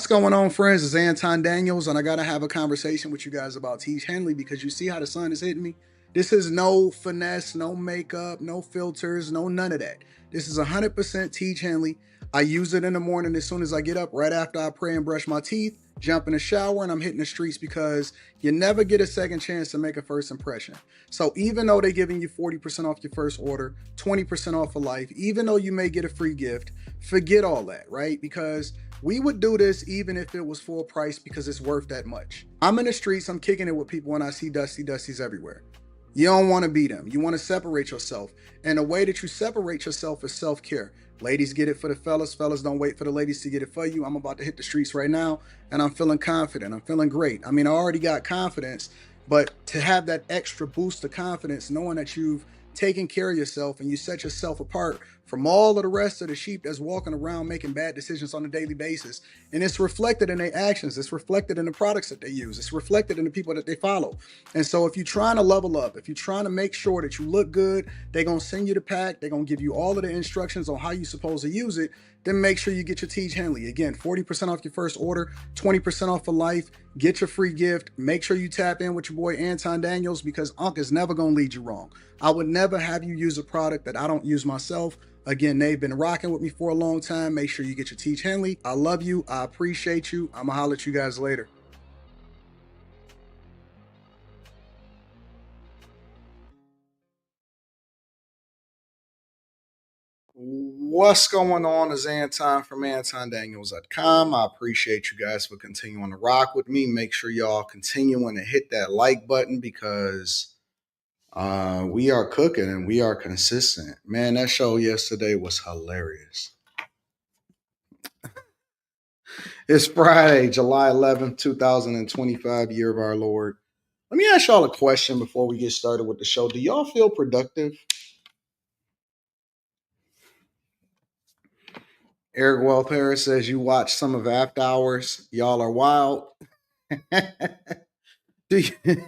going on, friends? It's Anton Daniels, and I got to have a conversation with you guys about Teach Henley because you see how the sun is hitting me? This is no finesse, no makeup, no filters, no none of that. This is 100% Teach Henley. I use it in the morning as soon as I get up, right after I pray and brush my teeth, jump in the shower, and I'm hitting the streets because you never get a second chance to make a first impression. So even though they're giving you 40% off your first order, 20% off for life, even though you may get a free gift, forget all that, right? Because we would do this even if it was full price because it's worth that much. I'm in the streets, I'm kicking it with people, and I see Dusties everywhere. You don't want to be them. You want to separate yourself. And the way that you separate yourself is self-care. Ladies get it for the fellas. Fellas don't wait for the ladies to get it for you. I'm about to hit the streets right now, and I'm feeling confident. I'm feeling great. I mean, I already got confidence, but to have that extra boost of confidence, knowing that you've taken care of yourself and you set yourself apart from all of the rest of the sheep that's walking around making bad decisions on a daily basis. And it's reflected in their actions. It's reflected in the products that they use. It's reflected in the people that they follow. And so if you're trying to level up, if you're trying to make sure that you look good, they're going to send you the pack. They're going to give you all of the instructions on how you're supposed to use it. Then make sure you get your Teach Henley. Again, 40% off your first order, 20% off for life. Get your free gift. Make sure you tap in with your boy Anton Daniels because Unc is never going to lead you wrong. I would never have you use a product that I don't use myself. Again, they've been rocking with me for a long time. Make sure you get your Teach Henley. I love you. I appreciate you. I'm going to holler at you guys later. What's going on is Anton from AntonDaniels.com. I appreciate you guys for continuing to rock with me. Make sure y'all continuing to hit that like button because we are cooking and we are consistent. Man, that show yesterday was hilarious. It's Friday, July 11th, 2025, year of our Lord. Let me ask y'all a question before we get started with the show. Do y'all feel productive? Eric Wealth Harris says you watch some of After Hours. Y'all are wild. Do you-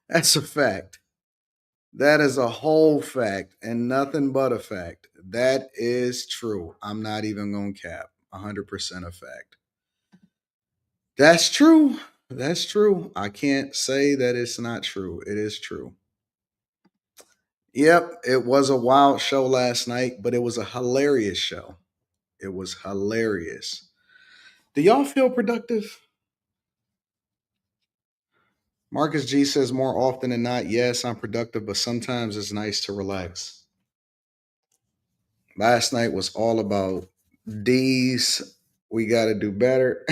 That's a fact. That is a whole fact and nothing but a fact. That is true. I'm not even going to cap. 100% a fact. That's true. That's true. I can't say that it's not true. It is true. Yep, it was a wild show last night, but it was a hilarious show. It was hilarious. Do y'all feel productive? Marcus G says more often than not, yes, I'm productive, but sometimes it's nice to relax. Last night was all about D's. We got to do better.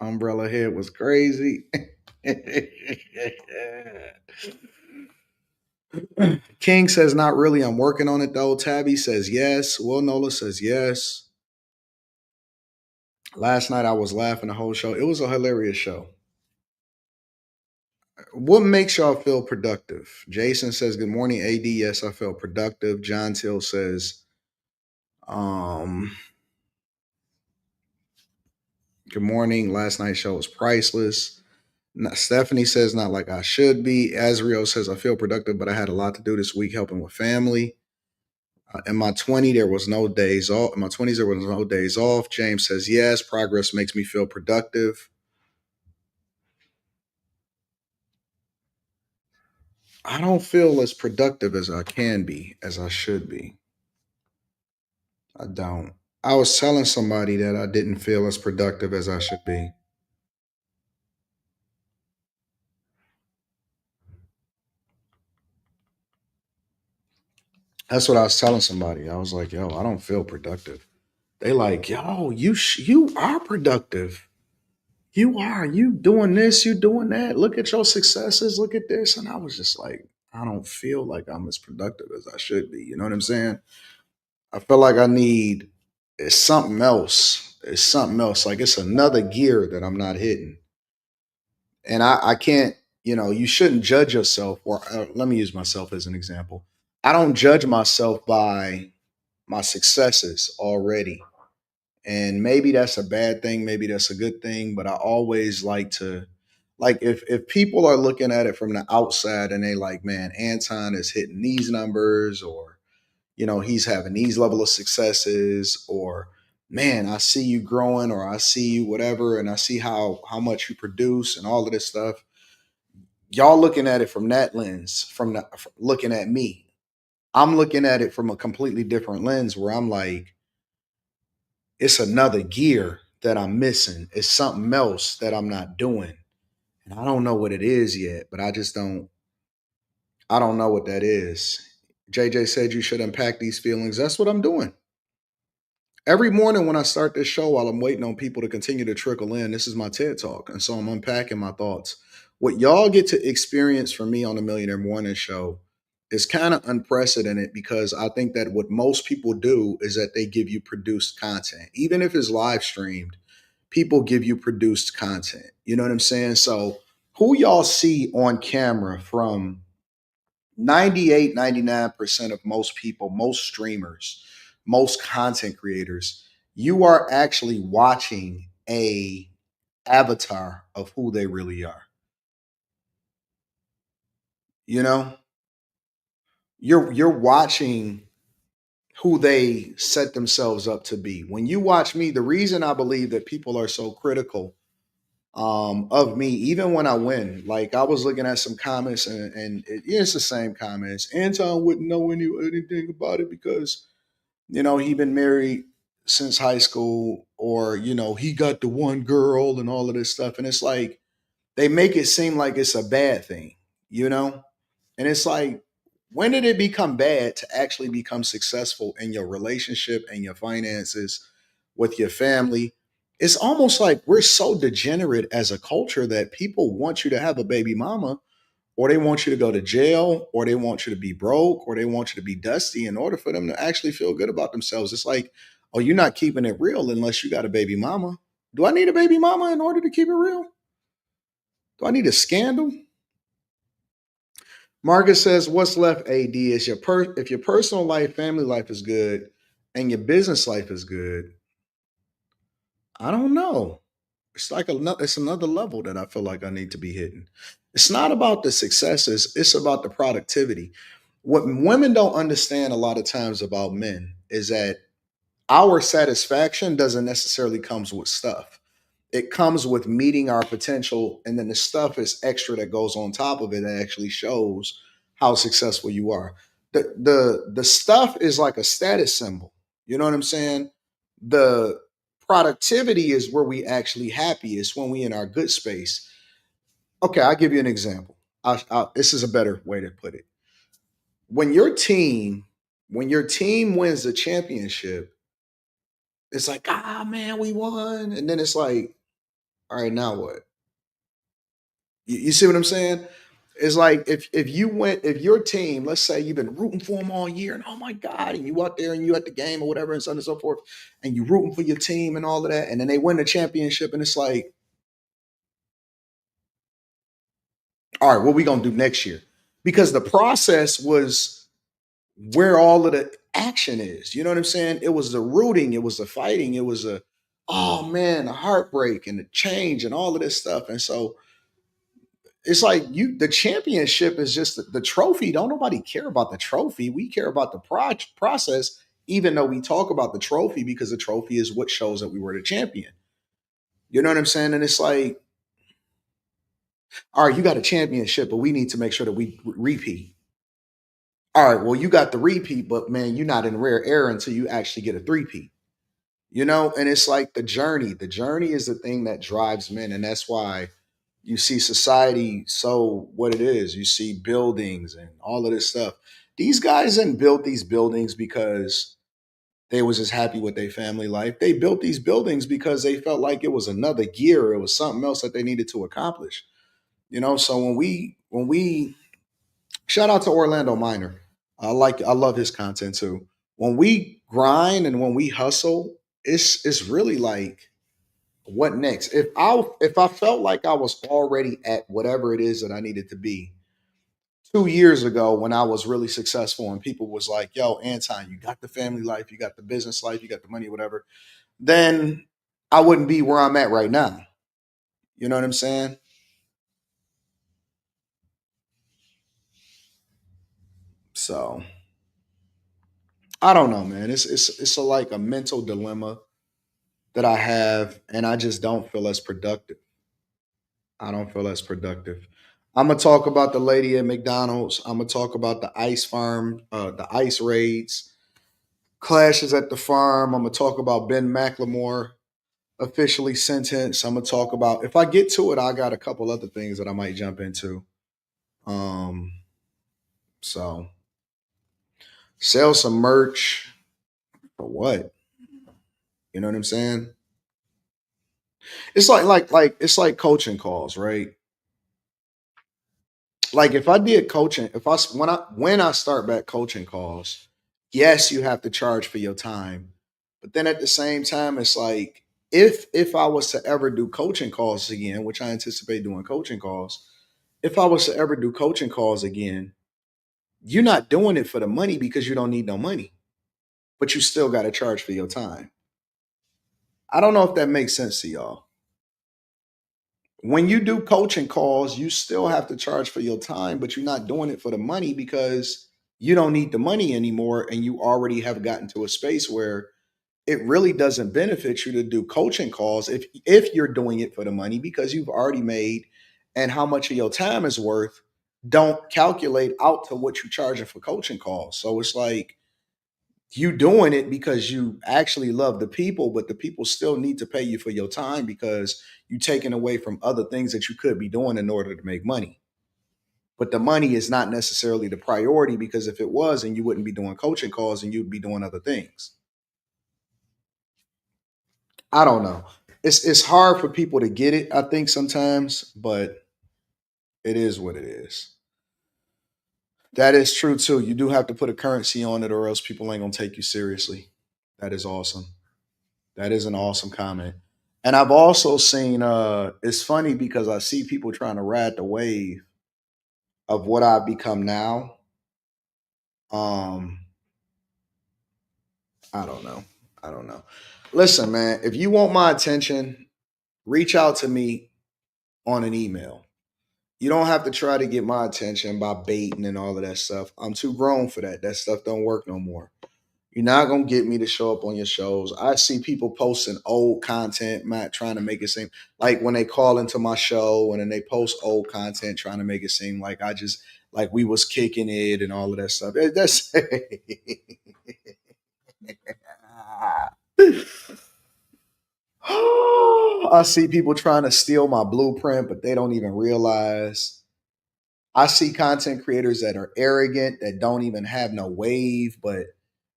Umbrella Head was crazy. King says not really. I'm working on it though. Tabby says yes. Will Nola says yes. Last night I was laughing the whole show. It was a hilarious show. What makes y'all feel productive? Jason says good morning, AD. Yes, I feel productive. John Till says um good morning. Last night's show was priceless. Stephanie says not like I should be. Azriel says I feel productive, but I had a lot to do this week helping with family. In my 20s, there was no days off. In my 20s, there was no days off. James says yes. Progress makes me feel productive. I don't feel as productive as I can be, as I should be. I don't. I was telling somebody that I didn't feel as productive as I should be. That's what I was telling somebody. I was like, yo, I don't feel productive. They like, yo, you are productive. You are. You doing this, you doing that. Look at your successes. Look at this. And I was just like, I don't feel like I'm as productive as I should be. You know what I'm saying? I feel like I need it's something else. It's something else. Like it's another gear that I'm not hitting. And I can't, you shouldn't judge yourself. Or let me use myself as an example. I don't judge myself by my successes already. And maybe that's a bad thing, maybe that's a good thing, but I always like to like if people are looking at it from the outside and they like, man, Anton is hitting these numbers or he's having these level of successes or man, I see you growing, or I see you whatever, and I see how much you produce and all of this stuff. Y'all looking at it from that lens, looking at me. I'm looking at it from a completely different lens where I'm like, it's another gear that I'm missing. It's something else that I'm not doing. And I don't know what it is yet, but I don't know what that is. JJ said you should unpack these feelings. That's what I'm doing. Every morning when I start this show, while I'm waiting on people to continue to trickle in, this is my TED Talk. And so I'm unpacking my thoughts. What y'all get to experience from me on the Millionaire Morning Show is kind of unprecedented, because I think that what most people do is that they give you produced content. Even if it's live streamed, people give you produced content. You know what I'm saying? So who y'all see on camera from 98, 99% of most people, most streamers, most content creators, you are actually watching a avatar of who they really are. You know, you're watching who they set themselves up to be. When you watch me, the reason I believe that people are so critical of me, even when I win, like I was looking at some comments, and it's the same comments. Anton wouldn't know anything about it because he been married since high school, or he got the one girl and all of this stuff. And it's like they make it seem like it's a bad thing, you know? And it's like, when did it become bad to actually become successful in your relationship and your finances with your family? It's almost like we're so degenerate as a culture that people want you to have a baby mama, or they want you to go to jail, or they want you to be broke, or they want you to be dusty in order for them to actually feel good about themselves. It's like, oh, you're not keeping it real unless you got a baby mama. Do I need a baby mama in order to keep it real? Do I need a scandal? Marcus says, "What's left? Ad is if your personal life, family life is good, and your business life is good. I don't know. It's like it's another level that I feel like I need to be hitting. It's not about the successes; it's about the productivity. What women don't understand a lot of times about men is that our satisfaction doesn't necessarily comes with stuff. It comes with meeting our potential, and then the stuff is extra that goes on top of it that actually shows how successful you are. The stuff is like a status symbol. You know what I'm saying? The productivity is where we actually happy. It's when we in our good space. Okay, I'll give you an example. This is a better way to put it. When your team, when your team wins the championship, it's like, ah man, we won. And then it's like, all right, now what? You see what I'm saying? It's like if your team, let's say you've been rooting for them all year, and oh my God, and you out there and you at the game or whatever, and so on and so forth, and you rooting for your team and all of that, and then they win the championship, and it's like, all right, what we gonna do next year? Because the process was where all of the action is. You know what I'm saying? It was the rooting, it was the fighting, it was a, oh man, the heartbreak and the change and all of this stuff. And so it's like the championship is just the trophy. Don't nobody care about the trophy. We care about the process, even though we talk about the trophy, because the trophy is what shows that we were the champion. You know what I'm saying? And it's like, all right, you got a championship, but we need to make sure that we repeat. All right, well, you got the repeat, but man, you're not in rare air until you actually get a three-peat. And it's like the journey. The journey is the thing that drives men. And that's why you see society so what it is. You see buildings and all of this stuff. These guys didn't build these buildings because they was just happy with their family life. They built these buildings because they felt like it was another gear. It was something else that they needed to accomplish. So when we shout out to Orlando Minor. I love his content too. When we grind and when we hustle, it's really like, what next? If I felt like I was already at whatever it is that I needed to be 2 years ago when I was really successful and people was like, yo, Anton, you got the family life, you got the business life, you got the money, whatever, then I wouldn't be where I'm at right now. You know what I'm saying? So I don't know, man. It's like a mental dilemma that I have, and I just don't feel as productive. I don't feel as productive. I'm gonna talk about the lady at McDonald's. I'm gonna talk about the ice farm, the ice raids, clashes at the farm. I'm gonna talk about Ben McLemore officially sentenced. I'm gonna talk about, if I get to it, I got a couple other things that I might jump into. Um, so sell some merch for what? You know what I'm saying? It's like it's like coaching calls, right? Like if I did coaching, if I when I start back coaching calls, yes, you have to charge for your time, but then at the same time, it's like if I was to ever do coaching calls again, which I anticipate doing coaching calls, if I was to ever do coaching calls again, you're not doing it for the money because you don't need no money, but you still got to charge for your time. I don't know if that makes sense to y'all. When you do coaching calls, you still have to charge for your time, but you're not doing it for the money because you don't need the money anymore. And you already have gotten to a space where it really doesn't benefit you to do coaching calls if you're doing it for the money because you've already made, and how much of your time is worth don't calculate out to what you're charging for coaching calls. So it's like you doing it because you actually love the people, but the people still need to pay you for your time because you taking away from other things that you could be doing in order to make money. But the money is not necessarily the priority because if it was, then you wouldn't be doing coaching calls and you'd be doing other things. I don't know. It's hard for people to get it, I think sometimes, but it is what it is. That is true too. You do have to put a currency on it or else people ain't gonna take you seriously. That is awesome. That is an awesome comment. And I've also seen it's funny because I see people trying to ride the wave of what I've become now. Um I don't know. I don't know. Listen, man, if you want my attention, reach out to me on an email. You don't have to try to get my attention by baiting and all of that stuff. I'm too grown for that. That stuff don't work no more. You're not gonna get me to show up on your shows. I see people posting old content, Matt, trying to make it seem like when they call into my show and then they post old content, trying to make it seem like I just like we was kicking it and all of that stuff. That's I see people trying to steal my blueprint, but they don't even realize. I see content creators that are arrogant, that don't even have no wave, but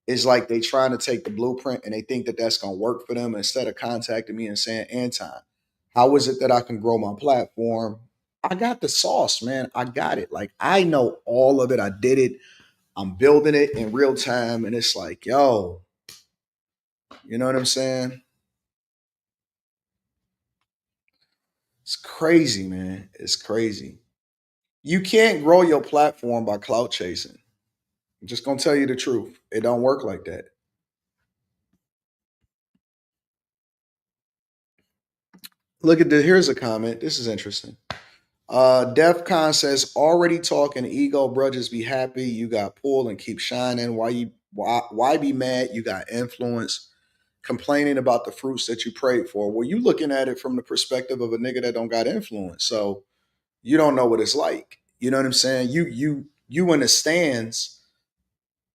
it's like they trying to take the blueprint and they think that that's going to work for them instead of contacting me and saying, Anton, how is it that I can grow my platform? I got the sauce, man. I got it. Like, I know all of it. I did it. I'm building it in real time. And it's like, yo, you know what I'm saying? It's crazy, man. It's crazy. You can't grow your platform by clout chasing. I'm just going to tell you the truth. It don't work like that. Look at this. Here's a comment. This is interesting. DEFCON says already talking ego, bro. Just be happy you got pulled and keep shining. Why be mad? You got influence. Complaining about the fruits that you prayed for. Well, you looking at it from the perspective of a nigga that don't got influence. So you don't know what it's like. You know what I'm saying? You in the stands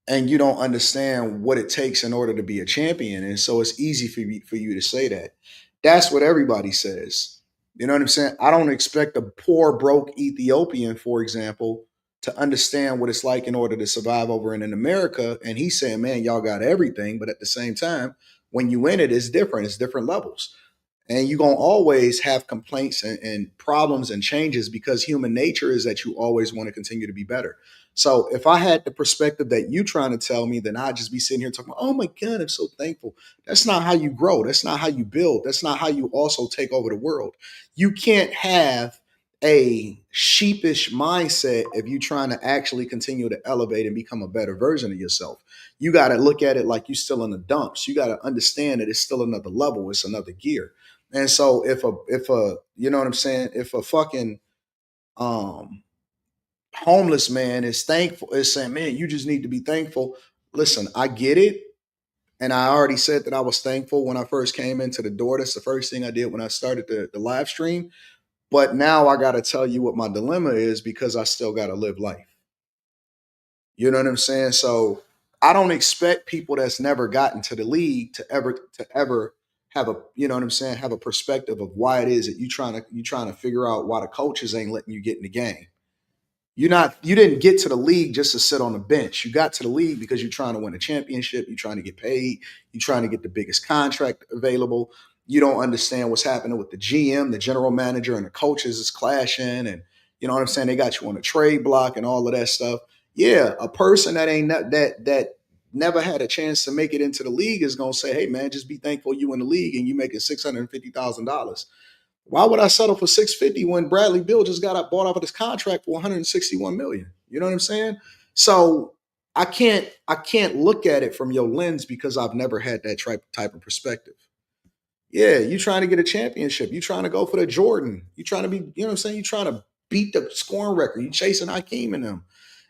and you don't understand what it takes in order to be a champion. And so it's easy for you to say that. That's what everybody says. You know what I'm saying? I don't expect a poor, broke Ethiopian, for example, to understand what it's like in order to survive over in America. And he's saying, man, y'all got everything. But at the same time, when you win it, it's different. It's different levels. And you're going to always have complaints and problems and changes because human nature is that you always want to continue to be better. So if I had the perspective that you trying to tell me, then I'd just be sitting here talking about, oh my God, I'm so thankful. That's not how you grow. That's not how you build. That's not how you also take over the world. You can't have a sheepish mindset if you're trying to actually continue to elevate and become a better version of yourself. You got to look at it like you're still in the dumps. You got to understand that it's still another level. It's another gear. And so if a you know what I'm saying, if a fucking um homeless man is thankful, is saying, man, you just need to be thankful. Listen, I get it. And I already said that I was thankful when I first came into the door. That's the first thing I did when I started the live stream. But now I got to tell you what my dilemma is because I still got to live life. You know what I'm saying? So I don't expect people that's never gotten to the league to ever have a, you know what I'm saying, have a perspective of why it is that you trying to figure out why the coaches ain't letting you get in the game. You didn't get to the league just to sit on the bench. You got to the league because you're trying to win a championship, you're trying to get paid, you're trying to get the biggest contract available. You don't understand what's happening with the GM, the general manager, and the coaches is clashing, and you know what I'm saying? They got you on a trade block and all of that stuff. Yeah, a person that ain't that never had a chance to make it into the league is gonna say, hey man, just be thankful you in the league and you making $650,000. Why would I settle for 650 when Bradley Bill just got bought off of this contract for 161 million? You know what I'm saying? So I can't look at it from your lens because I've never had that type of perspective. Yeah, you trying to get a championship. You trying to go for the Jordan. You trying to be, you know what I'm saying? You trying to beat the scoring record. You chasing Hakeem and them.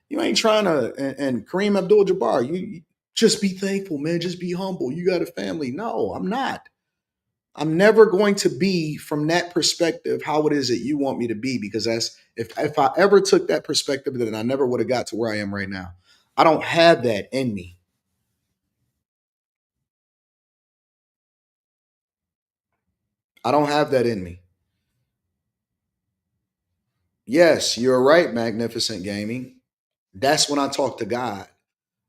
You ain't trying to and Kareem Abdul-Jabbar. You just be thankful, man. Just be humble. You got a family. No, I'm not. I'm never going to be from that perspective how it is that you want me to be because that's if I ever took that perspective, then I never would have got to where I am right now. I don't have that in me. I don't have that in me. Yes, you're right, Magnificent Gaming. That's when I talk to God.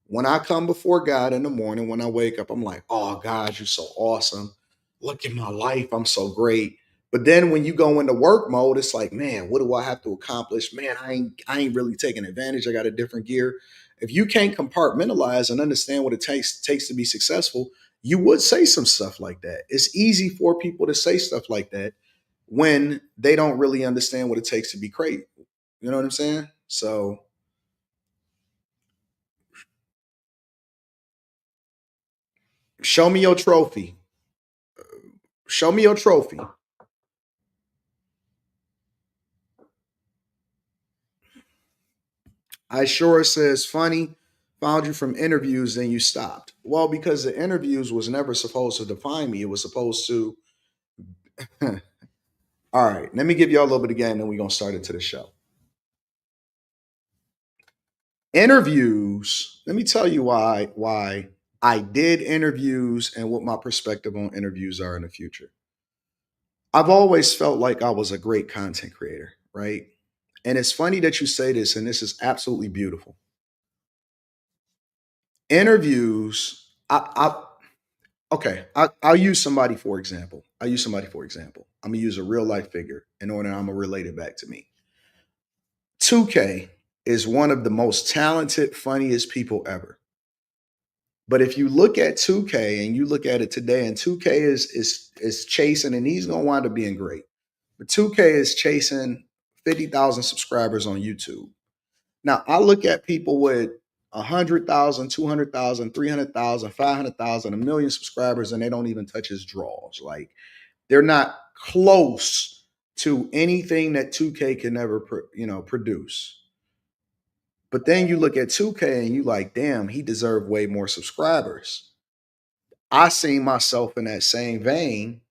When I come before God in the morning, when I wake up, I'm like, oh, God, you're so awesome. Look at my life. I'm so great. But then when you go into work mode, it's like, man, what do I have to accomplish? Man, I ain't really taking advantage. I got a different gear. If you can't compartmentalize and understand what it takes to be successful, you would say some stuff like that. It's easy for people to say stuff like that when they don't really understand what it takes to be great. You know what I'm saying? So show me your trophy. Show me your trophy. I sure says funny. Found you from interviews, then you stopped. Well, because the interviews was never supposed to define me. It was supposed to. All right, let me give y'all a little bit of game, then we're gonna start into the show. Interviews. Let me tell you why I did interviews and what my perspective on interviews are in the future. I've always felt like I was a great content creator, right? And it's funny that you say this, and this is absolutely beautiful. Interviews. Okay, I'll use somebody for example. I'll use somebody for example. I'm gonna use a real life figure in order I'm gonna relate it back to me. 2K is one of the most talented, funniest people ever. But if you look at 2K and you look at it today, and 2K is chasing, and he's gonna wind up being great. But 2K is chasing 50,000 subscribers on YouTube. Now I look at people with 100,000, 200,000, 300,000, 500,000, a million subscribers, and they don't even touch his draws. Like they're not close to anything that 2K can ever produce. But then you look at 2K and you like, damn, he deserved way more subscribers. I seen myself in that same vein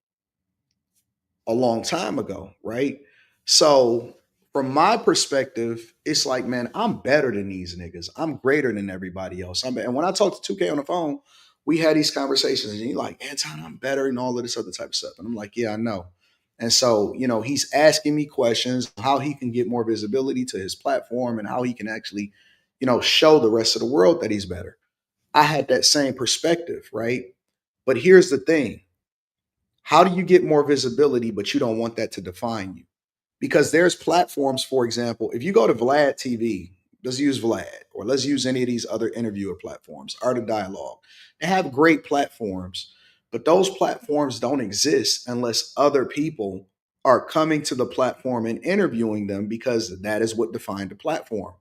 a long time ago, right? So from my perspective, it's like, man, I'm better than these niggas. I'm greater than everybody else. And when I talk to 2K on the phone, we had these conversations, and you're like, Anton, I'm better, and all of this other type of stuff. And I'm like, yeah, I know. And so, he's asking me questions, how he can get more visibility to his platform and how he can actually, show the rest of the world that he's better. I had that same perspective, right? But here's the thing. How do you get more visibility, but you don't want that to define you? Because there's platforms, for example, if you go to Vlad TV, let's use Vlad, or let's use any of these other interviewer platforms, Art of Dialogue. They have great platforms, but those platforms don't exist unless other people are coming to the platform and interviewing them because that is what defined the platform.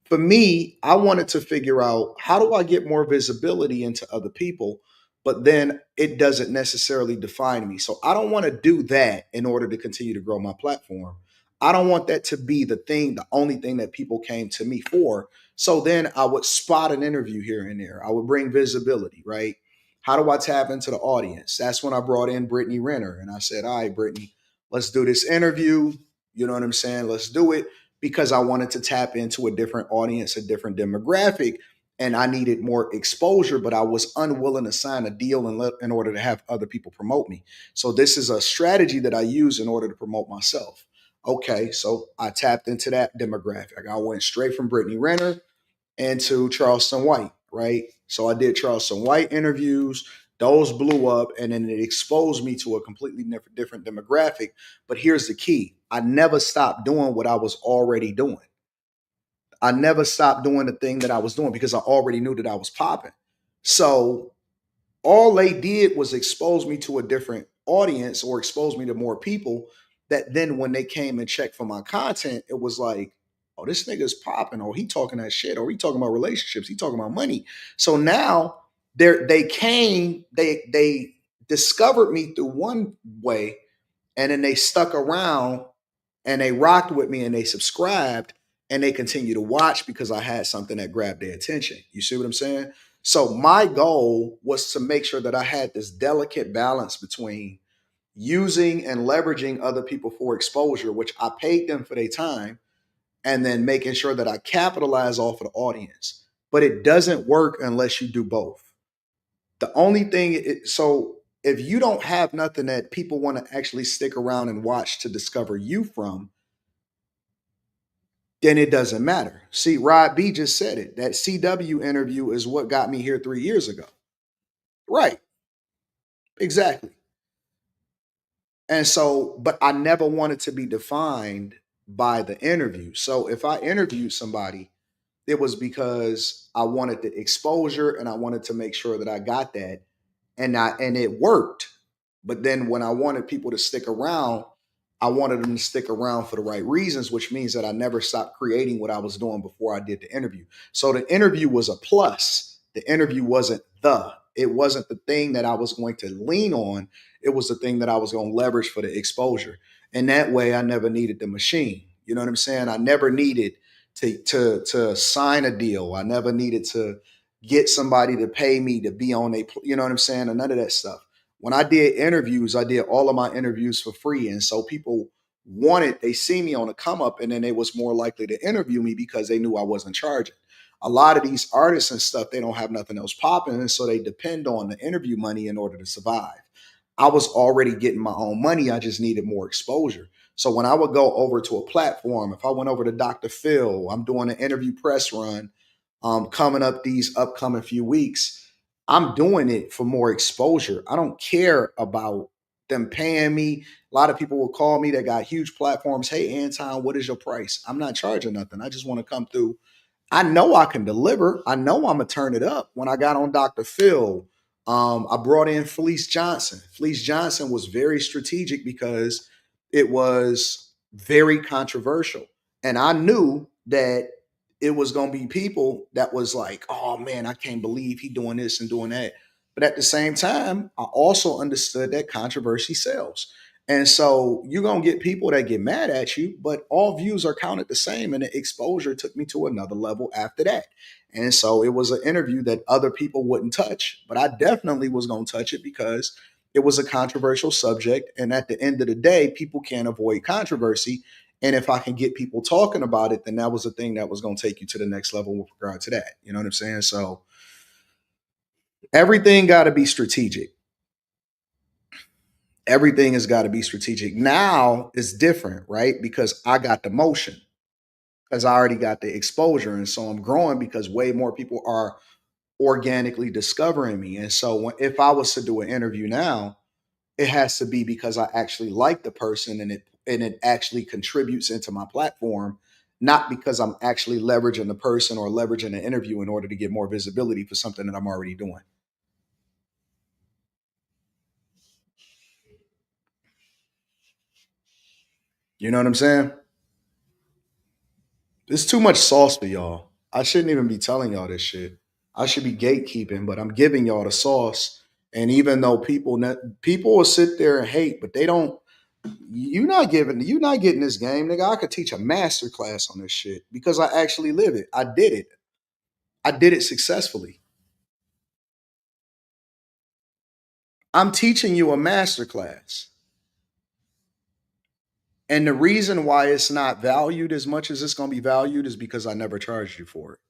For me, I wanted to figure out how do I get more visibility into other people, but then it doesn't necessarily define me. So I don't want to do that in order to continue to grow my platform. I don't want that to be the only thing that people came to me for. So then I would spot an interview here and there. I would bring visibility, right? How do I tap into the audience? That's when I brought in Brittany Renner and I said, all right, Brittany, let's do this interview. You know what I'm saying? Let's do it because I wanted to tap into a different audience, a different demographic, and I needed more exposure, but I was unwilling to sign a deal in order to have other people promote me. So this is a strategy that I use in order to promote myself. Okay, so I tapped into that demographic. I went straight from Brittany Renner into Charleston White, right? So I did Charleston White interviews. Those blew up, and then it exposed me to a completely different demographic. But here's the key: I never stopped doing what I was already doing. I never stopped doing the thing that I was doing because I already knew that I was popping. So all they did was expose me to a different audience or expose me to more people that then when they came and checked for my content, it was like, oh, this nigga's popping, or he talking that shit, or he talking about relationships, he talking about money. So now they discovered me through one way, and then they stuck around and they rocked with me and they subscribed and they continue to watch because I had something that grabbed their attention. You see what I'm saying? So my goal was to make sure that I had this delicate balance between using and leveraging other people for exposure, which I paid them for their time, and then making sure that I capitalize off of the audience. But it doesn't work unless you do both. The only thing, so if you don't have nothing that people want to actually stick around and watch to discover you from, then it doesn't matter. See, Rod B just said it. That CW interview is what got me here 3 years ago. Right, exactly. And so, but I never wanted to be defined by the interview. So if I interviewed somebody, it was because I wanted the exposure and I wanted to make sure that I got that, and it worked. But then when I wanted people to stick around, I wanted them to stick around for the right reasons, which means that I never stopped creating what I was doing before I did the interview. So the interview was a plus. The interview wasn't it wasn't the thing that I was going to lean on. It was the thing that I was going to leverage for the exposure. And that way I never needed the machine. You know what I'm saying? I never needed to sign a deal. I never needed to get somebody to pay me to be on a, you know what I'm saying? And none of that stuff. When I did interviews, I did all of my interviews for free. And so people they see me on a come up, and then they was more likely to interview me because they knew I wasn't charging. A lot of these artists and stuff, they don't have nothing else popping. And so they depend on the interview money in order to survive. I was already getting my own money. I just needed more exposure. So when I would go over to a platform, if I went over to Dr. Phil, I'm doing an interview press run coming up these upcoming few weeks. I'm doing it for more exposure. I don't care about them paying me. A lot of people will call me that got huge platforms. Hey, Anton, what is your price? I'm not charging nothing. I just want to come through. I know I can deliver. I know I'm gonna turn it up. When I got on Dr. Phil, I brought in Felice Johnson. Felice Johnson was very strategic because it was very controversial, and I knew that it was gonna be people that was like, "Oh man, I can't believe he doing this and doing that." But at the same time, I also understood that controversy sells. And so you're gonna get people that get mad at you, but all views are counted the same. And the exposure took me to another level after that. And so it was an interview that other people wouldn't touch, but I definitely was gonna touch it because it was a controversial subject. And at the end of the day, people can't avoid controversy. And if I can get people talking about it, then that was the thing that was gonna take you to the next level with regard to that. You know what I'm saying? So everything gotta be strategic. Everything has got to be strategic. Now it's different, right? Because I got the motion, because I already got the exposure. And so I'm growing because way more people are organically discovering me. And so if I was to do an interview now, it has to be because I actually like the person, and it actually contributes into my platform, not because I'm actually leveraging the person or leveraging the interview in order to get more visibility for something that I'm already doing. You know what I'm saying? There's too much sauce for y'all. I shouldn't even be telling y'all this shit. I should be gatekeeping, but I'm giving y'all the sauce. And even though people will sit there and hate, but they don't. You're not getting this game, nigga. I could teach a master class on this shit because I actually live it. I did it. I did it successfully. I'm teaching you a master class. And the reason why it's not valued as much as it's going to be valued is because I never charged you for it.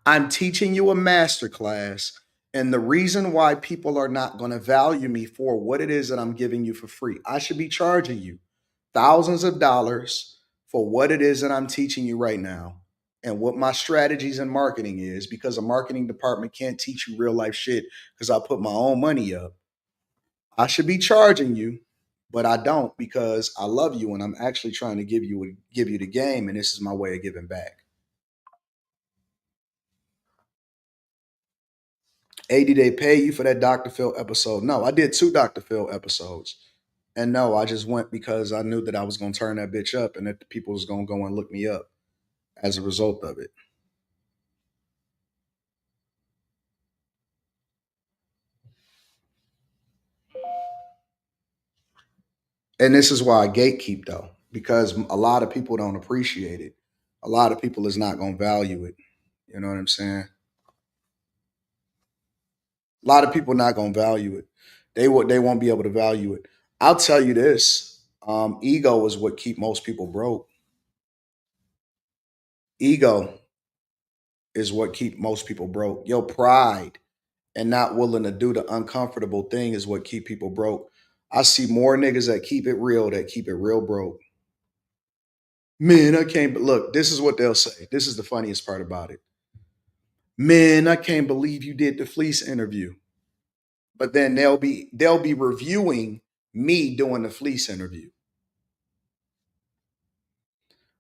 I'm teaching you a master class. And the reason why people are not going to value me for what it is that I'm giving you for free, I should be charging you thousands of dollars for what it is that I'm teaching you right now and what my strategies in marketing is, because a marketing department can't teach you real life shit because I put my own money up. I should be charging you, but I don't because I love you and I'm actually trying to give you the game, and this is my way of giving back. 80 they pay you for that Dr. Phil episode. No, I did two Dr. Phil episodes. And no, I just went because I knew that I was gonna turn that bitch up and that the people was gonna go and look me up as a result of it. And this is why I gatekeep though, because a lot of people don't appreciate it. A lot of people is not gonna value it. You know what I'm saying? A lot of people not gonna value it. They won't be able to value it. I'll tell you this. Ego is what keep most people broke. Ego is what keep most people broke. Your pride and not willing to do the uncomfortable thing is what keep people broke. I see more niggas that keep it real broke. Man, I can't look, this is what they'll say. This is the funniest part about it. Man, I can't believe you did the fleece interview. But then they'll be reviewing me doing the fleece interview.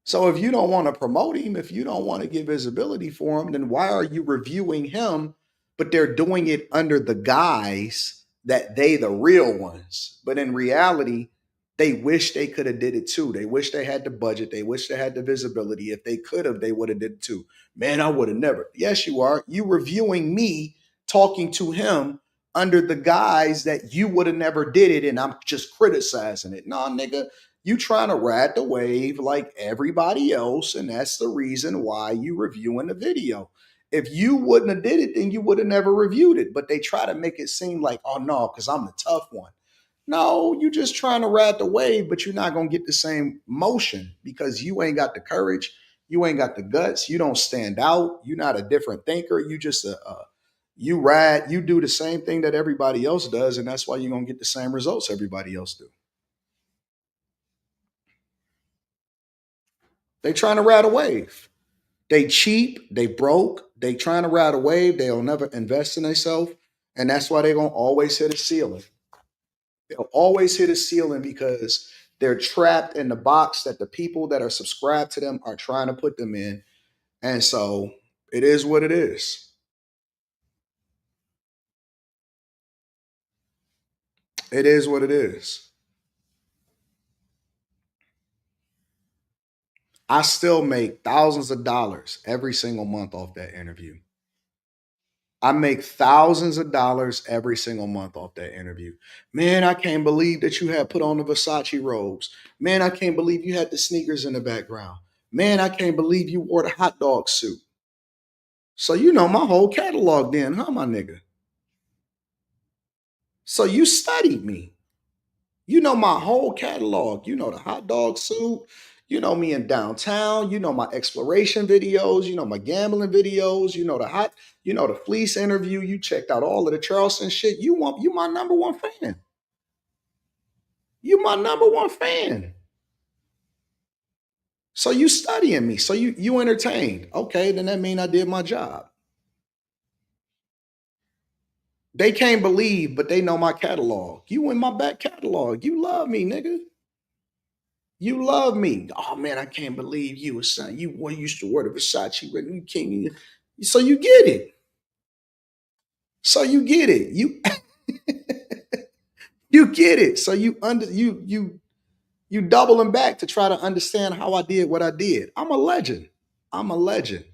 So if you don't want to promote him, if you don't want to give visibility for him, then why are you reviewing him? But they're doing it under the guise that they the real ones. But in reality, they wish they could have did it too. They wish they had the budget. They wish they had the visibility. If they could have, they would have did it too. Man, I would have never. Yes, you are. You reviewing me talking to him under the guise that you would have never did it, and I'm just criticizing it. Nah, nigga, you trying to ride the wave like everybody else, and that's the reason why you reviewing the video. If you wouldn't have did it, then you would have never reviewed it. But they try to make it seem like, oh no, because I'm the tough one. No, you just trying to ride the wave, but you're not gonna get the same motion because you ain't got the courage, you ain't got the guts, you don't stand out, you're not a different thinker, you just you ride, you do the same thing that everybody else does, and that's why you're gonna get the same results everybody else do. They trying to ride a wave. They cheap, they broke, they trying to ride a wave, they'll never invest in themselves, and that's why they're gonna always hit a ceiling. They'll always hit a ceiling because they're trapped in the box that the people that are subscribed to them are trying to put them in. And so it is what it is. It is what it is. I still make thousands of dollars every single month off that interview. I make thousands of dollars every single month off that interview. Man, I can't believe that you had put on the Versace robes. Man, I can't believe you had the sneakers in the background. Man, I can't believe you wore the hot dog suit. So you know my whole catalog then, huh, my nigga? So you studied me. You know my whole catalog. You know the hot dog suit. You know me in downtown. You know my exploration videos. You know my gambling videos. You know the fleece interview. You checked out all of the Charleston shit. You my number one fan. You my number one fan. So you studying me. So you entertained. Okay, then that mean I did my job. They can't believe, but they know my catalog. You in my back catalog. You love me, nigga. You love me. Oh man, I can't believe you, son. You used to wear the Versace, but you can't. So you get it. So you get it. You get it. So you doubling back to try to understand how I did what I did. I'm a legend. I'm a legend.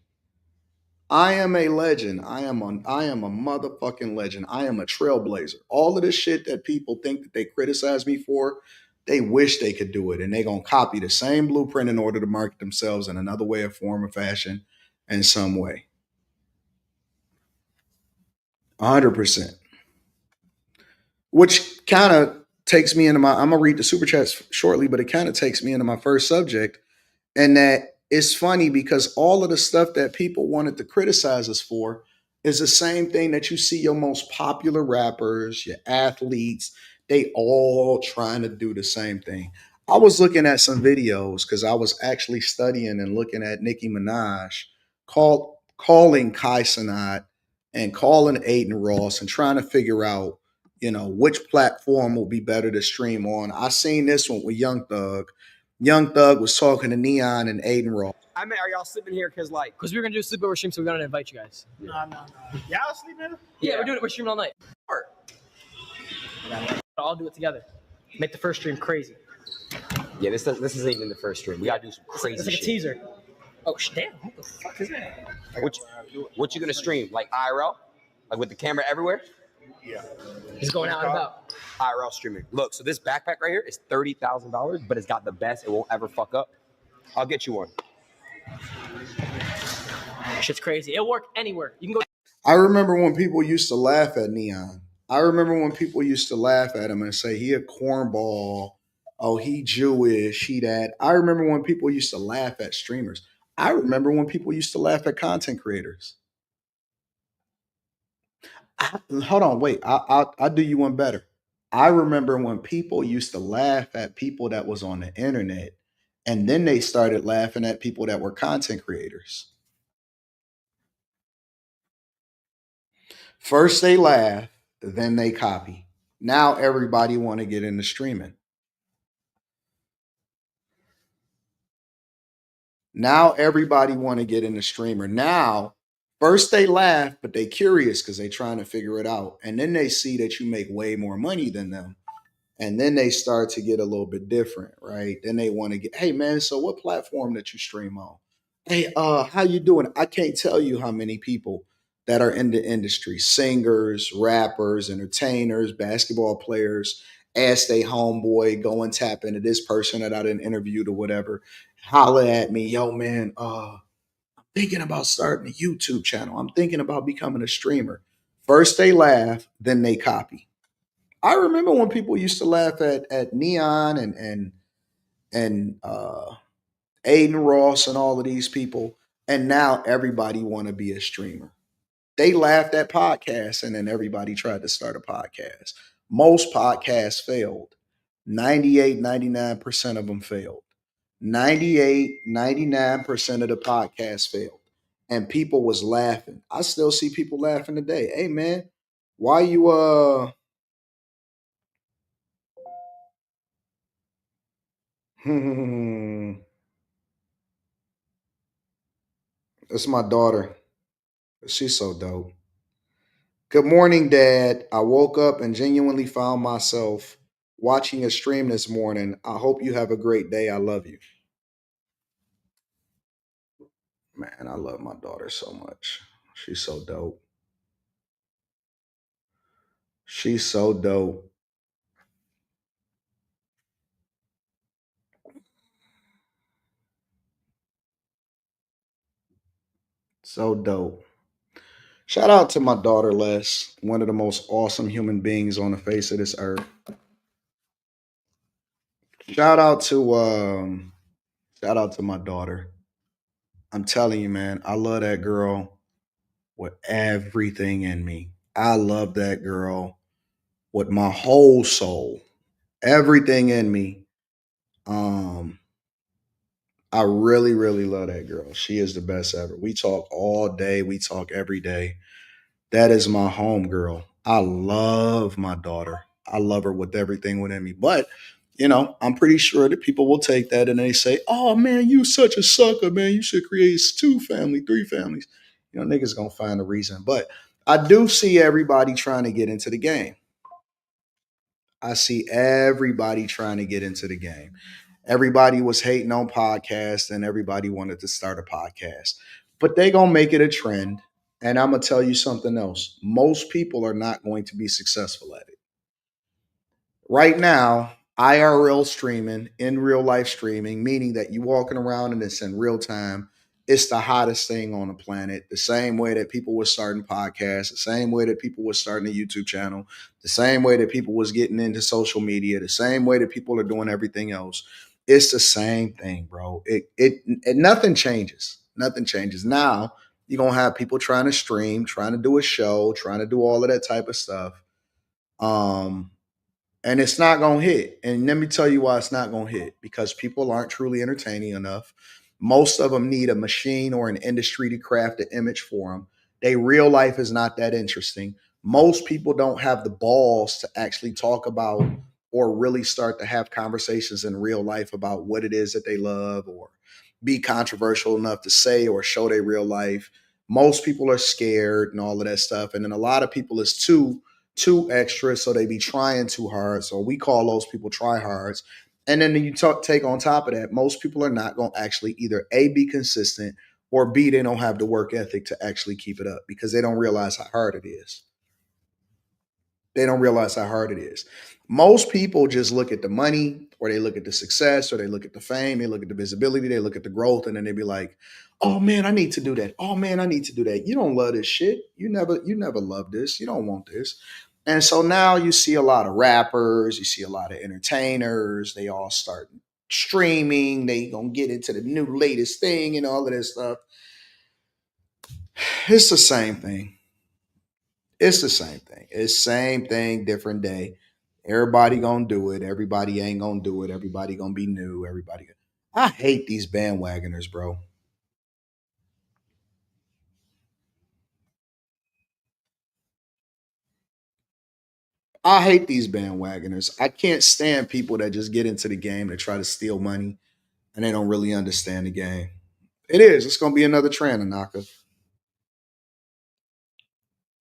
I am a legend. I am a motherfucking legend. I am a trailblazer. All of this shit that people think that they criticize me for, they wish they could do it. And they gonna copy the same blueprint in order to market themselves in another way or form or fashion in some way. 100%. Which kind of takes me into my. I'm gonna read the super chats shortly, but it kind of takes me into my first subject, and that it's funny because all of the stuff that people wanted to criticize us for is the same thing that you see your most popular rappers, your athletes, they all trying to do the same thing. I was looking at some videos because I was actually studying and looking at Nicki Minaj calling Kai Cenat and calling Aiden Ross and trying to figure out, which platform will be better to stream on. I seen this one with Young Thug. Young Thug was talking to Neon and Aiden Ross. I mean, are y'all sleeping here because we were gonna do a sleepover stream, so we gotta invite you guys. No. Y'all sleeping? Yeah, we're doing it. We're streaming all night. I'll do it together. Make the first stream crazy. Yeah, this isn't even the first stream. We gotta do some crazy It's like a shit. teaser. Oh damn! What the fuck is that? What you gonna stream? Like IRL? Like with the camera everywhere? Yeah. He's going out and about. IRL streaming. Look, so this backpack right here is $30,000, but it's got the best. It won't ever fuck up. I'll get you one. Shit's crazy. It'll work anywhere. You can go. I remember when people used to laugh at Neon. I remember when people used to laugh at him and say he a cornball. Oh, he Jewish. He that. I remember when people used to laugh at streamers. I remember when people used to laugh at content creators. Hold on, wait. I'll do you one better. I remember when people used to laugh at people that was on the internet, and then they started laughing at people that were content creators. First they laugh, then they copy. Now everybody want to get into streaming. Now everybody want to get into streamer. Now, first they laugh, but they curious because they trying to figure it out. And then they see that you make way more money than them. And then they start to get a little bit different, right? Then they want to get, hey man, so what platform that you stream on? Hey, how you doing? I can't tell you how many people that are in the industry, singers, rappers, entertainers, basketball players, ask they homeboy, go and tap into this person that I didn't interviewed or whatever, holler at me, yo man, thinking about starting a YouTube channel. I'm thinking about becoming a streamer. First they laugh, then they copy. I remember when people used to laugh at Neon and Aiden Ross and all of these people, and now everybody want to be a streamer. They laughed at podcasts, and then everybody tried to start a podcast. Most podcasts failed. 98, 99% of them failed. 98, 99% of the podcasts failed. And people was laughing. I still see people laughing today. Hey man, why you That's my daughter. She's so dope. Good morning, Dad. I woke up and genuinely found myself watching a stream this morning. I hope you have a great day. I love you. Man, I love my daughter so much. She's so dope. She's so dope. So dope. Shout out to my daughter, Les, one of the most awesome human beings on the face of this earth. Shout out to shout out to my daughter. I'm telling you, man, I love that girl with everything in me. I love that girl with my whole soul, everything in me. Um, I really, really love that girl. She is the best ever. We talk all day. We talk every day. That is my home girl. I love my daughter. I love her with everything within me. But, I'm pretty sure that people will take that and they say, oh man, you such a sucker, man. You should create two family, three families. Niggas gonna find a reason. But I do see everybody trying to get into the game. I see everybody trying to get into the game. Everybody was hating on podcasts and everybody wanted to start a podcast. But they going to make it a trend. And I'm going to tell you something else. Most people are not going to be successful at it. Right now, IRL streaming, in real life streaming, meaning that you walking around and it's in real time. it's the hottest thing on the planet. The same way that people were starting podcasts, the same way that people were starting a YouTube channel, the same way that people was getting into social media, the same way that people are doing everything else. It's the same thing, bro. It nothing changes. Nothing changes. Now you're gonna have people trying to stream, trying to do a show, trying to do all of that type of stuff. Um, and it's not going to hit. And let me tell you why it's not going to hit, because people aren't truly entertaining enough. Most of them need a machine or an industry to craft an image for them. They real life is not that interesting. Most people don't have the balls to actually talk about or really start to have conversations in real life about what it is that they love, or be controversial enough to say or show their real life. Most people are scared and all of that stuff. And then a lot of people is too extra, so they be trying too hard. So we call those people tryhards. And then you take on top of that, most people are not going to actually either A, be consistent, or B, they don't have the work ethic to actually keep it up because they don't realize how hard it is. They don't realize how hard it is. Most people just look at the money, or they look at the success, or they look at the fame, they look at the visibility, they look at the growth, and then they be like, "Oh man, I need to do that. Oh man, I need to do that." You don't love this shit. You never love this. You don't want this. And so now you see a lot of rappers, you see a lot of entertainers, they all start streaming, they gonna get into the new latest thing and all of this stuff. It's the same thing. It's the same thing. It's same thing, different day. Everybody gonna do it. Everybody ain't gonna do it. Everybody gonna be new. Everybody. I hate these bandwagoners, bro. I hate these bandwagoners. I can't stand people that just get into the game to try to steal money and they don't really understand the game. It is. It's gonna be another trend, Anaka.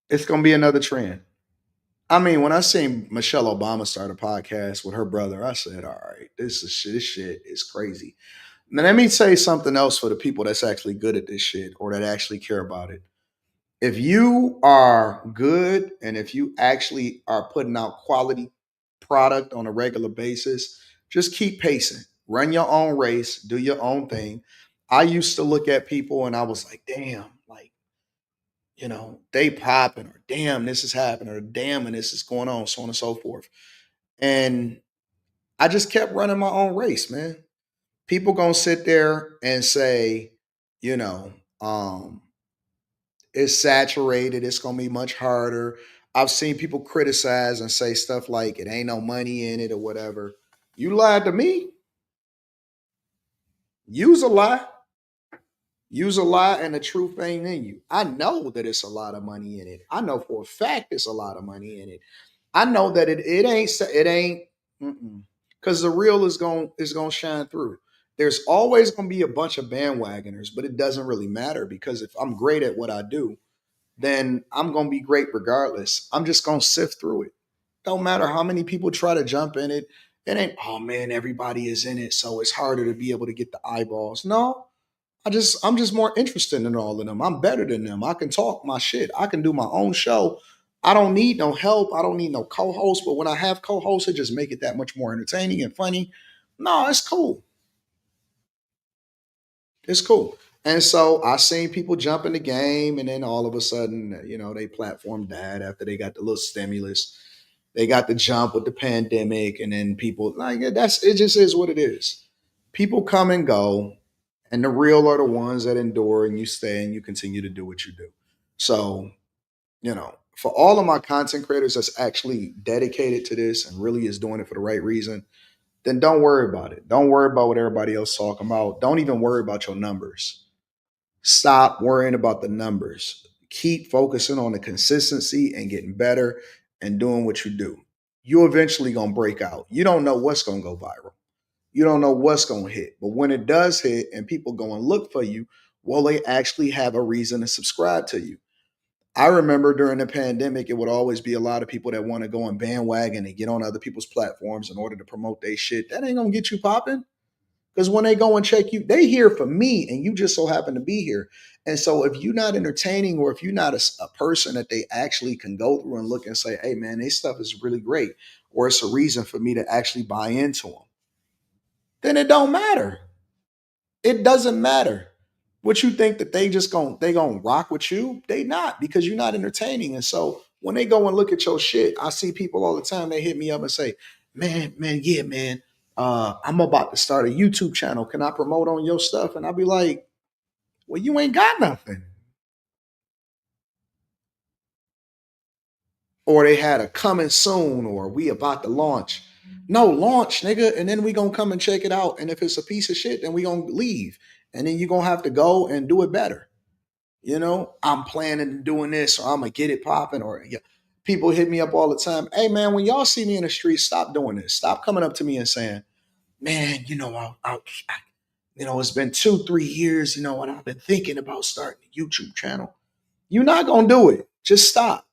It's gonna be another trend. I mean, when I seen Michelle Obama start a podcast with her brother, I said, "All right, this is shit. This shit is crazy." Now, let me say something else for the people that's actually good at this shit or that actually care about it. If you are good and if you actually are putting out quality product on a regular basis, just keep pacing. Run your own race, do your own thing. I used to look at people and I was like, damn, like, they popping, or damn, this is happening, or damn, and this is going on, so on and so forth. And I just kept running my own race, man. People gonna sit there and say, you know, um, it's saturated, it's gonna be much harder. I've seen people criticize and say stuff like it ain't no money in it or whatever. You lied to me. Use a lie. Use a lie and the truth ain't in you. I know that it's a lot of money in it. I know for a fact it's a lot of money in it. I know that it ain't because the real is gonna shine through. There's always gonna be a bunch of bandwagoners, but it doesn't really matter because if I'm great at what I do, then I'm gonna be great regardless. I'm just gonna sift through it. Don't matter how many people try to jump in it. It ain't, oh man, everybody is in it, so it's harder to be able to get the eyeballs. No, I'm just more interested in all of them. I'm better than them. I can talk my shit. I can do my own show. I don't need no help. I don't need no co-host. But when I have co-hosts, it just make it that much more entertaining and funny. No, it's cool. It's cool. And so I seen people jump in the game, and then all of a sudden, they platform died after they got the little stimulus. They got the jump with the pandemic, and then people like it just is what it is. People come and go, and the real are the ones that endure and you stay and you continue to do what you do. So, for all of my content creators that's actually dedicated to this and really is doing it for the right reason, then don't worry about it. Don't worry about what everybody else talking about. Don't even worry about your numbers. Stop worrying about the numbers. Keep focusing on the consistency and getting better and doing what you do. You eventually gonna break out. You don't know what's gonna go viral. You don't know what's gonna hit. But when it does hit and people go and look for you, well, they actually have a reason to subscribe to you. I remember during the pandemic, it would always be a lot of people that want to go on bandwagon and get on other people's platforms in order to promote their shit. That ain't gonna get you popping. Because when they go and check you, they here for me, and you just so happen to be here. And so, if you're not entertaining, or if you're not a person that they actually can go through and look and say, "Hey, man, this stuff is really great," or it's a reason for me to actually buy into them, then it don't matter. It doesn't matter What you think that they gonna rock with you? They not, because you're not entertaining. And so when they go and look at your shit, I see people all the time. They hit me up and say, "Man, yeah, man, I'm about to start a YouTube channel. Can I promote on your stuff?" And I'll be like, "Well, you ain't got nothing." Or they had a coming soon, or we about to launch. No, launch, nigga, and then we gonna come and check it out. And if it's a piece of shit, then we gonna leave, and then you gonna have to go and do it better. I'm planning on doing this, or I'm gonna get it popping. Or yeah. People hit me up all the time. Hey man, when y'all see me in the street, stop doing this. Stop coming up to me and saying, "Man, it's been 2, 3 years, and I've been thinking about starting a YouTube channel." You're not gonna do it. Just stop.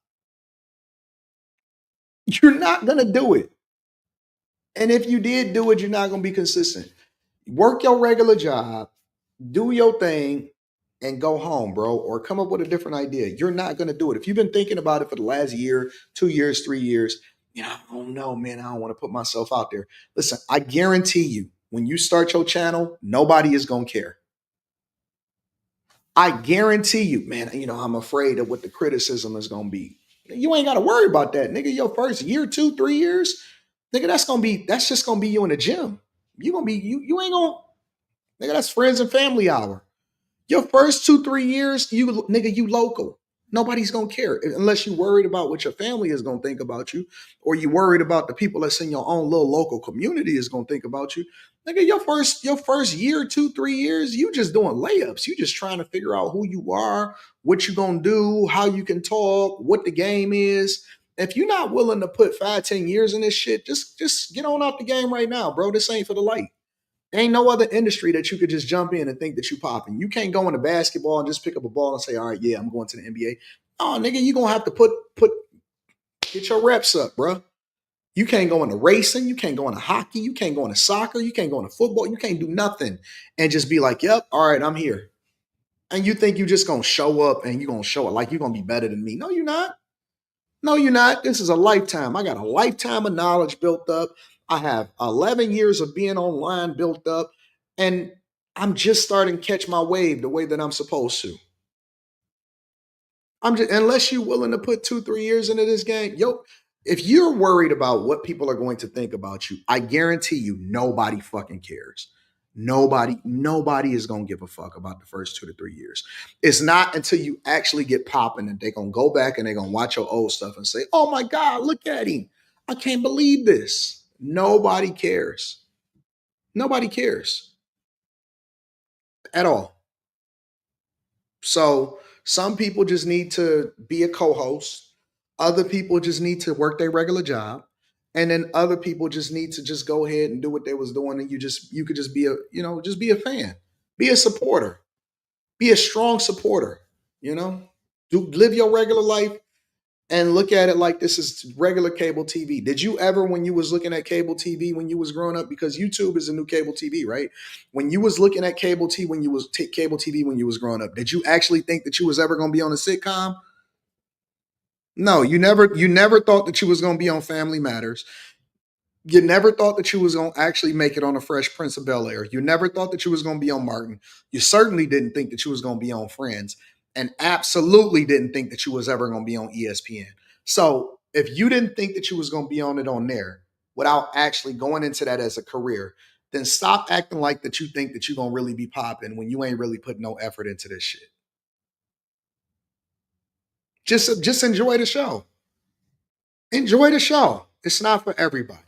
You're not gonna do it. And if you did do it, you're not gonna be consistent. Work your regular job, do your thing, and go home, bro, or come up with a different idea. You're not going to do it. If you've been thinking about it for the last year, 2 years, 3 years, I don't know, man. I don't want to put myself out there. Listen, I guarantee you, when you start your channel, nobody is going to care. I guarantee you, man, I'm afraid of what the criticism is going to be. You ain't got to worry about that, nigga. Your first year, 2, 3 years, nigga, that's just going to be you in the gym. You going to be, you ain't going to, nigga, that's friends and family hour. Your first 2, 3 years, you local. Nobody's gonna care unless you're worried about what your family is gonna think about you, or you worried about the people that's in your own little local community is gonna think about you. Nigga, your first year, 2, 3 years, you just doing layups. You just trying to figure out who you are, what you gonna do, how you can talk, what the game is. If you're not willing to put 5, 10 years in this shit, just get on out the game right now, bro. This ain't for the light. There ain't no other industry that you could just jump in and think that you popping. You can't go into basketball and just pick up a ball and say, "All right, yeah, I'm going to the NBA." Oh, nigga, you gonna have to get your reps up, bro. You can't go into racing. You can't go into hockey. You can't go into soccer. You can't go into football. You can't do nothing and just be like, "Yep, all right, I'm here." And you think you just gonna show up and you gonna show it like you're gonna be better than me? No, you're not. No, you're not. This is a lifetime. I got a lifetime of knowledge built up. I have 11 years of being online built up. And I'm just starting to catch my wave the way that I'm supposed to. Unless you're willing to put 2, 3 years into this game, if you're worried about what people are going to think about you, I guarantee you nobody fucking cares. Nobody is gonna give a fuck about the first 2 to 3 years. It's not until you actually get popping and they're gonna go back and they're gonna watch your old stuff and say, "Oh my God, look at him. I can't believe this." Nobody cares. Nobody cares at all. So some people just need to be a co-host. Other people just need to work their regular job. And then other people just need to just go ahead and do what they was doing. And you could just be just be a fan. Be a supporter. Be a strong supporter. Live your regular life and look at it like this is regular cable TV. Did you ever, when you was looking at cable TV when you was growing up, because YouTube is a new cable TV, right? When you was looking at cable TV cable TV when you was growing up, did you actually think that you was ever going to be on a sitcom? No, you never thought that you was going to be on Family Matters. You never thought that you was going to actually make it on a Fresh Prince of Bel-Air. You never thought that you was going to be on Martin. You certainly didn't think that you was going to be on Friends, and absolutely didn't think that you was ever going to be on ESPN. So if you didn't think that you was going to be on it on there without actually going into that as a career, then stop acting like that you think that you're going to really be popping when you ain't really put no effort into this shit. Just enjoy the show. Enjoy the show. It's not for everybody.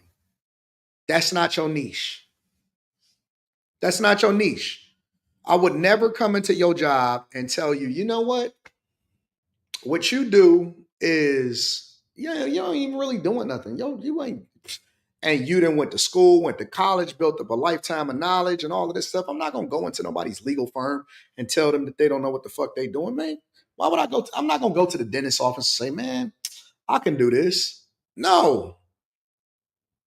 That's not your niche. That's not your niche. I would never come into your job and tell you, you know what you do is, yeah, you don't even really doing nothing. You ain't, and you then went to school, went to college, built up a lifetime of knowledge and all of this stuff. I'm not gonna go into nobody's legal firm and tell them that they don't know what the fuck they doing, man. Why would I go? I'm not gonna go to the dentist's office and say, "Man, I can do this." No,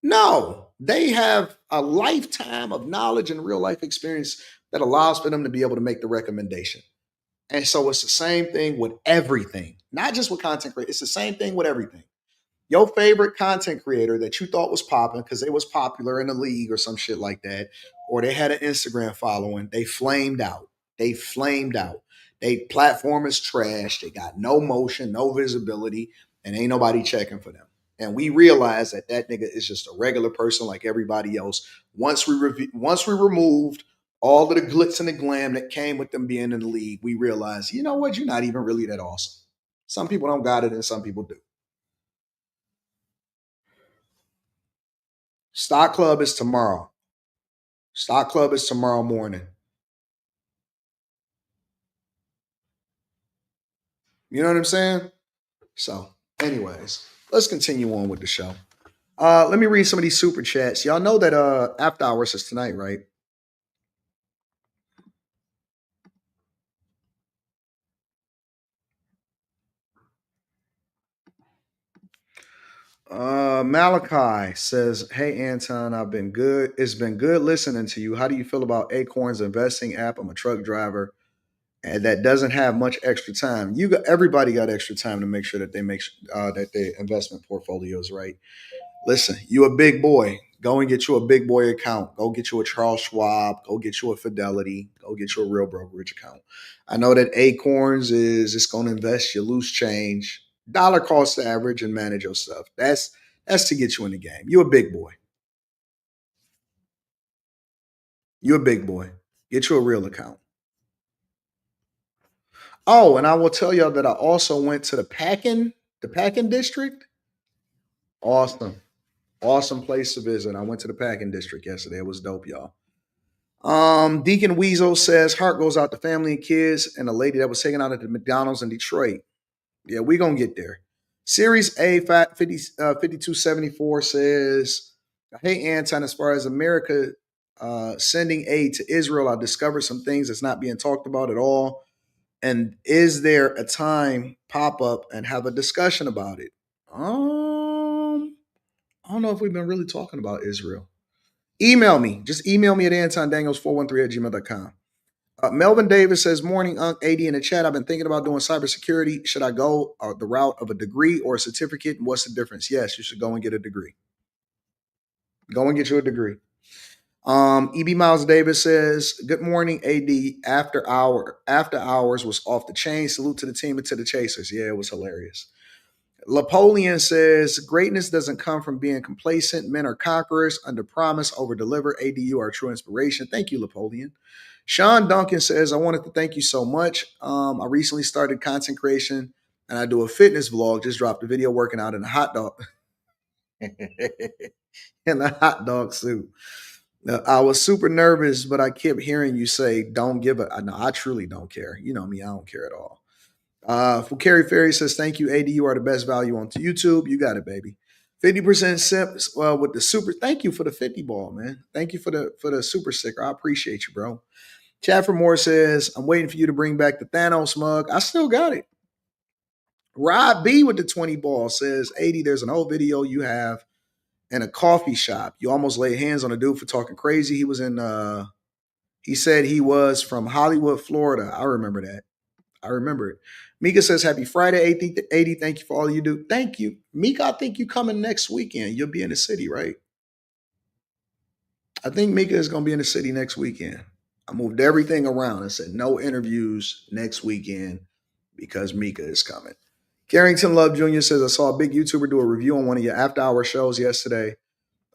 no, they have a lifetime of knowledge and real life experience that allows for them to be able to make the recommendation. And so it's the same thing with everything, not just with content creators. It's the same thing with everything. Your favorite content creator that you thought was popping because they was popular in the league or some shit like that, or they had an Instagram following, they flamed out. They flamed out. They platform is trash. They got no motion, no visibility, and ain't nobody checking for them. And we realize that that nigga is just a regular person like everybody else. Once we removed all of the glitz and the glam that came with them being in the league, we realized, you know what, you're not even really that awesome. Some people don't got it, and some people do. Stock Club is tomorrow. Stock Club is tomorrow morning. You know what I'm saying? So, anyways, let's continue on with the show. Let me read some of these super chats. Y'all know that after hours is tonight, right? Malachi says, "Hey Anton, I've been good. It's been good listening to you. How do you feel about Acorn's investing app? I'm a truck driver, and that doesn't have much extra time. Everybody got extra time to make sure that they make that their investment portfolio is right. Listen, you a big boy. Go and get you a big boy account. Go get you a Charles Schwab. Go get you a Fidelity. Go get you a real brokerage account. I know that Acorns is it's going to invest your loose change, dollar cost average, and manage your stuff. That's to get you in the game. You a big boy. You a big boy. Get you a real account. Oh, and I will tell y'all that I also went to the packing district. Awesome. Awesome place to visit. I went to the packing district yesterday. It was dope, y'all. Deacon Weasel says heart goes out to family and kids and a lady that was taken out at the McDonald's in Detroit. Yeah, we gonna get there. Series A 5274 says, "Hey Anton, as far as America sending aid to Israel, I discovered some things that's not being talked about at all. And is there a time pop up and have a discussion about it?" I don't know if we've been really talking about Israel. Email me. Just email me at antondaniels413@gmail.com. Melvin Davis says, "Morning, Unc 80 in the chat. I've been thinking about doing cybersecurity. Should I go the route of a degree or a certificate? And what's the difference?" Yes, you should go and get a degree. Go and get you a degree. EB Miles Davis says, "Good morning, AD. After hours was off the chain. Salute to the team and to the chasers." Yeah, it was hilarious. Napoleon says, "Greatness doesn't come from being complacent. Men are conquerors. Under promise, over deliver. ADU are true inspiration." Thank you, Napoleon. Sean Duncan says, "I wanted to thank you so much. I recently started content creation and I do a fitness vlog. Just dropped a video working out in a hot dog in a hot dog suit. I was super nervous, but I kept hearing you say, 'Don't give a.'" No, I truly don't care. You know me, I don't care at all. Carrie Ferry says, "Thank you, AD. You are the best value on YouTube." You got it, baby. 50% simps with the super. Thank you for the 50 ball, man. Thank you for the super sticker. I appreciate you, bro. Chadford Moore says, "I'm waiting for you to bring back the Thanos mug." I still got it. Rob B with the 20 ball says, "80, there's an old video you have in a coffee shop. You almost laid hands on a dude for talking crazy. He said he was from Hollywood, Florida." I remember that. I remember it. Mika says, "Happy Friday, 80. Thank you for all you do." Thank you. Mika, I think you coming next weekend. You'll be in the city, right? I think Mika is going to be in the city next weekend. I moved everything around and said no interviews next weekend because Mika is coming. Carrington Love Jr. says, "I saw a big YouTuber do a review on one of your after hour shows yesterday.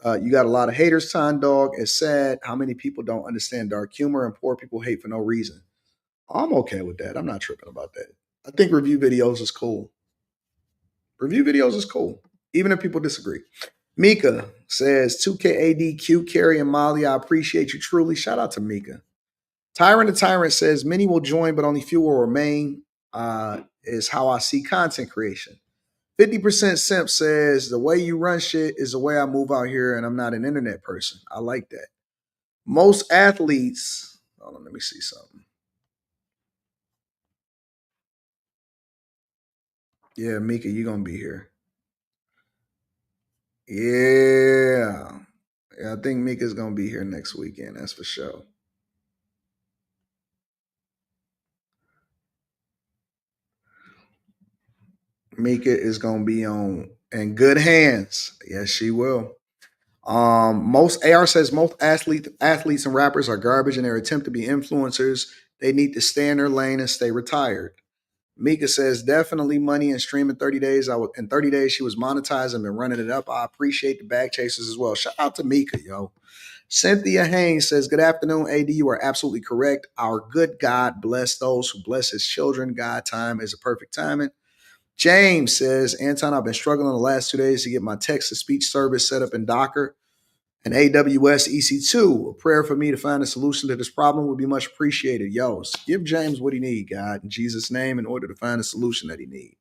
You got a lot of haters, Time Dog. It's sad how many people don't understand dark humor and poor people hate for no reason." I'm okay with that. I'm not tripping about that. I think review videos is cool. Review videos is cool, even if people disagree. Mika says, "2KAD, Q, Carrie, and Molly, I appreciate you truly." Shout out to Mika. Tyrant the Tyrant says, "Many will join, but only few will remain, is how I see content creation." 50% Simp says, "The way you run shit is the way I move out here, and I'm not an internet person." I like that. Most athletes, hold on, let me see something. Yeah, Mika, you're going to be here. Yeah. I think Mika's going to be here next weekend. That's for sure. Mika is going to be in good hands. Yes, she will. Most AR says most athletes and rappers are garbage in their attempt to be influencers. They need to stay in their lane and stay retired. Mika says, definitely money and stream in 30 days. In 30 days, she was monetized and been running it up. I appreciate the bag chasers as well. Shout out to Mika, yo. Cynthia Haynes says, good afternoon, AD. You are absolutely correct. Our good God bless those who bless his children. God time is a perfect timing. James says, Anton, I've been struggling the last 2 days to get my text-to-speech service set up in Docker and AWS EC2. A prayer for me to find a solution to this problem would be much appreciated. Yo, give James what he need, God, in Jesus' name, in order to find a solution that he need.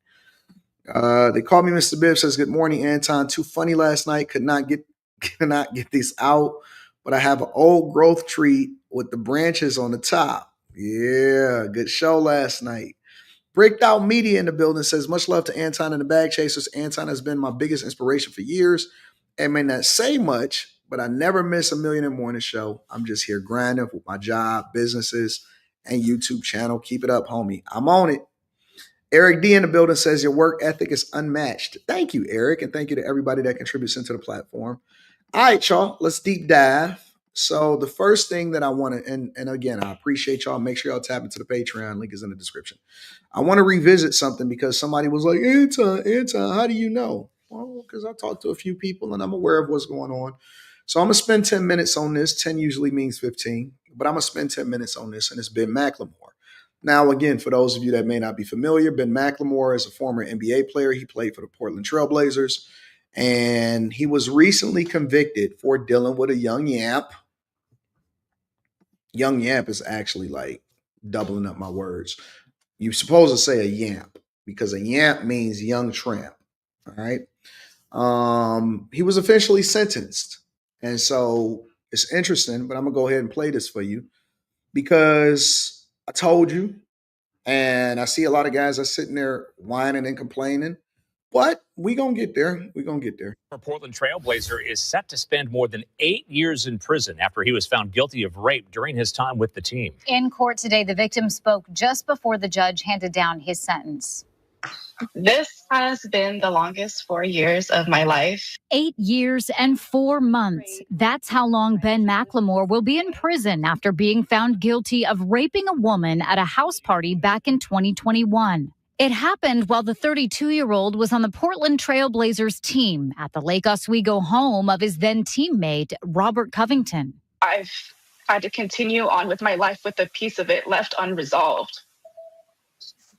They call me Mr. Bibb. Says, good morning, Anton. Too funny last night. Could not get this out, but I have an old growth tree with the branches on the top. Yeah, good show last night. Bricked Out Media in the building says, much love to Anton and the Bag Chasers. Anton has been my biggest inspiration for years. I may not say much, but I never miss a Millionaire Morning Show. I'm just here grinding with my job, businesses, and YouTube channel. Keep it up, homie. I'm on it. Eric D in the building says, your work ethic is unmatched. Thank you, Eric, and thank you to everybody that contributes into the platform. All right, y'all, let's deep dive. So the first thing that I want to, and again, I appreciate y'all. Make sure y'all tap into the Patreon. Link is in the description. I want to revisit something because somebody was like, Anton, how do you know? Well, because I talked to a few people and I'm aware of what's going on. So I'm going to spend 10 minutes on this. 10 usually means 15, but I'm going to spend 10 minutes on this, and it's Ben McLemore. Now, again, for those of you that may not be familiar, Ben McLemore is a former NBA player. He played for the Portland Trail Blazers, and he was recently convicted for dealing with a young yamp. Young yamp is actually like doubling up my words. You're supposed to say a yamp because a yamp means young tramp. All right. He was officially sentenced. And so it's interesting, but I'm going to go ahead and play this for you because I told you, and I see a lot of guys are sitting there whining and complaining, but we going to get there. We're going to get there. Former Portland Trailblazer is set to spend more than 8 years in prison after he was found guilty of rape during his time with the team. In court today, the victim spoke just before the judge handed down his sentence. This has been the longest 4 years of my life. 8 years and 4 months. That's how long Ben McLemore will be in prison after being found guilty of raping a woman at a house party back in 2021. It happened while the 32-year-old was on the Portland Trail Blazers team at the Lake Oswego home of his then teammate, Robert Covington. I've had to continue on with my life with a piece of it left unresolved.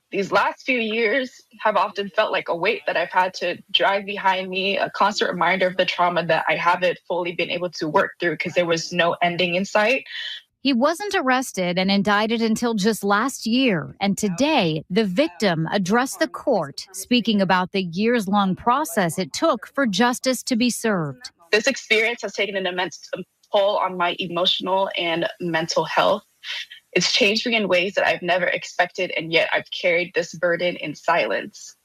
These last few years have often felt like a weight that I've had to drag behind me, a constant reminder of the trauma that I haven't fully been able to work through because there was no ending in sight. He wasn't arrested and indicted until just last year, and today, the victim addressed the court, speaking about the years-long process it took for justice to be served. This experience has taken an immense toll on my emotional and mental health. It's changed me in ways that I've never expected, and yet I've carried this burden in silence.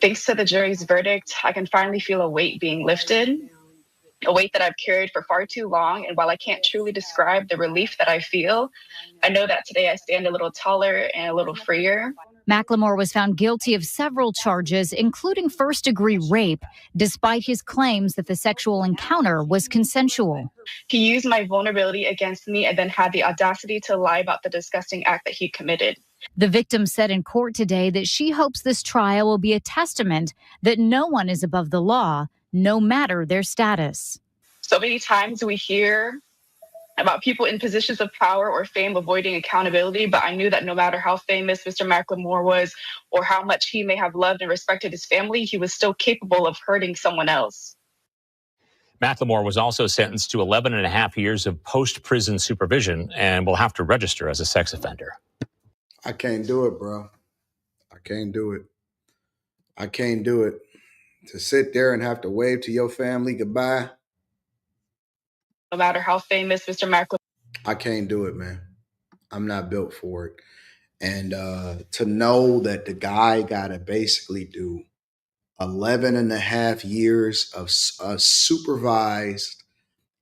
Thanks to the jury's verdict, I can finally feel a weight being lifted, a weight that I've carried for far too long. And while I can't truly describe the relief that I feel, I know that today I stand a little taller and a little freer. McLemore was found guilty of several charges, including first-degree rape, despite his claims that the sexual encounter was consensual. He used my vulnerability against me and then had the audacity to lie about the disgusting act that he committed. The victim said in court today that she hopes this trial will be a testament that no one is above the law, no matter their status. So many times we hear about people in positions of power or fame avoiding accountability, but I knew that no matter how famous Mr. McLemore was or how much he may have loved and respected his family, he was still capable of hurting someone else. McLemore was also sentenced to 11 and a half years of post-prison supervision and will have to register as a sex offender. I can't do it, bro. I can't do it. I can't do it. To sit there and have to wave to your family goodbye. No matter how famous Mr. McLemore. I can't do it, man. I'm not built for it. And to know that the guy got to basically do 11 and a half years of supervised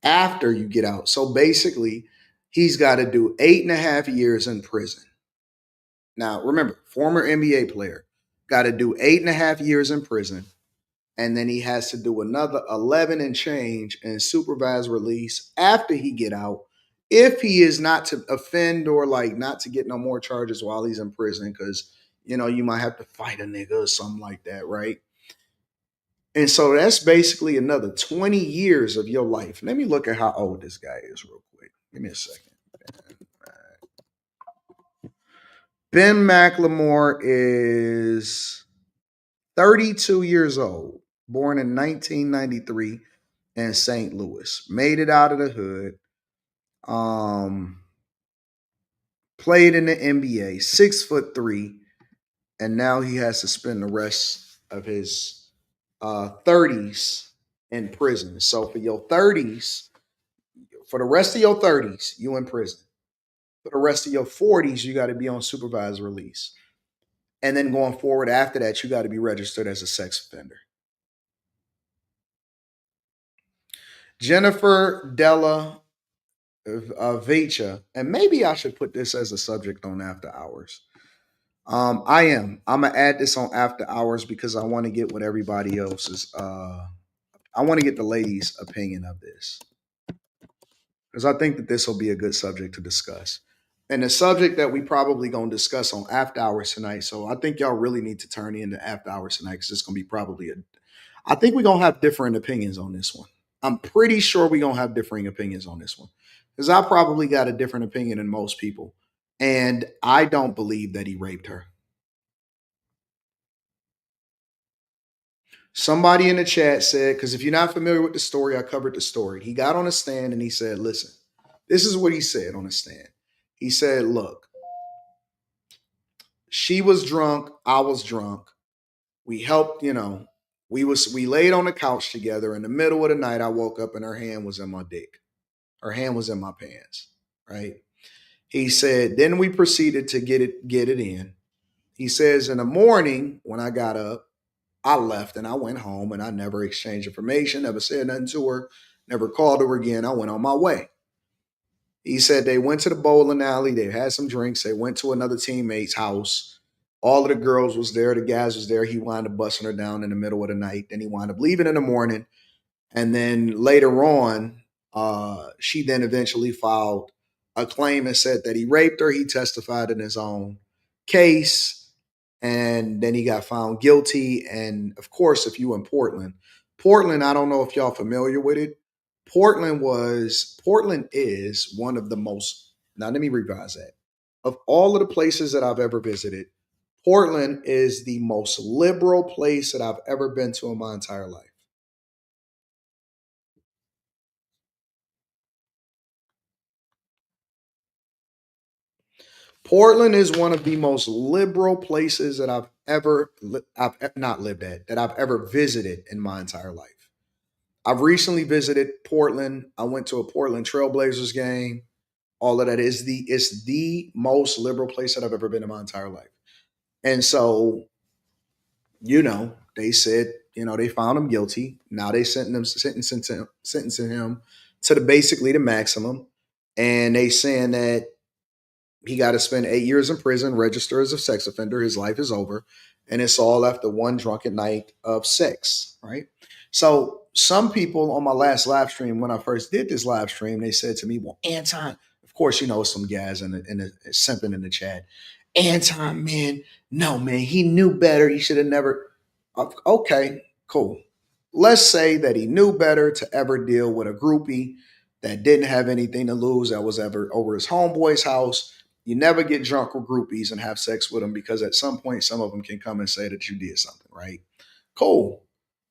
after you get out. So basically, he's got to do 8.5 years in prison. Now, remember, former NBA player, got to do 8.5 years in prison. And then he has to do another 11 and change in supervised release after he get out if he is not to offend or like not to get no more charges while he's in prison, because you might have to fight a nigga or something like that, right? And so that's basically another 20 years of your life. Let me look at how old this guy is real quick. Give me a second. Ben McLemore is 32 years old, born in 1993 in St. Louis. Made it out of the hood. Played in the NBA, 6'3", and now he has to spend the rest of his 30s in prison. So for your 30s, for the rest of your 30s, you in prison. For the rest of your 40s, you got to be on supervised release. And then going forward after that, you got to be registered as a sex offender. Jennifer Della Vecha, and maybe I should put this as a subject on After Hours. I'm gonna add this on After Hours because I want to get what everybody else's. I want to get the ladies' opinion of this because I think that this will be a good subject to discuss, and the subject that we probably gonna discuss on After Hours tonight. So I think y'all really need to turn in to After Hours tonight because it's gonna be probably a. I think we're gonna have different opinions on this one. I'm pretty sure we're gonna have differing opinions on this one because I probably got a different opinion than most people, and I don't believe that he raped her. Somebody in the chat said, because if you're not familiar with the story, I covered the story. He got on a stand and he said, listen, this is what he said on the stand. He said, look, she was drunk. I was drunk. We helped, we laid on the couch together. In the middle of the night, I woke up and her hand was in my dick. Her hand was in my pants, right? He said, then we proceeded to get it in. He says, in the morning when I got up, I left and I went home and I never exchanged information, never said nothing to her, never called her again. I went on my way. He said they went to the bowling alley. They had some drinks. They went to another teammate's house. All of the girls was there. The guys was there. He wound up busting her down in the middle of the night. Then he wound up leaving in the morning. And then later on, she then eventually filed a claim and said that he raped her. He testified in his own case. And then he got found guilty. And of course, if you in Portland, I don't know if y'all familiar with it. Portland is one of the most, now let me revise that. Of all of the places that I've ever visited, Portland is the most liberal place that I've ever been to in my entire life. Portland is one of the most liberal places that I've not lived at, that I've ever visited in my entire life. I've recently visited Portland. I went to a Portland Trailblazers game. All of that is it's the most liberal place that I've ever been in my entire life. And so, they said, they found him guilty. Now they sentencing him to basically the maximum. And they saying that he got to spend 8 years in prison, register as a sex offender. His life is over. And it's all after one drunken night of sex, right? So some people on my last live stream, when I first did this live stream, they said to me, well, Anton, of course, some guys in the simping in the chat. Anton, man, no, man, he knew better. He should have never. Okay, cool. Let's say that he knew better to ever deal with a groupie that didn't have anything to lose, that was ever over his homeboy's house. You never get drunk with groupies and have sex with them because at some point, some of them can come and say that you did something, right? Cool.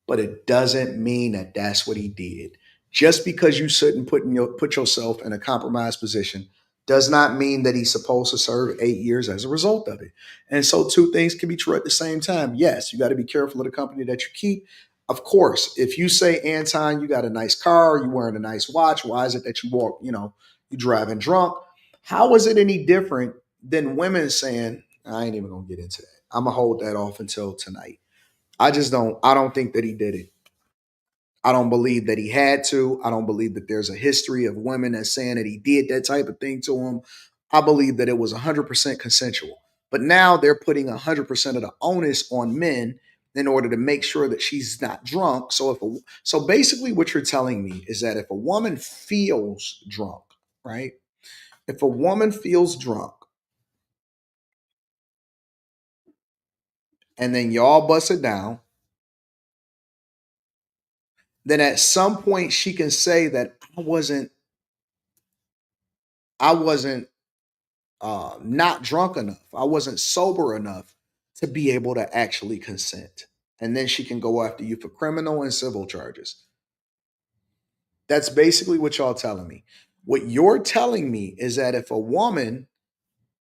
But it doesn't mean that that's what he did. Just because you shouldn't put yourself in a compromised position does not mean that he's supposed to serve 8 years as a result of it. And so two things can be true at the same time. Yes, you got to be careful of the company that you keep. Of course, if you say, Anton, you got a nice car, you wearing a nice watch, why is it that you walk, you driving drunk? How is it any different than women saying, I ain't even gonna get into that. I'm gonna hold that off until tonight. I don't think that he did it. I don't believe that he had to. I don't believe that there's a history of women that's saying that he did that type of thing to him. I believe that it was 100% consensual. But now they're putting 100% of the onus on men in order to make sure that she's not drunk. So basically what you're telling me is that if a woman feels drunk, right? If a woman feels drunk and then y'all bust it down, then at some point she can say that I wasn't not drunk enough. I wasn't sober enough to be able to actually consent. And then she can go after you for criminal and civil charges. That's basically what y'all telling me. What you're telling me is that if a woman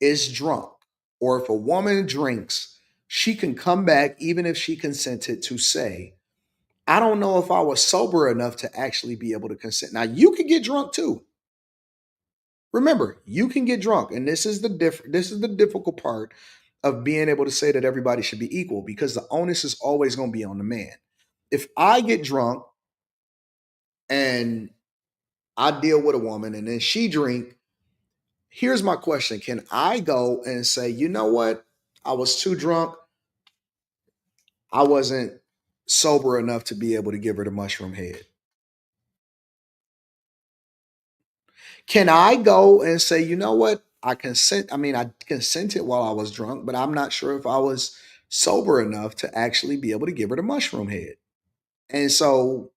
is drunk or if a woman drinks, she can come back even if she consented to say, I don't know if I was sober enough to actually be able to consent. Now you can get drunk too. Remember, you can get drunk, and this is the difficult part of being able to say that everybody should be equal because the onus is always going to be on the man. If I get drunk and I deal with a woman and then she drink, here's my question. Can I go and say, you know what? I was too drunk. I wasn't sober enough to be able to give her the mushroom head. Can I go and say, you know what? I consented while I was drunk, but I'm not sure if I was sober enough to actually be able to give her the mushroom head. And so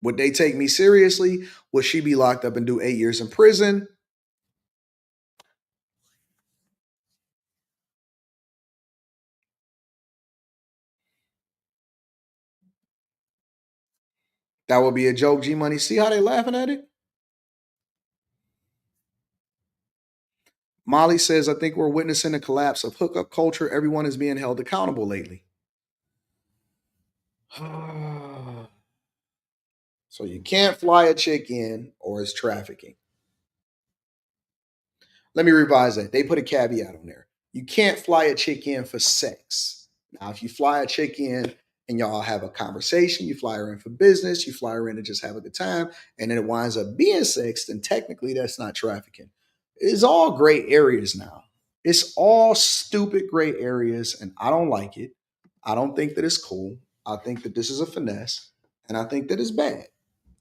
would they take me seriously? Would she be locked up and do 8 years in prison? That would be a joke, G Money. See how they laughing at it? Molly says, I think we're witnessing a collapse of hookup culture. Everyone is being held accountable lately. So you can't fly a chick in or it's trafficking. Let me revise that. They put a caveat on there. You can't fly a chick in for sex. Now, if you fly a chick in and y'all have a conversation, you fly her in for business, you fly her in to just have a good time, and then it winds up being sex, then technically that's not trafficking. It's all gray areas now. It's all stupid gray areas, and I don't like it. I don't think that it's cool. I think that this is a finesse, and I think that it's bad.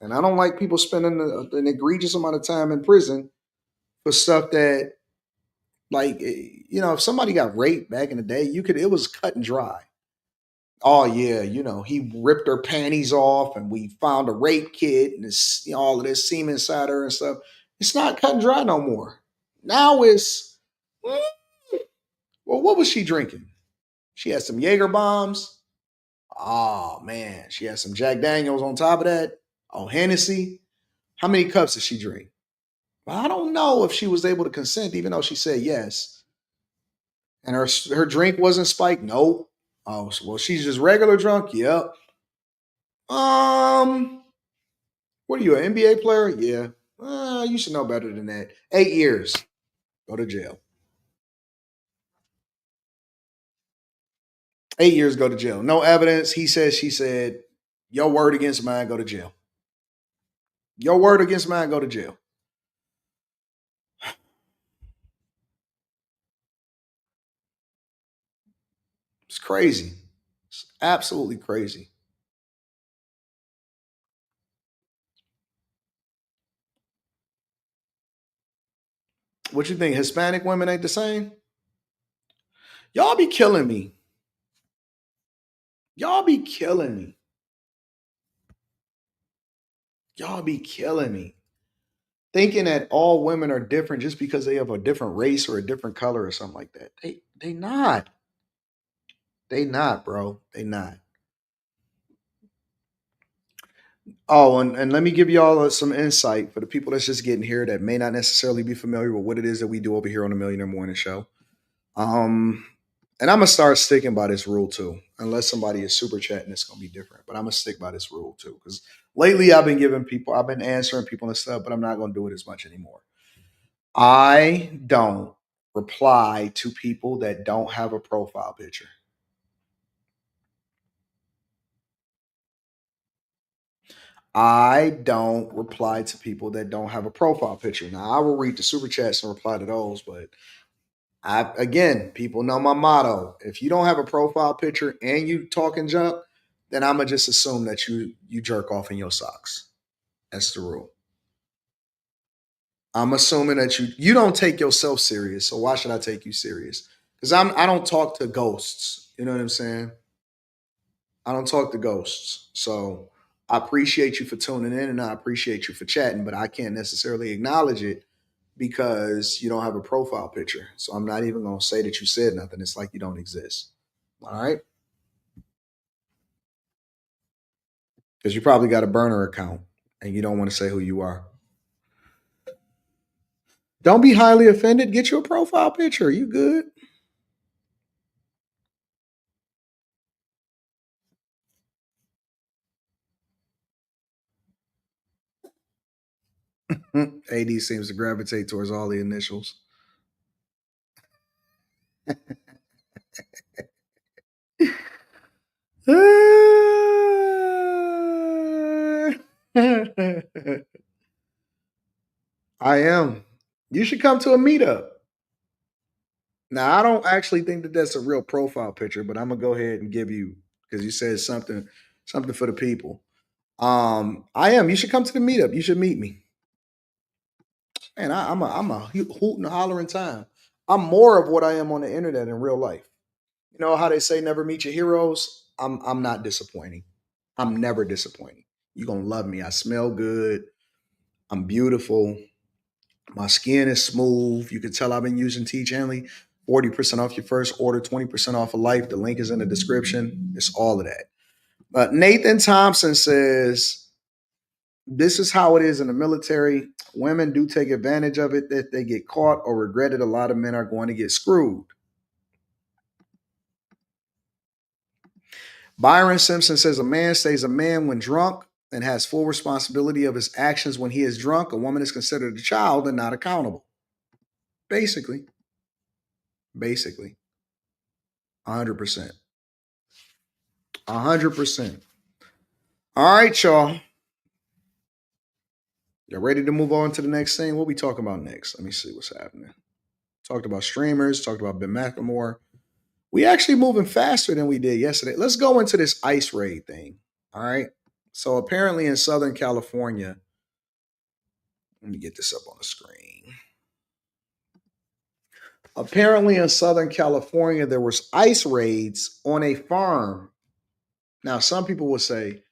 And I don't like people spending an egregious amount of time in prison for stuff that, like, if somebody got raped back in the day, it was cut and dry. Oh yeah, he ripped her panties off, and we found a rape kit, and it's all of this semen inside her and stuff. It's not cut and dry no more. Now it's, well, what was she drinking? She had some Jaeger bombs. Oh man, she had some Jack Daniels on top of that. Oh, Hennessy. How many cups did she drink? Well, I don't know if she was able to consent, even though she said yes. And her drink wasn't spiked. Nope. Oh, well, she's just regular drunk. Yep. What are you, an NBA player? Yeah. You should know better than that. 8 years. Go to jail. 8 years, go to jail. No evidence. He said, she said, your word against mine, go to jail. Your word against mine, go to jail. It's crazy. It's absolutely crazy. What you think? Hispanic women ain't the same? Y'all be killing me. Y'all be killing me. Y'all be killing me. Thinking that all women are different just because they have a different race or a different color or something like that. They not. They not, bro. They not. Oh, and let me give y'all some insight for the people that's just getting here that may not necessarily be familiar with what it is that we do over here on the Millionaire Morning Show. And I'm gonna start sticking by this rule too, unless somebody is super chatting, it's gonna be different. But I'm gonna stick by this rule too, because lately I've been answering people and stuff, but I'm not gonna do it as much anymore. I don't reply to people that don't have a profile picture. I don't reply to people that don't have a profile picture. Now I will read the super chats and reply to those, but people know my motto. If you don't have a profile picture and you talking junk, then I'ma just assume that you jerk off in your socks. That's the rule. I'm assuming that you don't take yourself serious. So why should I take you serious? Because I don't talk to ghosts. You know what I'm saying? I don't talk to ghosts. So I appreciate you for tuning in and I appreciate you for chatting, but I can't necessarily acknowledge it because you don't have a profile picture. So I'm not even going to say that you said nothing. It's like you don't exist. All right. Because you probably got a burner account and you don't want to say who you are. Don't be highly offended. Get you a profile picture. You good. AD seems to gravitate towards all the initials. I am. You should come to a meetup. Now, I don't actually think that that's a real profile picture, but I'm gonna go ahead and give you because you said something for the people. I am. You should come to the meetup. You should meet me. Man, I'm a hoot and hollering time. I'm more of what I am on the internet in real life. You know how they say never meet your heroes? I'm not disappointing. I'm never disappointing. You're gonna love me. I smell good. I'm beautiful. My skin is smooth. You can tell I've been using Teach Henley. 40% off your first order, 20% off of life. The link is in the description. It's all of that. But Nathan Thompson says, this is how it is in the military. Women do take advantage of it if they get caught or regret it. A lot of men are going to get screwed. Byron Simpson says, a man stays a man when drunk and has full responsibility of his actions when he is drunk. A woman is considered a child and not accountable. Basically. 100%. 100%. All right, y'all. Y'all ready to move on to the next thing? What we talking about next? Let me see what's happening. Talked about streamers, talked about Ben McLemore. We actually moving faster than we did yesterday. Let's go into this ICE raid thing. All right. So apparently in Southern California, let me get this up on the screen. Apparently in Southern California, there was ICE raids on a farm. Now, some people will say,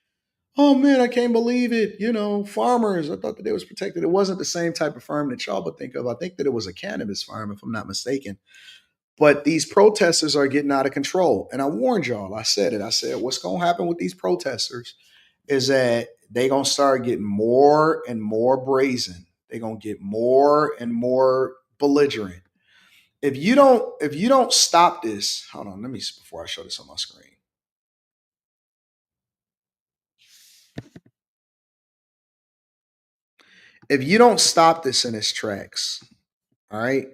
oh man, I can't believe it. You know, farmers, I thought that they was protected. It wasn't the same type of farm that y'all would think of. I think that it was a cannabis farm, if I'm not mistaken. But these protesters are getting out of control. And I warned y'all, I said it. I said, what's going to happen with these protesters is that they're going to start getting more and more brazen. They're going to get more and more belligerent. If you don't stop this, hold on, let me see before I show this on my screen. If you don't stop this in its tracks, all right.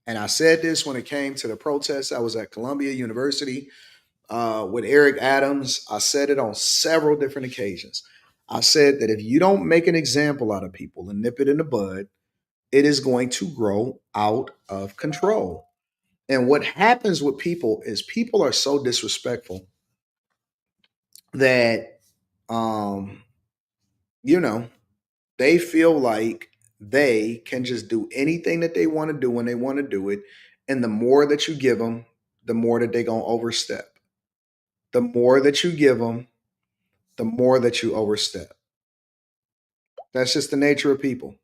And I said this when it came to the protests. I was at Columbia University with Eric Adams. I said it on several different occasions. I said that if you don't make an example out of people and nip it in the bud, it is going to grow out of control. And what happens with people is people are so disrespectful that, um, you know, they feel like they can just do anything that they want to do when they want to do it. And the more that you give them, the more that they're going to overstep. The more that you give them, the more that you overstep. That's just the nature of people.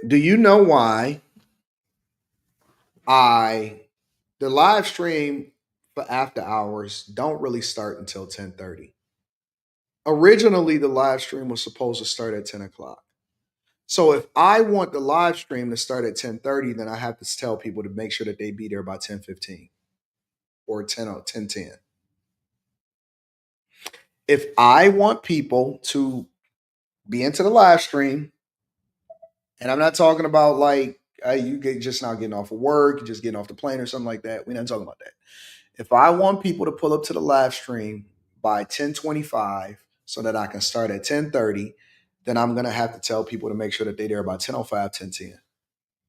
Do you know why the live stream for after hours don't really start until 10:30? Originally, the live stream was supposed to start at 10 o'clock. So if I want the live stream to start at 10:30, then I have to tell people to make sure that they be there by 10:15 or 10:10. If I want people to be into the live stream, and I'm not talking about like you get just now getting off of work, you're just getting off the plane or something like that. We're not talking about that. If I want people to pull up to the live stream by 10:25 so that I can start at 10:30, then I'm gonna have to tell people to make sure that they're there by 10:05, 10:10.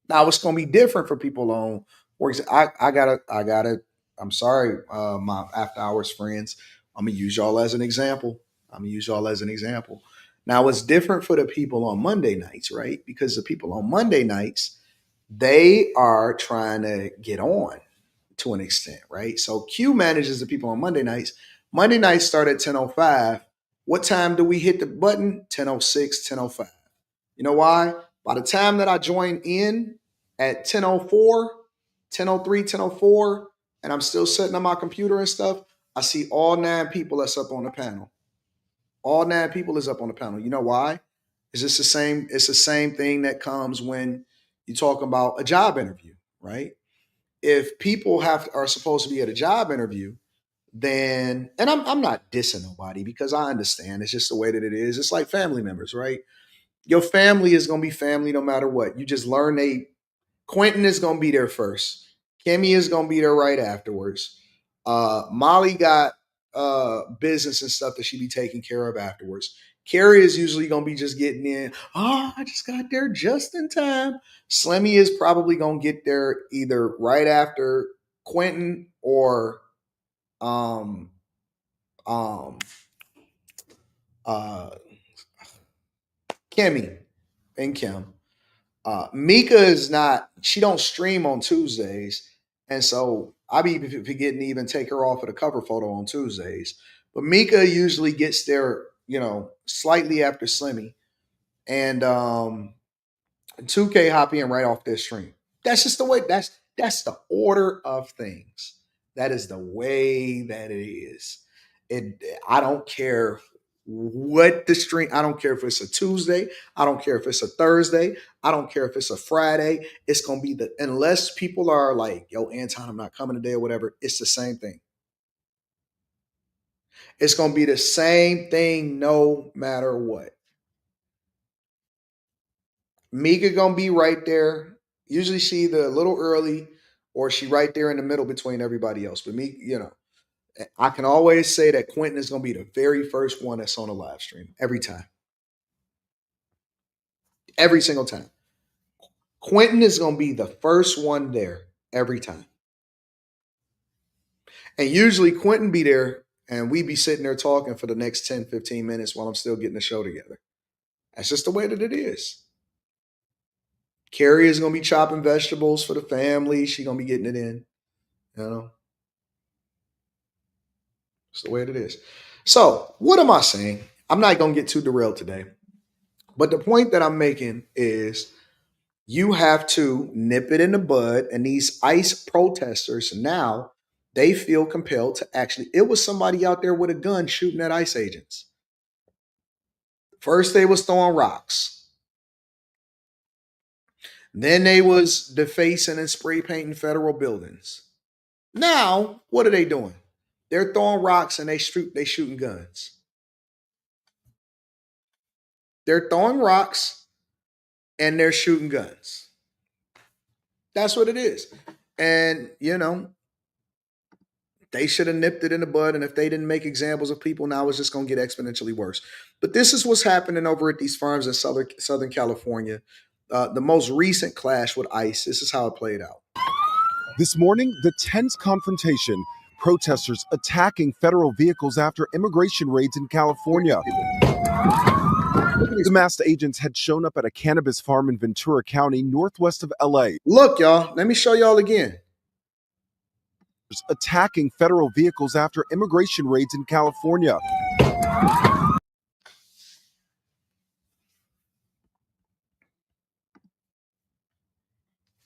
Now it's gonna be different for people on works. I'm sorry, my after hours friends. I'm gonna use y'all as an example. Now, it's different for the people on Monday nights, right? Because the people on Monday nights, they are trying to get on to an extent, right? So Q manages the people on Monday nights. Monday nights start at 10:05. What time do we hit the button? 10:06, 10:05. You know why? By the time that I join in at 10:04, 10:03, 10:04, and I'm still sitting on my computer and stuff, I see all 9 people that's up on the panel. All 9 people is up on the panel. You know why? It's just the same. It's the same thing that comes when you talk about a job interview, right? If people are supposed to be at a job interview, then and I'm not dissing nobody because I understand it's just the way that it is. It's like family members, right? Your family is gonna be family no matter what. You just learn Quentin is gonna be there first. Kimmy is gonna be there right afterwards. Molly got business and stuff that she be taking care of afterwards. Carrie is usually gonna be just getting in. Oh, I just got there just in time. Slimmy is probably gonna get there either right after Quentin or um um uh Kimmy and Kim. Mika is not, she don't stream on Tuesdays. And so I be forgetting to even take her off of the cover photo on Tuesdays. But Mika usually gets there, slightly after Slimmy. And 2K hop in right off this stream. That's just the way, that's the order of things. That is the way that it is. I don't care what the stream, I don't care if it's a Tuesday, I don't care if it's a Thursday, I don't care if it's a Friday. It's gonna be unless people are like, yo, Anton, I'm not coming today or whatever, it's the same thing. It's gonna be the same thing no matter what. Mika gonna be right there. Usually she either a little early or she right there in the middle between everybody else. But me, I can always say that Quentin is gonna be the very first one that's on a live stream every time. Every single time. Quentin is gonna be the first one there every time. And usually Quentin be there and we be sitting there talking for the next 10, 15 minutes while I'm still getting the show together. That's just the way that it is. Carrie is gonna be chopping vegetables for the family. She's gonna be getting it in. It's the way it is. So, what am I saying? I'm not going to get too derailed today. But the point that I'm making is you have to nip it in the bud. And these ICE protesters now, they feel compelled to actually, it was somebody out there with a gun shooting at ICE agents. First, they was throwing rocks. Then they was defacing and spray painting federal buildings. Now, what are they doing? They're throwing rocks and they shooting guns. They're throwing rocks and they're shooting guns. That's what it is. And, they should have nipped it in the bud. And if they didn't make examples of people, now it's just going to get exponentially worse. But this is what's happening over at these farms in Southern California. The most recent clash with ICE, this is how it played out. This morning, the tense confrontation, protesters attacking federal vehicles after immigration raids in California. The masked agents had shown up at a cannabis farm in Ventura County, northwest of LA. Look, y'all, let me show y'all again. Attacking federal vehicles after immigration raids in California.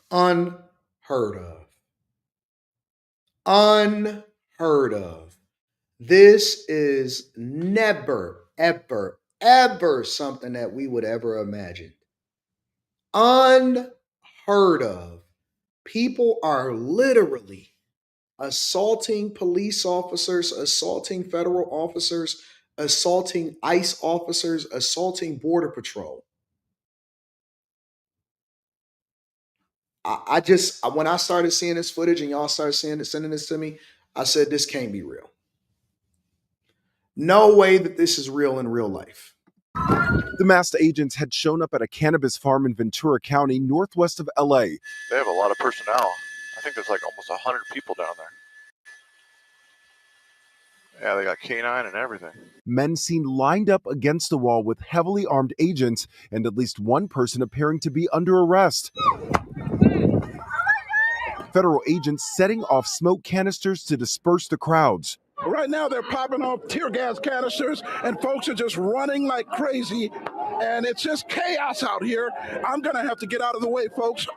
Unheard of. Unheard of. This is never, ever, ever something that we would ever imagine. Unheard of. People are literally assaulting police officers, assaulting federal officers, assaulting ICE officers, assaulting Border Patrol. When I started seeing this footage and y'all started sending this to me, I said, this can't be real. No way that this is real in real life. The masked agents had shown up at a cannabis farm in Ventura County, northwest of LA. They have a lot of personnel. I think there's like almost 100 people down there. Yeah, they got K9 and everything. Men seen lined up against the wall with heavily armed agents and at least one person appearing to be under arrest. Federal agents setting off smoke canisters to disperse the crowds. Right now, they're popping off tear gas canisters, and folks are just running like crazy, and it's just chaos out here. I'm going to have to get out of the way, folks.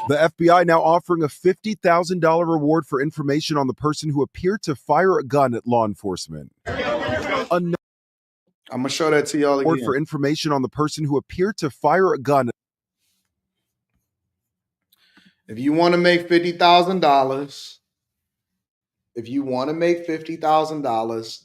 The FBI now offering a $50,000 reward for information on the person who appeared to fire a gun at law enforcement. I'm going to show that to y'all again. Or for information on the person who appeared to fire a gun. If you want to make $50,000,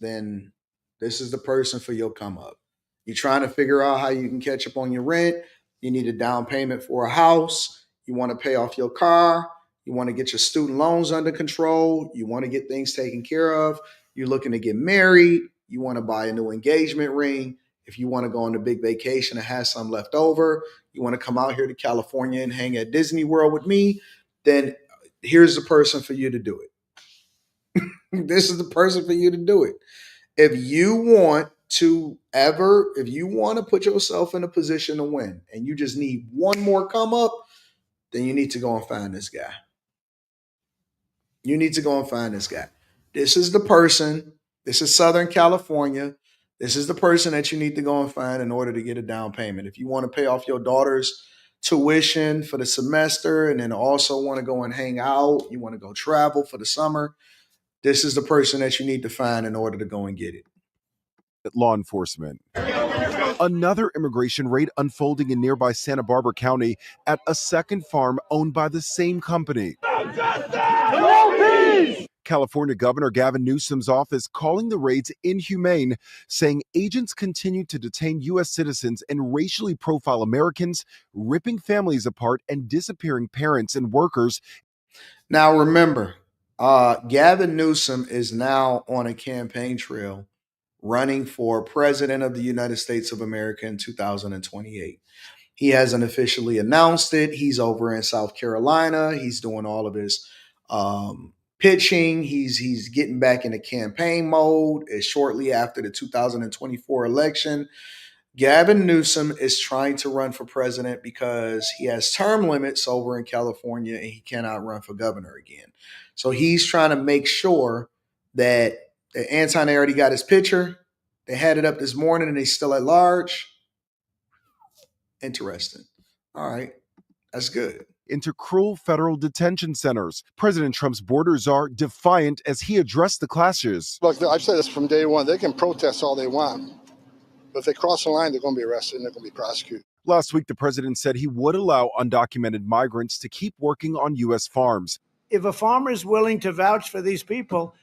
then this is the person for your come up. You're trying to figure out how you can catch up on your rent. You need a down payment for a house. You want to pay off your car. You want to get your student loans under control. You want to get things taken care of. You're looking to get married. You want to buy a new engagement ring. If you want to go on a big vacation and have some left over, you want to come out here to California and hang at Disney World with me, then here's the person for you to do it. This is the person for you to do it. If you want to put yourself in a position to win and you just need one more come up, then you need to go and find this guy. This is the person. This is Southern California. This is the person that you need to go and find in order to get a down payment. If you want to pay off your daughter's tuition for the semester and then also want to go and hang out, you want to go travel for the summer, this is the person that you need to find in order to go and get it. Law enforcement. Another immigration raid unfolding in nearby Santa Barbara County at a second farm owned by the same company. California Governor Gavin Newsom's office calling the raids inhumane, saying agents continue to detain U.S. citizens and racially profile Americans, ripping families apart and disappearing parents and workers. Now remember, Gavin Newsom is now on a campaign trail running for president of the United States of America in 2028. He hasn't officially announced it. He's over in South Carolina. He's doing all of his pitching. He's getting back into campaign mode. It's shortly after the 2024 election. Gavin Newsom is trying to run for president because he has term limits over in California and he cannot run for governor again. So he's trying to make sure that Anton already got his picture. They had it up this morning and he's still at large. Interesting. All right. That's good. Into cruel federal detention centers. President Trump's border czar defiant as he addressed the clashes. Look, I've said this from day one. They can protest all they want. But if they cross the line, they're going to be arrested and they're going to be prosecuted. Last week, the president said he would allow undocumented migrants to keep working on U.S. farms. If a farmer is willing to vouch for these people,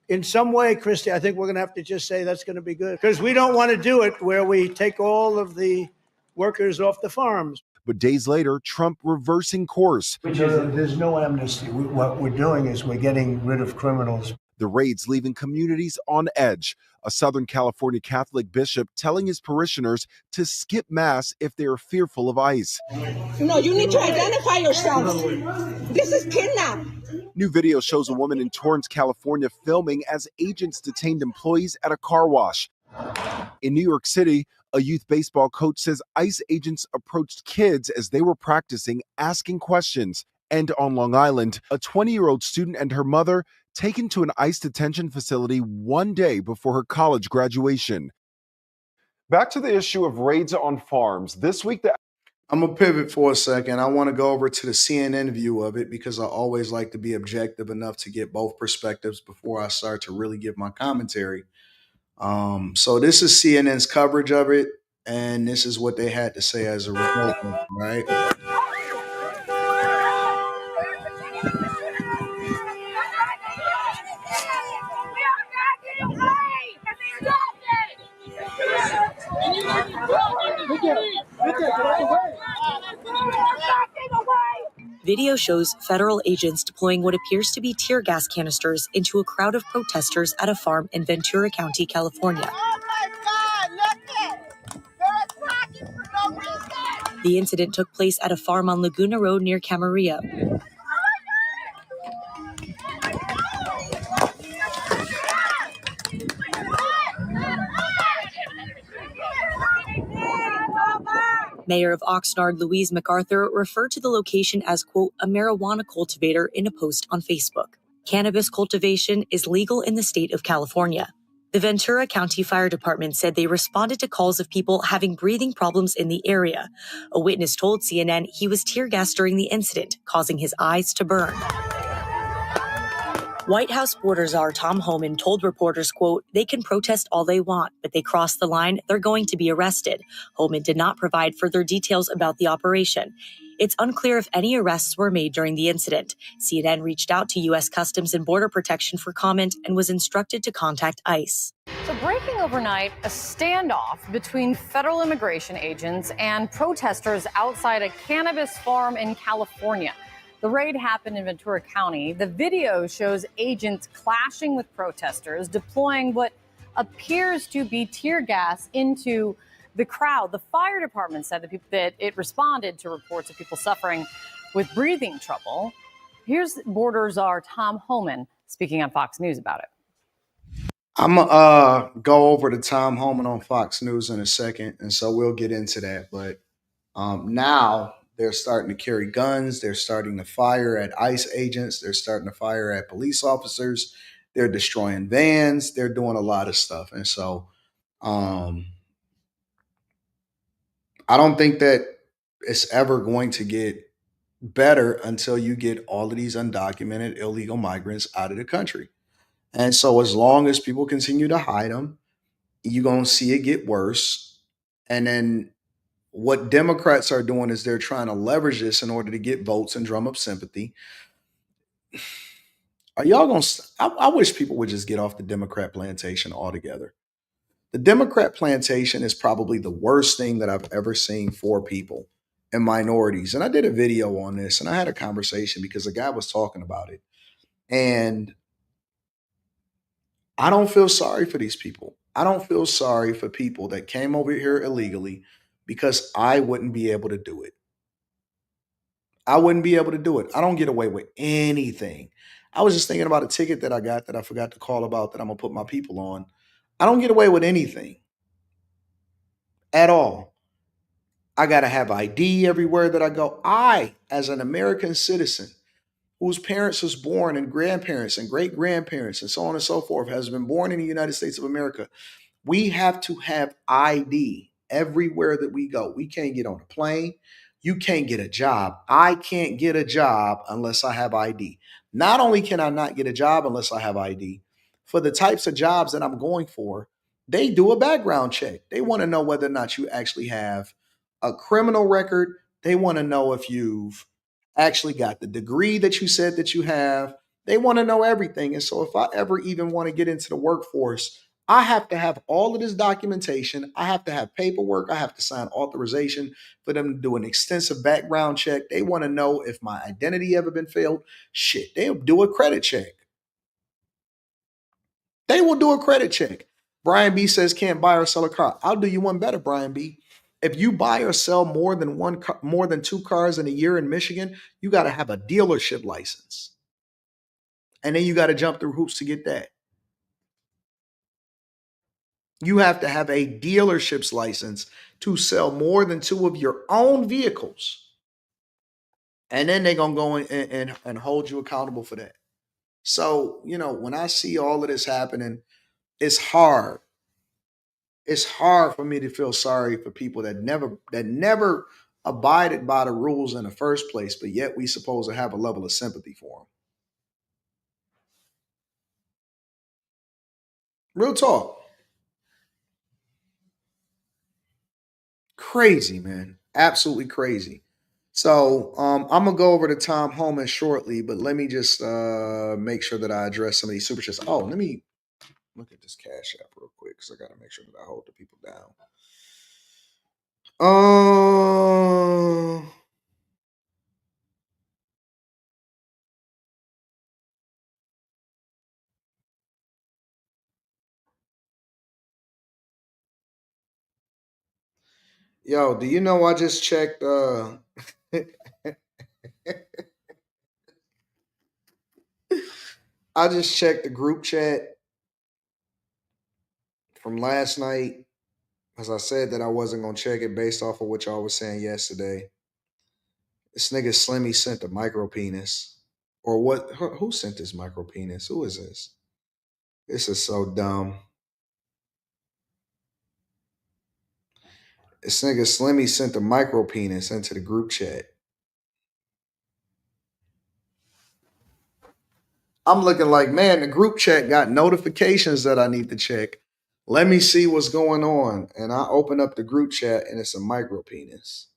in some way, Christy, I think we're going to have to just say that's going to be good. Because we don't want to do it where we take all of the workers off the farms. But days later, Trump reversing course. There's no amnesty. What we're doing is we're getting rid of criminals. The raids leaving communities on edge. A Southern California Catholic bishop telling his parishioners to skip mass if they are fearful of ICE. No, you need to identify yourselves. This is kidnap. New video shows a woman in Torrance, California filming as agents detained employees at a car wash. In New York City, a youth baseball coach says ICE agents approached kids as they were practicing, asking questions. And on Long Island, a 20-year-old student and her mother taken to an ICE detention facility one day before her college graduation. Back to the issue of raids on farms. This week, I'm going to pivot for a second. I want to go over to the CNN view of it because I always like to be objective enough to get both perspectives before I start to really give my commentary. So this is CNN's coverage of it, and this is what they had to say as a result, right? Video shows federal agents deploying what appears to be tear gas canisters into a crowd of protesters at a farm in Ventura County, California. Oh my God, look it! They're attacking for no reason! The incident took place at a farm on Laguna Road near Camarillo. Mayor of Oxnard, Louise MacArthur, referred to the location as, quote, a marijuana cultivator in a post on Facebook. Cannabis cultivation is legal in the state of California. The Ventura County Fire Department said they responded to calls of people having breathing problems in the area. A witness told CNN he was tear gassed during the incident, causing his eyes to burn. White House border czar Tom Homan told reporters, quote, they can protest all they want, but they cross the line, they're going to be arrested. Homan did not provide further details about the operation. It's unclear if any arrests were made during the incident. CNN reached out to U.S. Customs and Border Protection for comment and was instructed to contact ICE. So breaking overnight, a standoff between federal immigration agents and protesters outside a cannabis farm in California. The raid happened in Ventura County. The video shows agents clashing with protesters, deploying what appears to be tear gas into the crowd. The fire department said that it responded to reports of people suffering with breathing trouble. Here's border czar Tom Homan speaking on Fox News about it. I'm going to go over to Tom Homan on Fox News in a second, and so we'll get into that. But now they're starting to carry guns. They're starting to fire at ICE agents. They're starting to fire at police officers. They're destroying vans. They're doing a lot of stuff. And so I don't think that it's ever going to get better until you get all of these undocumented illegal migrants out of the country. And so as long as people continue to hide them, you're going to see it get worse. And then what Democrats are doing is they're trying to leverage this in order to get votes and drum up sympathy. Are y'all going to, I wish people would just get off the Democrat plantation altogether. The Democrat plantation is probably the worst thing that I've ever seen for people and minorities. And I did a video on this and I had a conversation because a guy was talking about it. And I don't feel sorry for these people. I don't feel sorry for people that came over here illegally because I wouldn't be able to do it. I wouldn't be able to do it. I don't get away with anything. I was just thinking about a ticket that I got that I forgot to call about that I'm going to put my people on. I don't get away with anything at all. I got to have ID everywhere that I go. I, as an American citizen whose parents was born and grandparents and great grandparents and so on and so forth, has been born in the United States of America, we have to have ID everywhere that we go. We can't get on a plane. You can't get a job. I can't get a job unless I have ID. Not only can I not get a job unless I have ID, for the types of jobs that I'm going for, they do a background check. They want to know whether or not you actually have a criminal record. They want to know if you've actually got the degree that you said that you have. They want to know everything. And so if I ever even want to get into the workforce, I have to have all of this documentation. I have to have paperwork. I have to sign authorization for them to do an extensive background check. They want to know if my identity ever been failed. Shit, they'll do a credit check. They will do a credit check. Brian B says can't buy or sell a car. I'll do you one better, Brian B. If you buy or sell more than 2 cars in a year in Michigan, you got to have a dealership license. And then you got to jump through hoops to get that. You have to have a dealership's license to sell more than 2 of your own vehicles. And then they're going to go in and hold you accountable for that. So, when I see all of this happening, it's hard. It's hard for me to feel sorry for people that never abided by the rules in the first place, but yet we supposed to have a level of sympathy for them. Real talk. Crazy, man. Absolutely crazy. So I'm going to go over to Tom Homan shortly, but let me just make sure that I address some of these super chats. Oh, let me look at this Cash App real quick because I got to make sure that I hold the people down. Yo, do you know I just checked I just checked the group chat from last night As I said that I wasn't gonna check it based off of what y'all was saying yesterday. This nigga Slimmy sent a micro penis. Or what? Who sent this micro penis? Who is this? This is so dumb. This nigga Slimmy sent a micro penis into the group chat. I'm looking like, man, the group chat got notifications that I need to check. Let me see what's going on. And I open up the group chat and it's a micro penis.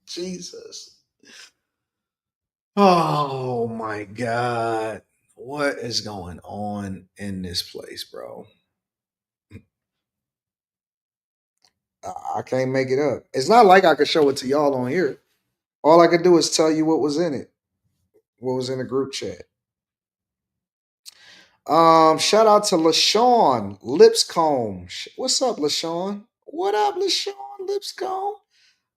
Jesus. Oh my God. What is going on in this place, bro? I can't make it up. It's not like I could show it to y'all on here. All I could do is tell you what was in it, what was in the group chat. Shout out to LaShawn Lipscomb. What's up, LaShawn? What up, LaShawn Lipscomb?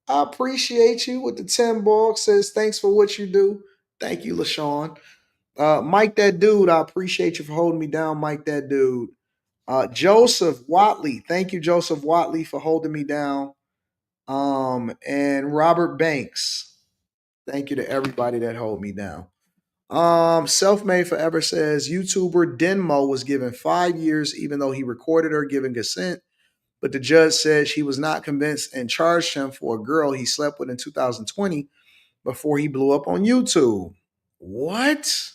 I appreciate you with the 10 ball. Says thanks for what you do. Thank you, LaShawn. Mike that dude, I appreciate you for holding me down, Mike that dude. Joseph Watley, thank you, Joseph Watley, for holding me down. And Robert Banks, thank you to everybody that hold me down. Self-Made Forever says YouTuber Denmo was given 5 years, even though he recorded her giving consent, but the judge said she was not convinced and charged him for a girl he slept with in 2020 before he blew up on YouTube. What?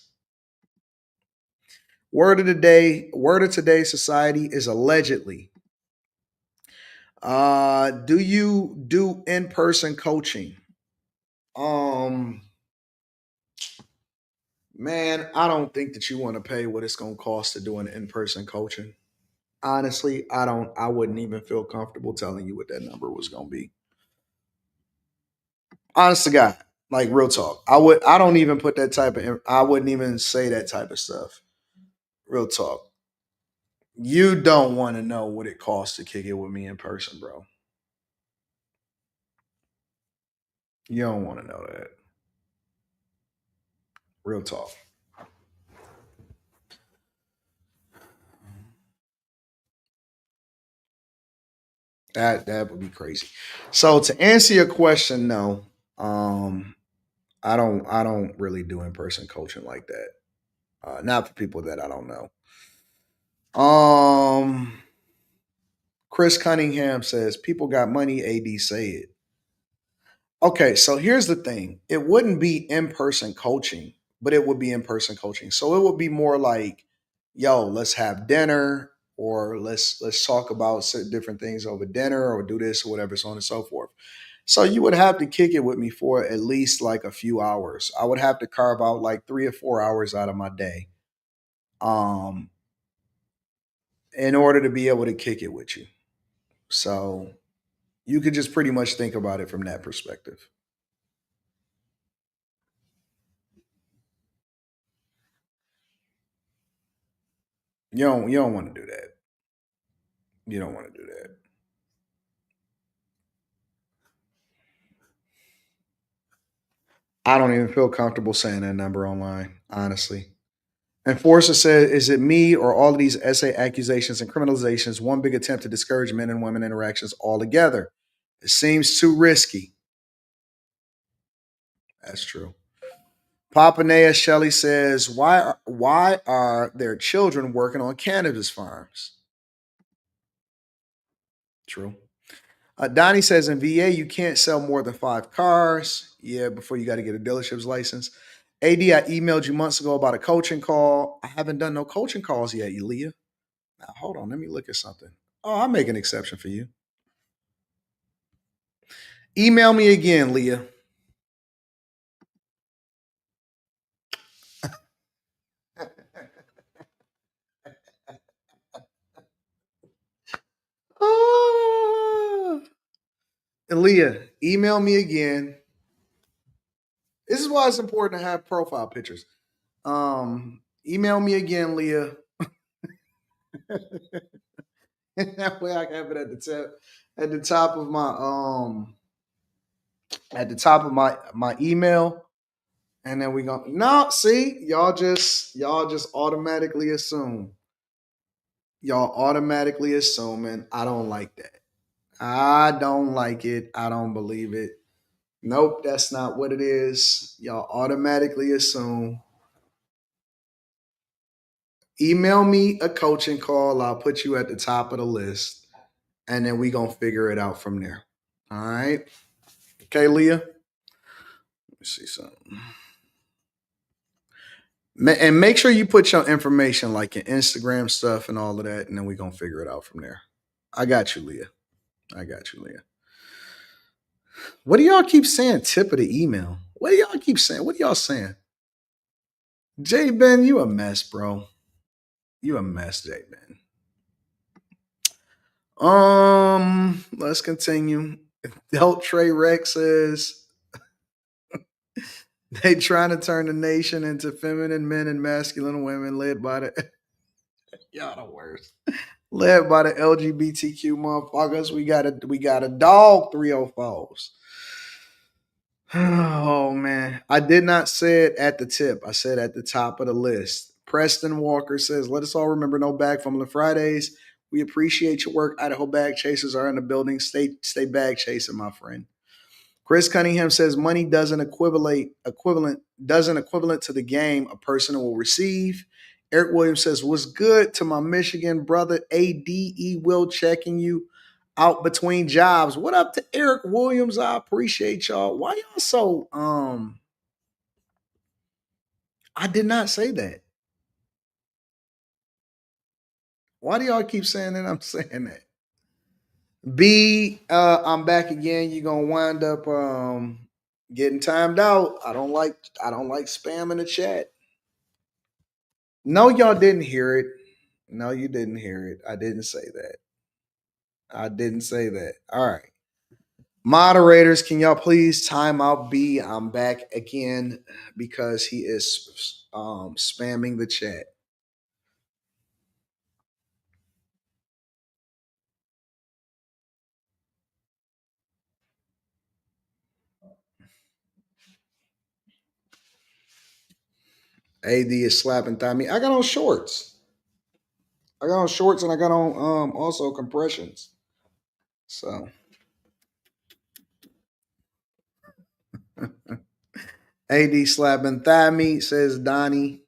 Word of today's society is allegedly. Do you do in-person coaching? Man, I don't think that you want to pay what it's going to cost to do an in-person coaching. Honestly, I wouldn't even feel comfortable telling you what that number was going to be. Honest to God, like real talk. I don't even put that type of, I wouldn't even say that type of stuff. Real talk. You don't want to know what it costs to kick it with me in person, bro. You don't want to know that. Real talk. That would be crazy. So to answer your question, no. I don't really do in-person coaching like that. Not for people that I don't know. Chris Cunningham says people got money, AD say it. Okay, so here's the thing. It wouldn't be in-person coaching, but it would be in-person coaching. So it would be more like, yo, let's have dinner, or let's talk about different things over dinner, or do this or whatever, so on and so forth. So you would have to kick it with me for at least like a few hours. I would have to carve out like 3 or 4 hours out of my day, in order to be able to kick it with you. So you could just pretty much think about it from that perspective. You don't want to do that. You don't want to do that. I don't even feel comfortable saying that number online, honestly. Enforcer said, is it me or all of these essay accusations and criminalizations one big attempt to discourage men and women interactions altogether? It seems too risky. That's true. Papanea Shelley says, why are their children working on cannabis farms? True. Donnie says in VA, you can't sell more than 5 cars. Yeah, before you got to get a dealership's license. AD, I emailed you months ago about a coaching call. I haven't done no coaching calls yet, Leah. Now, hold on. Let me look at something. Oh, I'll make an exception for you. Email me again, Leah. Leah, email me again. This is why it's important to have profile pictures. Email me again, Leah. That way I can have it at the top of my email. And then we go, no, see, y'all just automatically assume. Y'all automatically assuming I don't like that. I don't like it. I don't believe it. Nope, that's not what it is. Y'all automatically assume. Email me a coaching call. I'll put you at the top of the list. And then we going to figure it out from there. All right. Okay, Leah? Let me see something. And make sure you put your information like your Instagram stuff and all of that. And then we going to figure it out from there. I got you, Leah. I got you, Leah. What do y'all keep saying? Tip of the email. What do y'all keep saying? What are y'all saying? J Ben, you a mess, bro. You a mess, J Ben. Let's continue. Delt Trey Rex says they trying to turn the nation into feminine men and masculine women led by the y'all the worst. Led by the LGBTQ motherfuckers. We got a dog 304s. Oh man. I did not say it at the tip. I said at the top of the list. Preston Walker says, let us all remember no bag fumbling Fridays. We appreciate your work. Idaho bag chasers are in the building. Stay bag chasing, my friend. Chris Cunningham says money doesn't equivalent to the game a person will receive. Eric Williams says, what's good to my Michigan brother ADE Will checking you out between jobs. What up to Eric Williams? I appreciate y'all. Why y'all so I did not say that. Why do y'all keep saying that I'm saying that? B, I'm back again. You're gonna wind up getting timed out. I don't like spam in the chat. No, y'all didn't hear it. No, you didn't hear it. I didn't say that. I didn't say that. All right. Moderators, can y'all please time out B? I'm back again because he is spamming the chat. AD is slapping thigh me. I got on shorts. I got on shorts and I got on also compressions. So AD slapping thigh meat, says Donnie.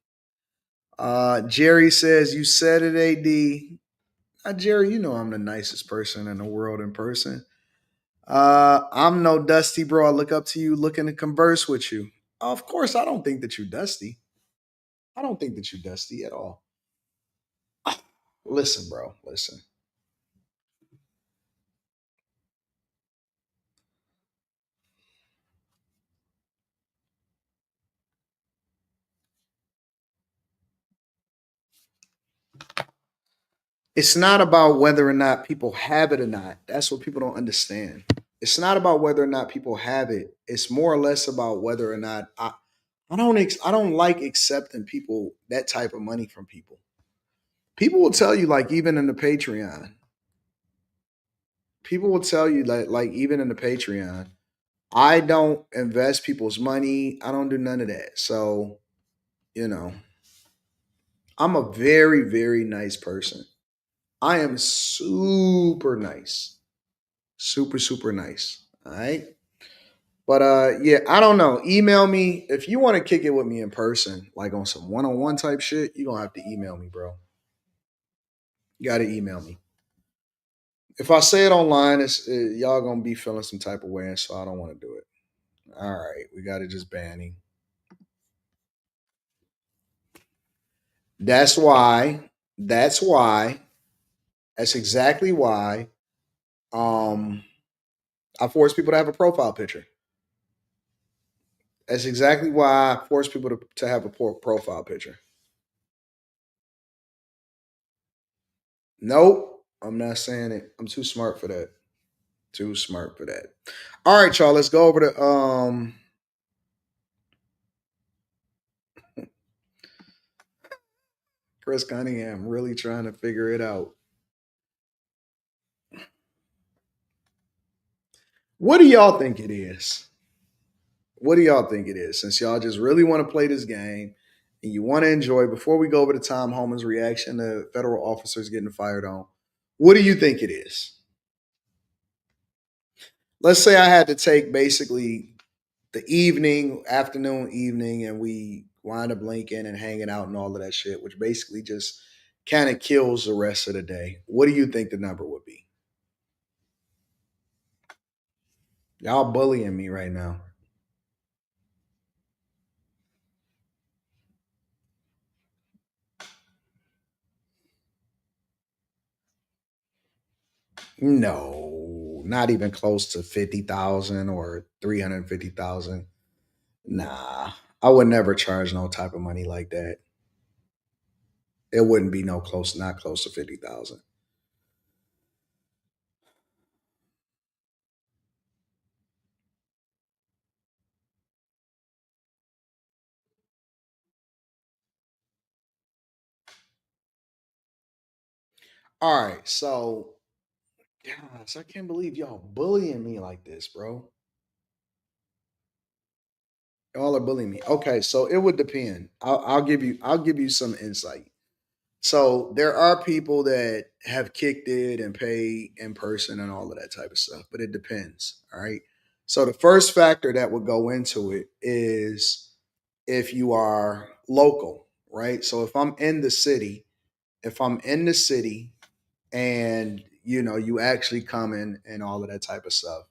Jerry says, you said it, AD. Jerry, you know I'm the nicest person in the world in person. I'm no Dusty, bro. I look up to you, looking to converse with you. Of course, I don't think that you're Dusty. I don't think that you're Dusty at all. Listen, bro. Listen. It's not about whether or not people have it or not. That's what people don't understand. It's not about whether or not people have it. It's more or less about whether or not I don't like accepting people that type of money from people. People will tell you, like, even in the Patreon. People will tell you like even in the Patreon, I don't invest people's money. I don't do none of that. So, you know, I'm a very, very nice person. I am super nice. Super, super nice. All right. But yeah, I don't know. Email me if you want to kick it with me in person, like on some one-on-one type shit. You're gonna have to email me, bro. You gotta email me. If I say it online, y'all gonna be feeling some type of way, and so I don't want to do it. All right, we gotta just ban him. That's why. That's why. That's exactly why. I force people to have a profile picture. That's exactly why I force people to have a profile picture. Nope, I'm not saying it. I'm too smart for that. Too smart for that. All right, y'all. Let's go over to Chris Cunningham really trying to figure it out. What do y'all think it is? What do y'all think it is? Since y'all just really want to play this game, and you want to enjoy, before we go over to Tom Homan's reaction to federal officers getting fired on, what do you think it is? Let's say I had to take basically the afternoon, evening, and we wind up linking and hanging out and all of that shit, which basically just kind of kills the rest of the day. What do you think the number would be? Y'all bullying me right now. No, not even close to 50,000 or 350,000. Nah, I would never charge no type of money like that. It wouldn't be not close to 50,000. All right, so gosh, I can't believe y'all bullying me like this, bro. Y'all are bullying me. Okay, so it would depend. I'll give you some insight. So there are people that have kicked it and pay in person and all of that type of stuff, but it depends. All right. So the first factor that would go into it is if you are local, right? So if I'm in the city and you actually come in and all of that type of stuff,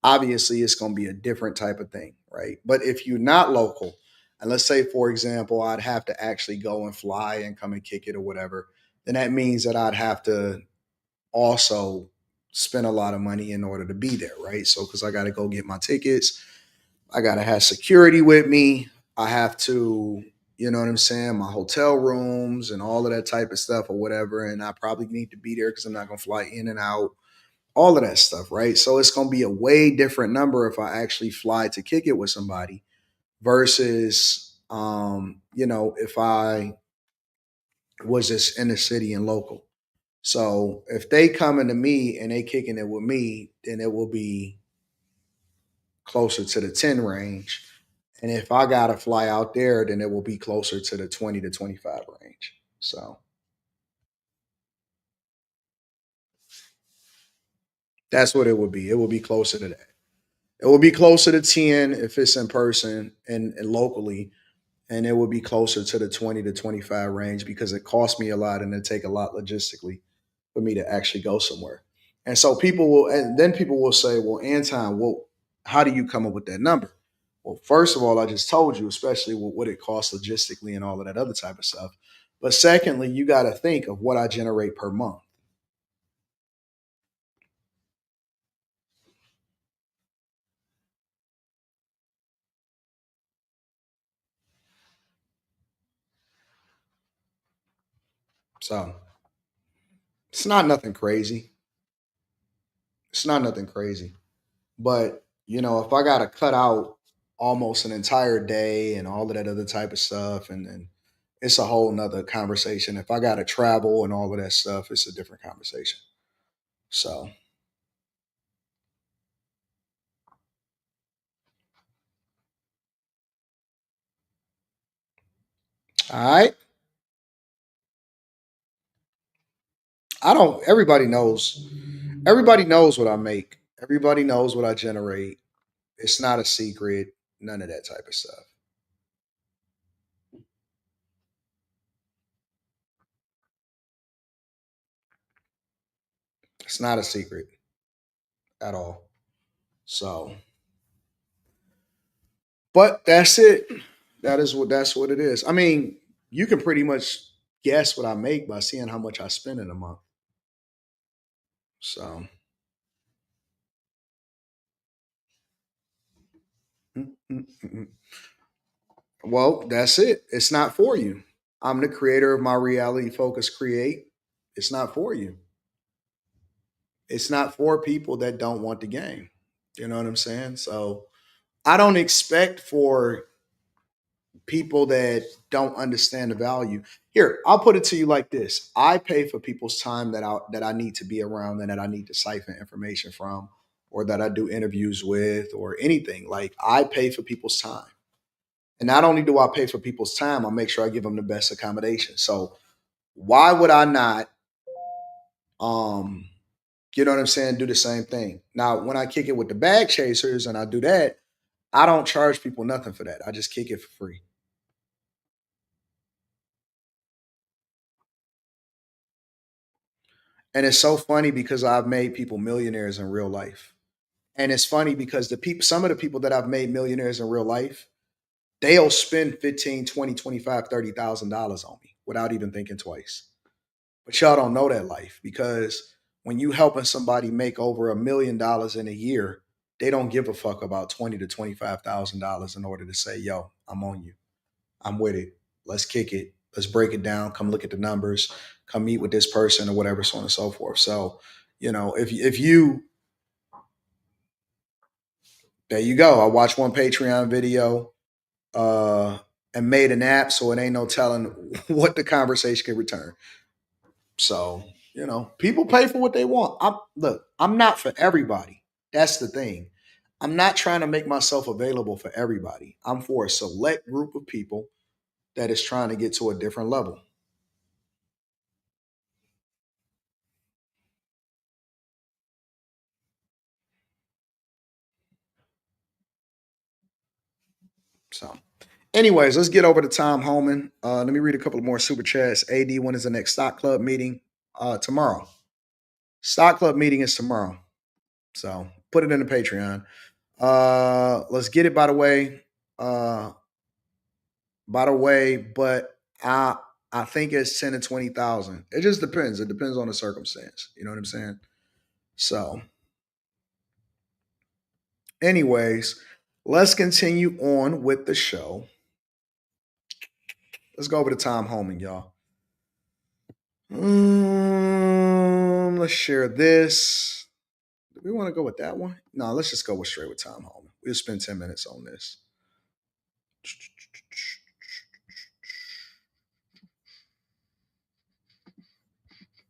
obviously it's going to be a different type of thing, right? But if you're not local, and let's say, for example, I'd have to actually go and fly and come and kick it or whatever, then that means that I'd have to also spend a lot of money in order to be there, right? So, because I got to go get my tickets, I got to have security with me, I have to, you know what I'm saying, my hotel rooms and all of that type of stuff or whatever. And I probably need to be there because I'm not going to fly in and out, all of that stuff, right? So it's going to be a way different number if I actually fly to kick it with somebody versus, if I was just in the city and local. So if they coming to me and they kicking it with me, then it will be closer to the 10 range. And if I got to fly out there, then it will be closer to the 20 to 25 range. So that's what it would be. It will be closer to that. It will be closer to 10 if it's in person and locally, and it would be closer to the 20 to 25 range because it costs me a lot and it take a lot logistically for me to actually go somewhere. And then people will say, well, Anton, well, how do you come up with that number? Well, first of all, I just told you, especially with what it costs logistically and all of that other type of stuff. But secondly, you got to think of what I generate per month. So it's not nothing crazy. It's not nothing crazy. But, if I got to cut out almost an entire day and all of that other type of stuff, and then it's a whole nother conversation. If I got to travel and all of that stuff, it's a different conversation. So, all right. Everybody knows what I make. Everybody knows what I generate. It's not a secret. None of that type of stuff. It's not a secret at all. So, but that's it. That's what it is. I mean, you can pretty much guess what I make by seeing how much I spend in a month. So, mm, mm, mm, mm. Well, that's it. It's not for you. I'm the creator of my reality focus create. It's not for you. It's not for people that don't want the game. You know what I'm saying? So I don't expect for people that don't understand the value. Here, I'll put it to you like this. I pay for people's time that I need to be around and that I need to siphon information from or that I do interviews with or anything. Like I pay for people's time. And not only do I pay for people's time, I make sure I give them the best accommodation. So why would I not, you know what I'm saying, do the same thing? Now, when I kick it with the bag chasers and I do that, I don't charge people nothing for that. I just kick it for free. And it's so funny because I've made people millionaires in real life. And it's funny because some of the people that I've made millionaires in real life, they'll spend 15, 20, 25, $30,000 on me without even thinking twice. But y'all don't know that life, because when you helping somebody make over $1 million in a year, they don't give a fuck about $20,000 to $25,000 in order to say, yo, I'm on you. I'm with it. Let's kick it. Let's break it down. Come look at the numbers. Come meet with this person or whatever, so on and so forth. So, if you, there you go. I watched one Patreon video and made an app, so it ain't no telling what the conversation can return. So, people pay for what they want. I'm not for everybody. That's the thing. I'm not trying to make myself available for everybody. I'm for a select group of people that is trying to get to a different level. So, anyways, let's get over to Tom Holman. Let me read a couple of more super chats. AD, when is the next stock club meeting? Tomorrow. Stock club meeting is tomorrow. So put it in the Patreon. Let's get it by the way. But I think it's 10 to 20,000. It just depends. It depends on the circumstance. You know what I'm saying? So, anyways, let's continue on with the show. Let's go over to Tom Holman, y'all. Let's share this. Do we want to go with that one? No, let's just go straight with Tom Holman. We'll spend 10 minutes on this.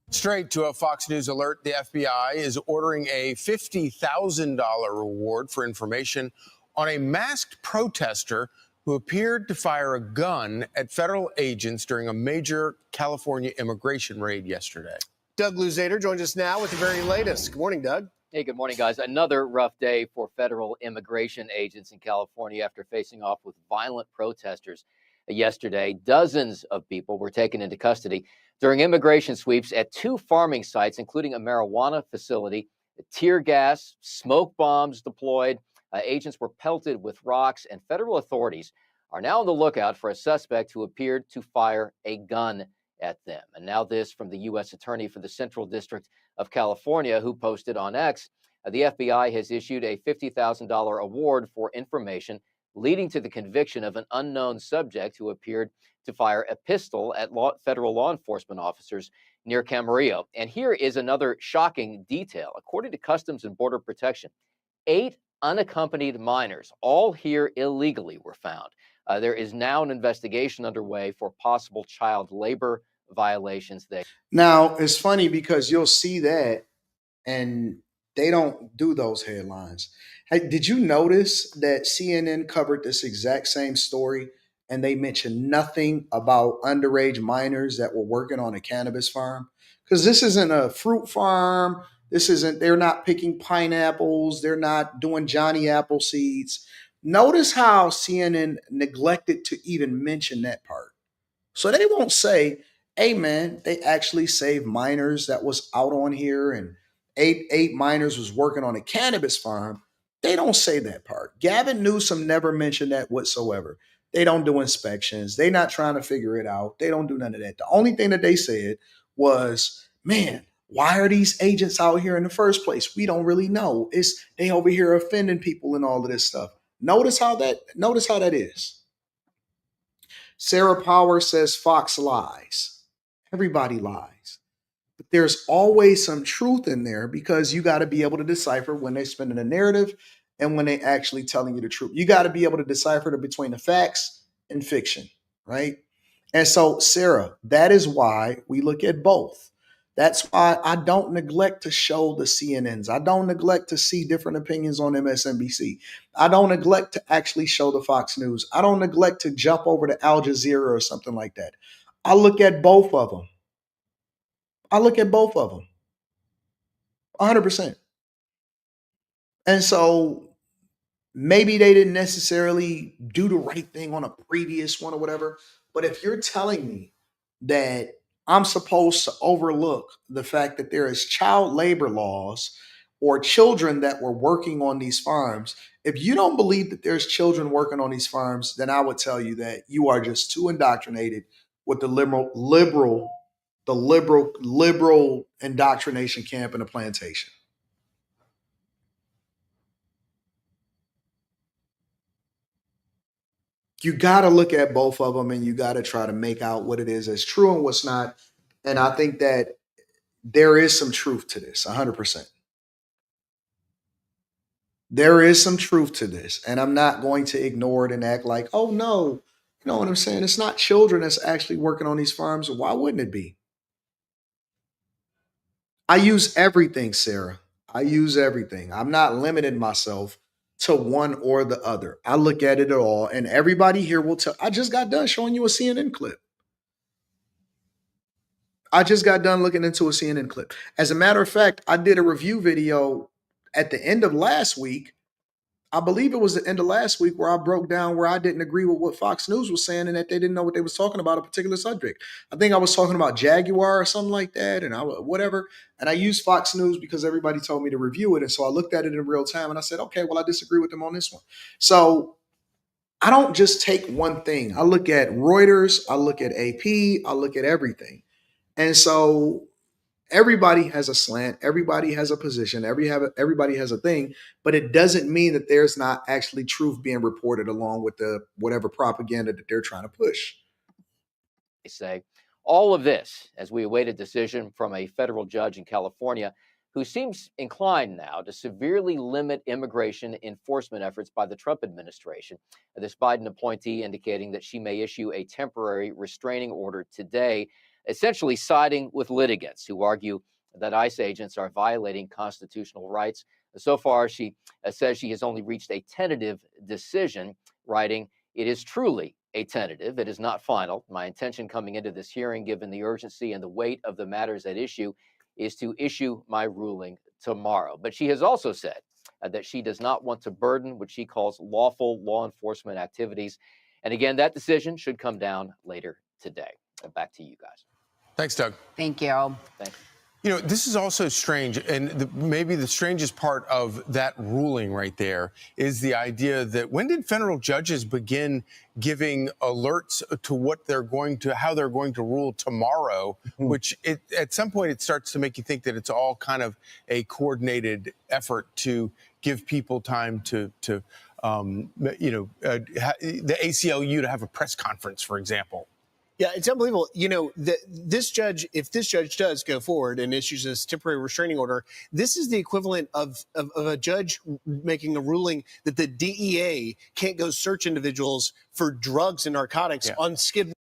Straight to a Fox News alert, the FBI is ordering a $50,000 reward for information on a masked protester who appeared to fire a gun at federal agents during a major California immigration raid yesterday. Doug Luzader joins us now with the very latest. Good morning, Doug. Hey, good morning, guys. Another rough day for federal immigration agents in California after facing off with violent protesters yesterday. Dozens of people were taken into custody during immigration sweeps at 2 farming sites, including a marijuana facility. Tear gas, smoke bombs deployed. Agents were pelted with rocks, and federal authorities are now on the lookout for a suspect who appeared to fire a gun at them. And now this from the U.S. Attorney for the Central District of California, who posted on X. The FBI has issued a $50,000 award for information leading to the conviction of an unknown subject who appeared to fire a pistol at federal law enforcement officers near Camarillo. And here is another shocking detail. According to Customs and Border Protection, 8 unaccompanied minors, all here illegally, were found. There is now an investigation underway for possible child labor violations there. Now, it's funny because you'll see that and they don't do those headlines. Hey, did you notice that CNN covered this exact same story and they mentioned nothing about underage minors that were working on a cannabis farm? Because this isn't a fruit farm. They're not picking pineapples. They're not doing Johnny Apple seeds. Notice how CNN neglected to even mention that part. So they won't say, hey man, they actually saved minors that was out on here and eight minors was working on a cannabis farm. They don't say that part. Gavin Newsom never mentioned that whatsoever. They don't do inspections. They're not trying to figure it out. They don't do none of that. The only thing that they said was, man, why are these agents out here in the first place? We don't really know. They over here offending people and all of this stuff. Notice how that is. Sarah Power says Fox lies. Everybody lies. But there's always some truth in there because you got to be able to decipher when they're spinning a narrative and when they actually telling you the truth. You got to be able to decipher between the facts and fiction, right? And so, Sarah, that is why we look at both. That's why I don't neglect to show the CNNs. I don't neglect to see different opinions on MSNBC. I don't neglect to actually show the Fox News. I don't neglect to jump over to Al Jazeera or something like that. I look at both of them. 100%. And so maybe they didn't necessarily do the right thing on a previous one or whatever. But if you're telling me that I'm supposed to overlook the fact that there is child labor laws or children that were working on these farms, if you don't believe that there's children working on these farms, then I would tell you that you are just too indoctrinated with the liberal indoctrination camp in the plantation. You got to look at both of them and you got to try to make out what it is that's true and what's not. And I think that there is some truth to this, 100%. There is some truth to this. And I'm not going to ignore it and act like, oh, no. You know what I'm saying? It's not children that's actually working on these farms. Why wouldn't it be? I use everything, Sarah. I use everything. I'm not limiting myself to one or the other. I look at it all, and everybody here will tell. I just got done showing you a CNN clip. I just got done looking into a CNN clip. As a matter of fact, I did a review video at the end of last week. I believe it was the end of last week where I broke down where I didn't agree with what Fox News was saying and that they didn't know what they was talking about a particular subject. I think I was talking about Jaguar or something like that, and whatever. And I used Fox News because everybody told me to review it, and so I looked at it in real time and I said, okay, well, I disagree with them on this one. So I don't just take one thing. I look at Reuters, I look at AP, I look at everything. And so everybody has a slant, everybody has a position, everybody has a thing, but it doesn't mean that there's not actually truth being reported along with the whatever propaganda that they're trying to push. They say all of this as we await a decision from a federal judge in California who seems inclined now to severely limit immigration enforcement efforts by the Trump administration. This Biden appointee indicating that she may issue a temporary restraining order today, essentially siding with litigants who argue that ICE agents are violating constitutional rights. So far, she says she has only reached a tentative decision, writing, "It is truly a tentative. It is not final. My intention coming into this hearing, given the urgency and the weight of the matters at issue, is to issue my ruling tomorrow." But she has also said that she does not want to burden what she calls lawful law enforcement activities. And again, that decision should come down later today. Back to you guys. Thanks, Doug. Thank you. Thank you. You know, this is also strange, and maybe the strangest part of that ruling right there is the idea that when did federal judges begin giving alerts to how they're going to rule tomorrow, which at some point it starts to make you think that it's all kind of a coordinated effort to give people time to the ACLU to have a press conference, for example. Yeah, it's unbelievable. You know, if this judge does go forward and issues this temporary restraining order, this is the equivalent of a judge making a ruling that the DEA can't go search individuals for drugs and narcotics on skid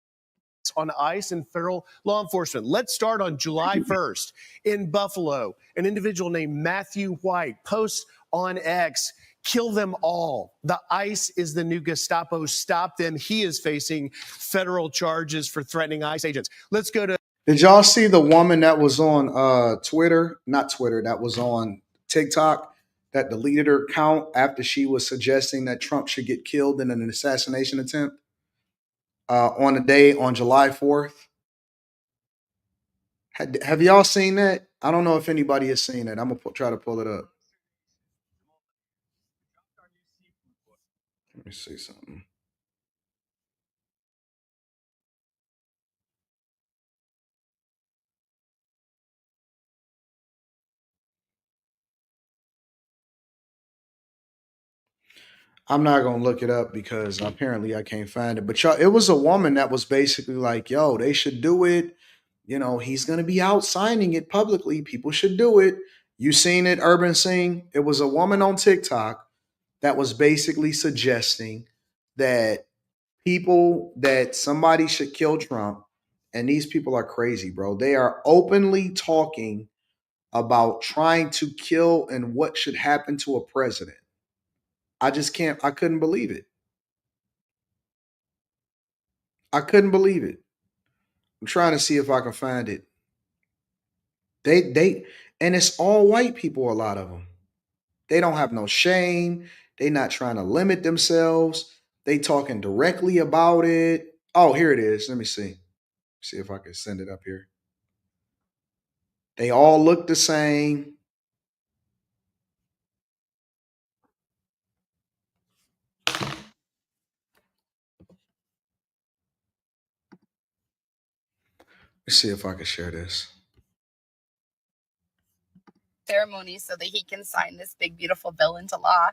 on ICE and federal law enforcement. Let's start on July 1st. In Buffalo, an individual named Matthew White posts on X, "Kill them all. The ICE is the new Gestapo. Stop them." He is facing federal charges for threatening ICE agents. Let's go to... Did y'all see the woman that was on Twitter? Not Twitter, that was on TikTok that deleted her account after she was suggesting that Trump should get killed in an assassination attempt on July 4th? Have y'all seen that? I don't know if anybody has seen it. I'm going to try to pull it up. Let me see something. I'm not going to look it up because apparently I can't find it. But y'all, it was a woman that was basically like, yo, they should do it. You know, he's going to be out signing it publicly. People should do it. You seen it, Urban Singh? It was a woman on TikTok that was basically suggesting that somebody should kill Trump And these people are crazy, bro. They are openly talking about trying to kill and what should happen to a president. I couldn't believe it. I couldn't believe it. I'm trying to see if I can find it. And it's all white people, a lot of them. They don't have no shame. They not trying to limit themselves. They talking directly about it. Oh, here it is. Let me see. See if I can send it up here. They all look the same. Let's see if I can share this. Ceremony so that he can sign this big, beautiful bill into law.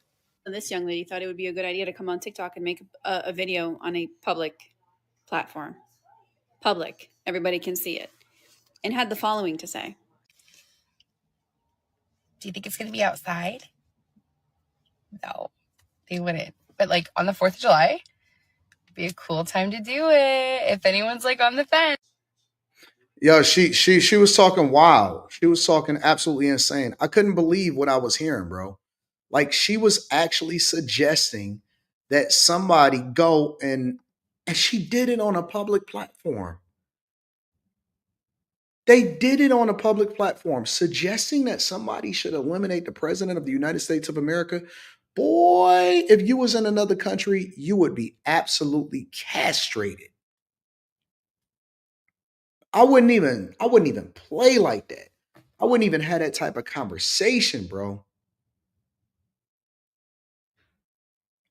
This young lady thought it would be a good idea to come on TikTok and make a video on a public platform. Public. Everybody can see it. And had the following to say. Do you think it's going to be outside? No, they wouldn't. But like on the 4th of July, be a cool time to do it. If anyone's like on the fence. Yo, she was talking wild. She was talking absolutely insane. I couldn't believe what I was hearing, bro. Like she was actually suggesting that somebody go and she did it on a public platform. They did it on a public platform, suggesting that somebody should eliminate the president of the United States of America. Boy, if you was in another country, you would be absolutely castrated. I wouldn't even play like that. I wouldn't even have that type of conversation, bro.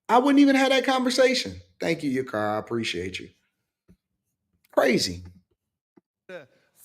I wouldn't even have that conversation. Thank you, Yakar. I appreciate you. Crazy.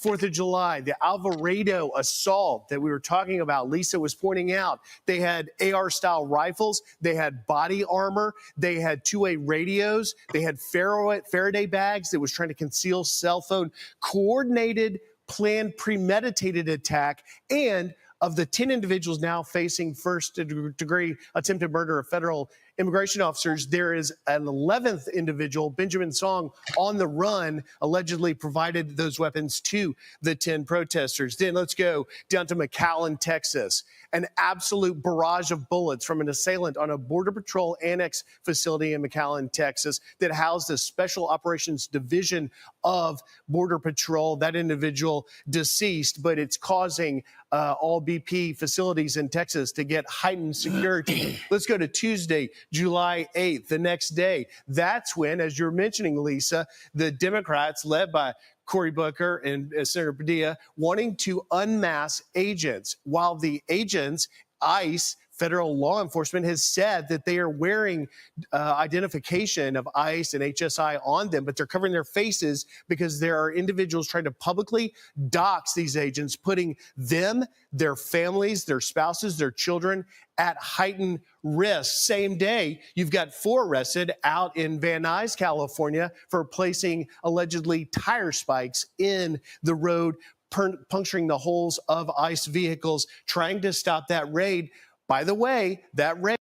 4th of July, the Alvarado assault that we were talking about, Lisa was pointing out, they had AR-style rifles, they had body armor, they had two-way radios, they had Faraday bags that was trying to conceal cell phone, coordinated, planned, premeditated attack, and of the 10 individuals now facing first-degree attempted murder of federal immigration officers, there is an 11th individual, Benjamin Song, on the run, allegedly provided those weapons to the 10 protesters. Then let's go down to McAllen, Texas. An absolute barrage of bullets from an assailant on a Border Patrol annex facility in McAllen, Texas, that housed the Special Operations Division of Border Patrol. That individual deceased, but it's causing all BP facilities in Texas to get heightened security. Let's go to Tuesday, July 8th, the next day. That's when, as you're mentioning, Lisa, the Democrats, led by Cory Booker and Senator Padilla, wanting to unmask agents, while the agents, ICE, federal law enforcement, has said that they are wearing identification of ICE and HSI on them, but they're covering their faces because there are individuals trying to publicly dox these agents, putting them, their families, their spouses, their children at heightened risk. Same day, you've got 4 arrested out in Van Nuys, California, for placing allegedly tire spikes in the road, puncturing the holes of ICE vehicles, trying to stop that raid. By the way, that raid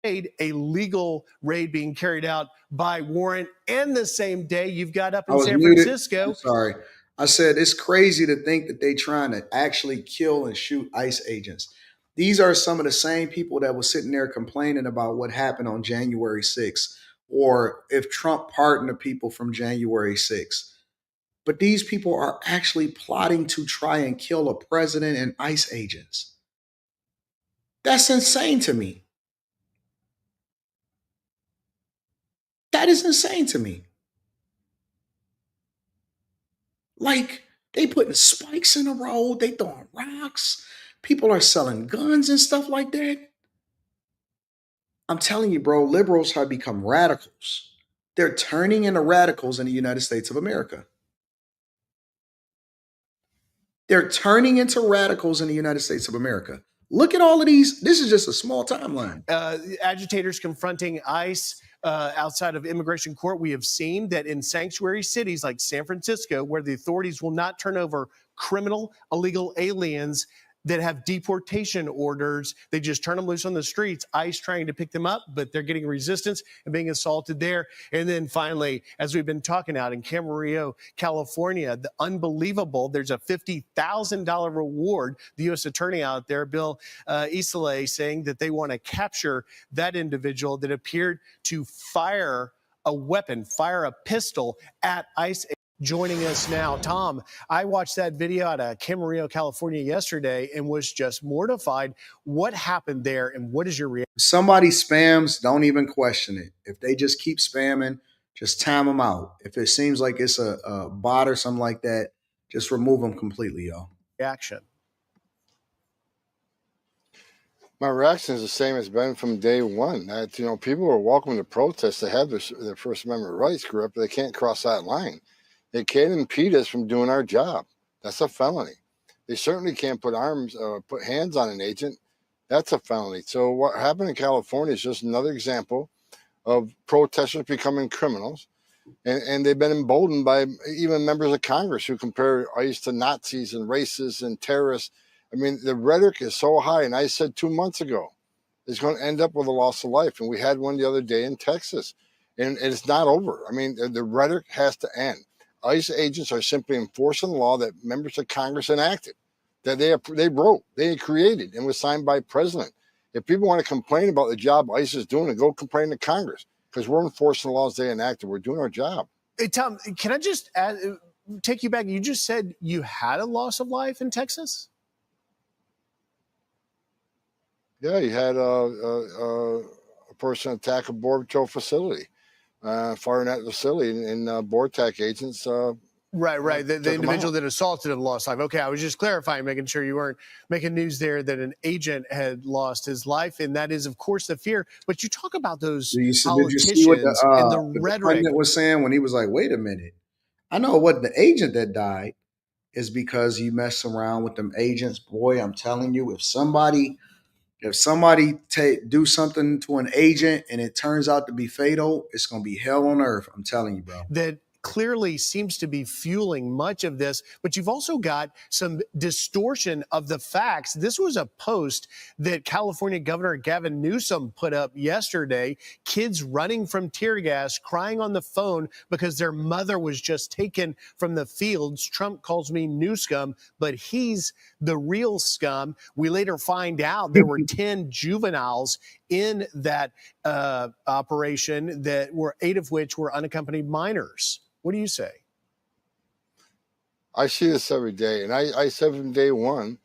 a legal raid being carried out by warrant. And the same day, you've got up in San Francisco. I'm sorry. I said it's crazy to think that they trying to actually kill and shoot ICE agents. These are some of the same people that were sitting there complaining about what happened on January 6th, or if Trump pardoned the people from January 6th. But these people are actually plotting to try and kill a president and ICE agents. That's insane to me. That is insane to me. Like, they putting spikes in the road, they throwing rocks, people are selling guns and stuff like that. I'm telling you, bro, liberals have become radicals. They're turning into radicals in the United States of America. They're turning into radicals in the United States of America. Look at all of these. This is just a small timeline. Agitators confronting ICE outside of immigration court. We have seen that in sanctuary cities like San Francisco, where the authorities will not turn over criminal, illegal aliens that have deportation orders. They just turn them loose on the streets. ICE trying to pick them up, but they're getting resistance and being assaulted there. And then finally, as we've been talking about in Camarillo, California, the unbelievable, there's a $50,000 reward. The U.S. attorney out there, Bill Isole, saying that they want to capture that individual that appeared to fire a weapon, fire a pistol at ICE. Joining us now, Tom, I watched that video out of Camarillo, California yesterday and was just mortified. What happened there and what is your reaction? If somebody spams, don't even question it. If they just keep spamming, just time them out. If it seems like it's a bot or something like that, just remove them completely, y'all. Reaction. My reaction is the same as been from day one. That, people are welcome to protest. They have their First Amendment rights, but they can't cross that line. They can't impede us from doing our job. That's a felony. They certainly can't put hands on an agent. That's a felony. So what happened in California is just another example of protesters becoming criminals. And they've been emboldened by even members of Congress who compare ICE to Nazis and racists and terrorists. I mean, the rhetoric is so high. And I said 2 months ago, it's going to end up with a loss of life. And we had one the other day in Texas. And it's not over. I mean, the rhetoric has to end. ICE agents are simply enforcing the law that members of Congress enacted, that they wrote, they created, and was signed by the president. If people want to complain about the job ICE is doing, go complain to Congress, because we're enforcing the laws they enacted. We're doing our job. Hey, Tom, can I just take you back? You just said you had a loss of life in Texas? Yeah, you had a person attack a Border Patrol facility. Firing at the facility and BORTAC agents. Right. The individual that assaulted him lost life. Okay, I was just clarifying, making sure you weren't making news there that an agent had lost his life, and that is, of course, the fear. But you talk about those politicians did you see what and the rhetoric. The president was saying when he was like, "Wait a minute, I know what the agent that died is because you mess around with them agents." Boy, I'm telling you, if somebody do something to an agent and it turns out to be fatal, it's going to be hell on earth. I'm telling you, bro. That clearly seems to be fueling much of this, but you've also got some distortion of the facts. This was a post that California Governor Gavin Newsom put up yesterday. Kids running from tear gas, crying on the phone because their mother was just taken from the fields. Trump calls me new scum, but he's the real scum. We later find out there were 10 juveniles in that operation, that were 8 of which were unaccompanied minors. What do you say? I see this every day. And I said from day one,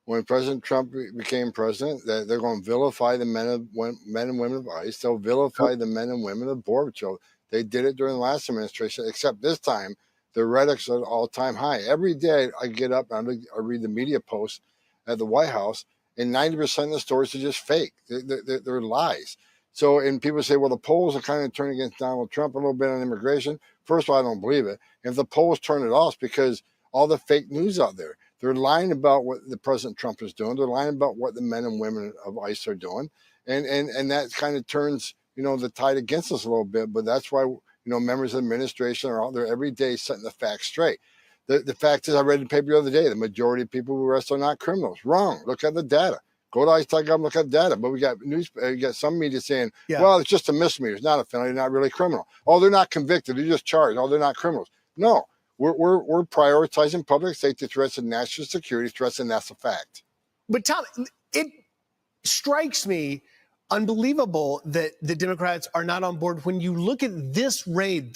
when President Trump became president, that they're going to vilify the men and women of ICE. They'll vilify the men and women of Border Patrol. They did it during the last administration, except this time, the rhetoric's at an all-time high. Every day I get up and I read the media posts at the White House, and 90% of the stories are just fake. They're lies. So, and people say, well, the polls are kind of turning against Donald Trump a little bit on immigration. First of all, I don't believe it. If the polls turn it off, because all the fake news out there, they're lying about what the President Trump is doing. They're lying about what the men and women of ICE are doing. And that kind of turns, the tide against us a little bit. But that's why, members of the administration are out there every day setting the facts straight. The fact is, I read in the paper the other day, the majority of people who arrest are not criminals. Wrong. Look at the data. Go to ICE.gov and look at the data. But we got some media saying, well, it's just a misdemeanor. It's not a felony. They're not really criminal. Oh, they're not convicted. They're just charged. Oh, they're not criminals. No, we're prioritizing public safety threats and national security threats, and that's a fact. But Tom, it strikes me unbelievable that the Democrats are not on board. When you look at this raid,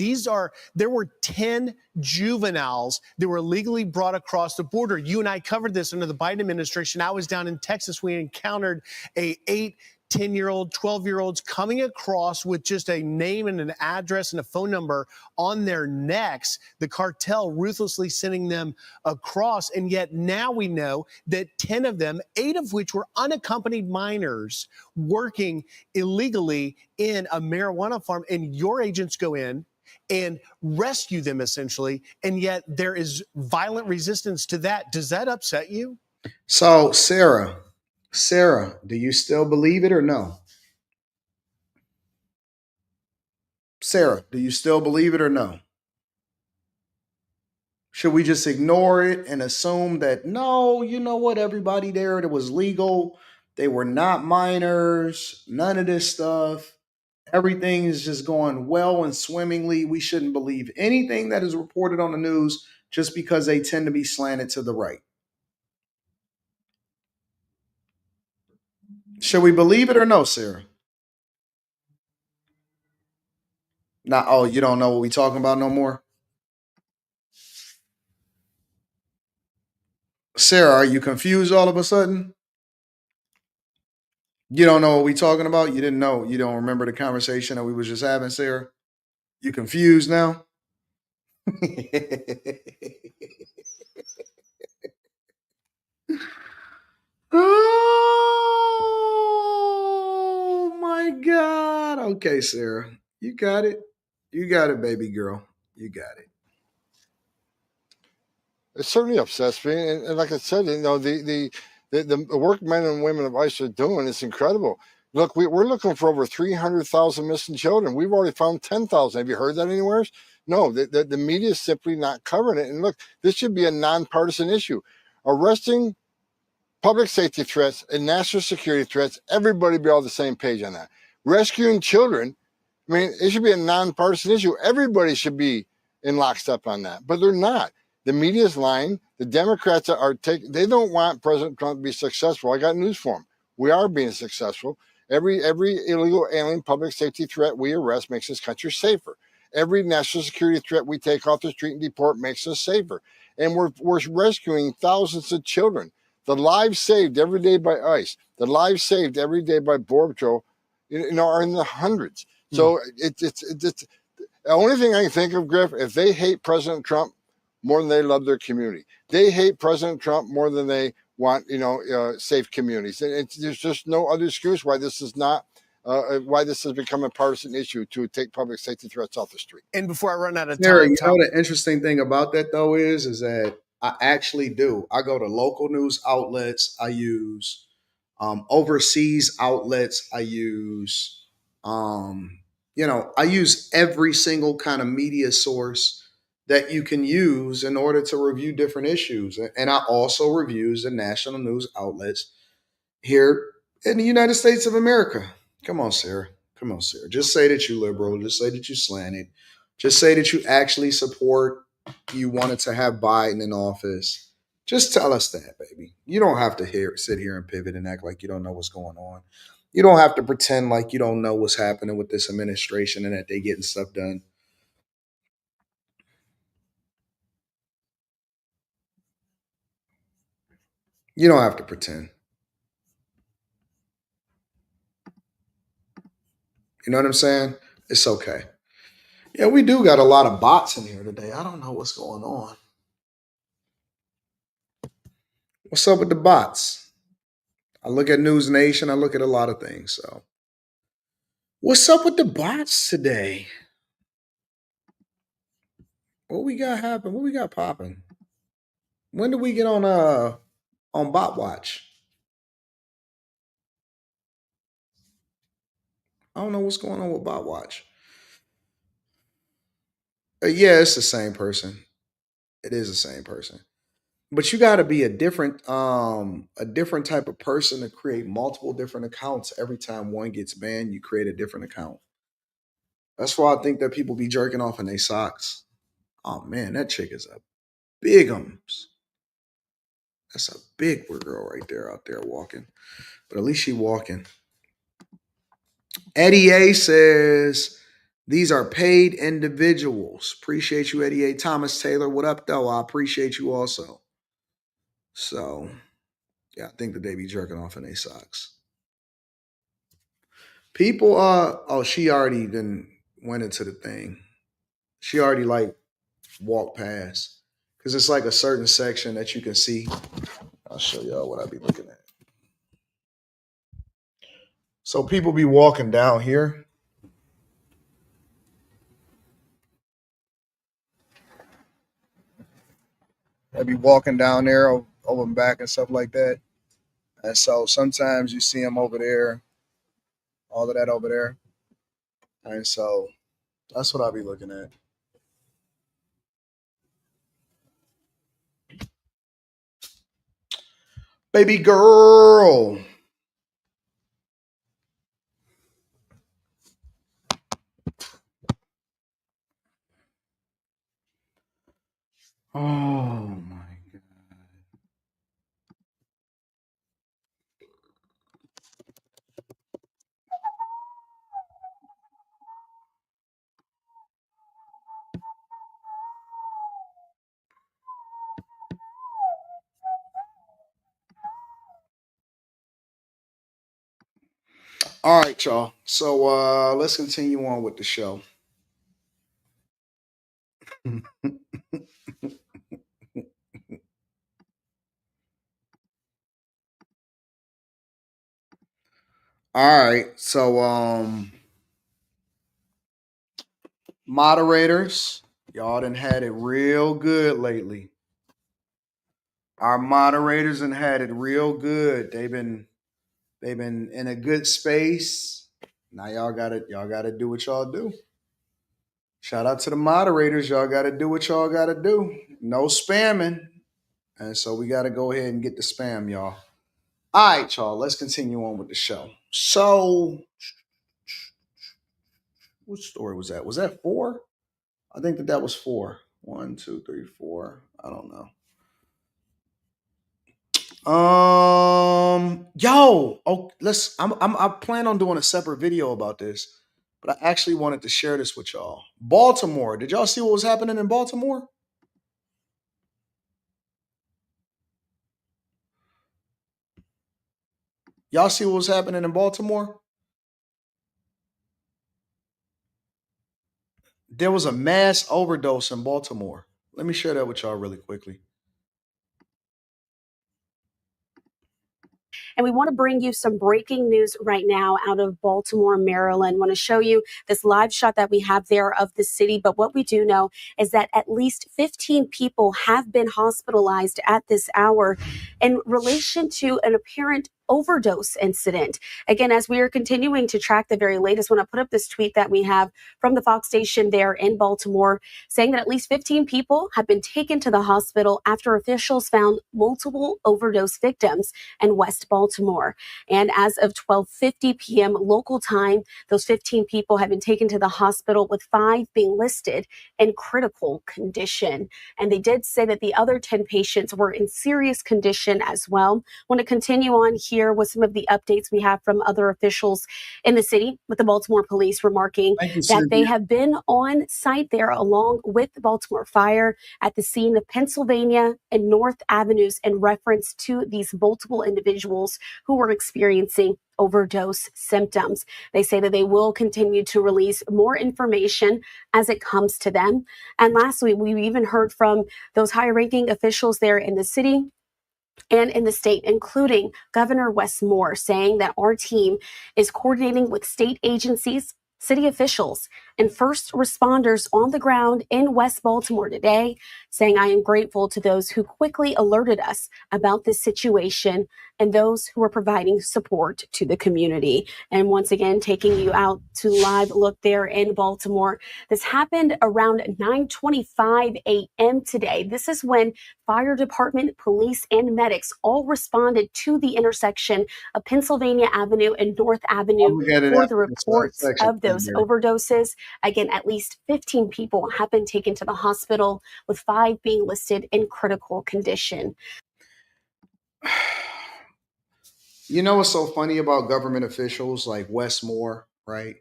there were 10 juveniles that were illegally brought across the border. You and I covered this under the Biden administration. I was down in Texas. We encountered a 8, 10-year-old, 12-year-olds coming across with just a name and an address and a phone number on their necks, the cartel ruthlessly sending them across. And yet now we know that 10 of them, 8 of which were unaccompanied minors working illegally in a marijuana farm, and your agents go in and rescue them essentially, and yet there is violent resistance to that. Does that upset you? So, Sarah, do you still believe it or no? Sarah, do you still believe it or no? Should we just ignore it and assume that, no, you know what, everybody there, it was legal. They were not minors, none of this stuff. Everything is just going well and swimmingly. We shouldn't believe anything that is reported on the news just because they tend to be slanted to the right. Should we believe it or no, Sarah? Not, oh, you don't know what we talking about no more? Sarah, are you confused all of a sudden? You don't know what we talking about? You didn't know. You don't remember the conversation that we was just having, Sarah? You confused now? Oh my God. Okay, Sarah. You got it. You got it, baby girl. You got it. It certainly upsets me, and like I said, you know, the work men and women of ICE are doing is incredible. Look, we're looking for over 300,000 missing children. We've already found 10,000. Have you heard that anywhere? No, the media is simply not covering it. And look, this should be a nonpartisan issue. Arresting public safety threats and national security threats, everybody be all the same page on that. Rescuing children, I mean, it should be a nonpartisan issue. Everybody should be in lockstep on that, but they're not. The media's lying. The Democrats they don't want President Trump to be successful. I got news for them. We are being successful. Every illegal alien public safety threat we arrest makes this country safer. Every national security threat we take off the street and deport makes us safer. And we're rescuing thousands of children. The lives saved every day by ICE, the lives saved every day by Border Patrol, you know, are in the hundreds. So it's the only thing I can think of, Griff, if they hate President Trump more than they love their community, they hate President Trump more than they want, you know, safe communities. And there's just no other excuse why this is not, why this has become a partisan issue to take public safety threats off the street. And before I run out of Sarah, time, you know the interesting thing about that though is that I actually do. I go to local news outlets. I use overseas outlets. I use, I use every single kind of media source that you can use in order to review different issues. And I also reviews the national news outlets here in the United States of America. Come on, Sarah. Come on, Sarah. Just say that you liberal. Just say that you slanted. Just say that you actually support, you wanted to have Biden in office. Just tell us that, baby. You don't have to sit here and pivot and act like you don't know what's going on. You don't have to pretend like you don't know what's happening with this administration and that they getting stuff done. You don't have to pretend. You know what I'm saying? It's okay. Yeah, we do got a lot of bots in here today. I don't know what's going on. What's up with the bots? I look at News Nation. I look at a lot of things. So, what's up with the bots today? What we got happen? What we got popping? When did we get on Bot Watch? I don't know what's going on with Bot Watch. Yeah, it's the same person. It is the same person. But you got to be a different type of person to create multiple different accounts. Every time one gets banned, you create a different account. That's why I think that people be jerking off in their socks. Oh man, that chick is a bigums. That's a big girl right there out there walking. But at least she walking. Eddie A says, these are paid individuals. Appreciate you, Eddie A. Thomas Taylor, what up, though? I appreciate you also. So, yeah, I think that they be jerking off in their socks. People oh, she already then went into the thing. She already like walked past. Cause it's like a certain section that you can see. I'll show y'all what I be looking at. So people be walking down here. They be walking down there over and back and stuff like that. And so sometimes you see them over there, all of that over there. And so that's what I'll be looking at. Baby girl. Oh my. All right, y'all. So let's continue on with the show. All right. So moderators, y'all done had it real good lately. Our moderators done had it real good. They've been in a good space. Now y'all gotta do what y'all do. Shout out to the moderators. Y'all gotta do what y'all gotta do. No spamming. And so we gotta go ahead and get the spam, y'all. All right, y'all. Let's continue on with the show. So which story was that? Was that 4? I think that was 4. 1, 2, 3, 4. I don't know. Yo, oh, I plan on doing a separate video about this, but I actually wanted to share this with y'all. Baltimore. Did y'all see what was happening in Baltimore? Y'all see what was happening in Baltimore? There was a mass overdose in Baltimore. Let me share that with y'all really quickly. And we want to bring you some breaking news right now out of Baltimore, Maryland. Want to show you this live shot that we have there of the city. But what we do know is that at least 15 people have been hospitalized at this hour in relation to an apparent overdose incident. Again, as we are continuing to track the very latest, when I put up this tweet that we have from the Fox station there in Baltimore, saying that at least 15 people have been taken to the hospital after officials found multiple overdose victims in West Baltimore. And as of 12:50 p.m. local time, those 15 people have been taken to the hospital, with 5 being listed in critical condition. And they did say that the other 10 patients were in serious condition as well. Want to continue on here with some of the updates we have from other officials in the city, with the Baltimore police remarking that they have been on site there along with the Baltimore Fire at the scene of Pennsylvania and North Avenues in reference to these multiple individuals who were experiencing overdose symptoms. They say that they will continue to release more information as it comes to them. And lastly, we've even heard from those high-ranking officials there in the city and in the state, including Governor Wes Moore, saying that our team is coordinating with state agencies, city officials, and first responders on the ground in West Baltimore today, saying, I am grateful to those who quickly alerted us about this situation and those who are providing support to the community. And once again, taking you out to live look there in Baltimore. This happened around 9:25 a.m. today. This is when fire department, police, and medics all responded to the intersection of Pennsylvania Avenue and North Avenue for the reports of those overdoses. Again, at least 15 people have been taken to the hospital, with 5 being listed in critical condition. You know what's so funny about government officials like Wes Moore, right?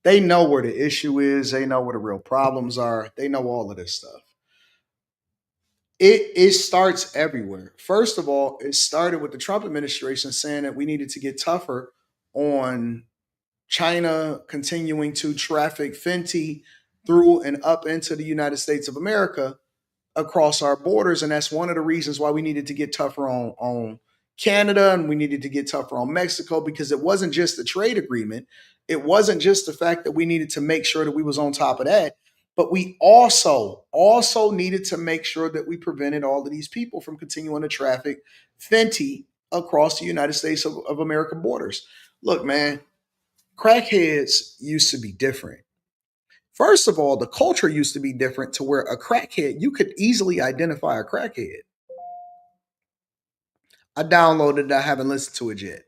They know where the issue is. They know where the real problems are. They know all of this stuff. It starts everywhere. First of all, it started with the Trump administration saying that we needed to get tougher on China continuing to traffic fentanyl through and up into the United States of America across our borders. And that's one of the reasons why we needed to get tougher on Canada and we needed to get tougher on Mexico, because it wasn't just the trade agreement. It wasn't just the fact that we needed to make sure that we was on top of that, but we also needed to make sure that we prevented all of these people from continuing to traffic fentanyl across the United States of America borders. Look, man, crackheads used to be different. First of all, the culture used to be different to where a crackhead, you could easily identify a crackhead. I downloaded it, I haven't listened to it yet.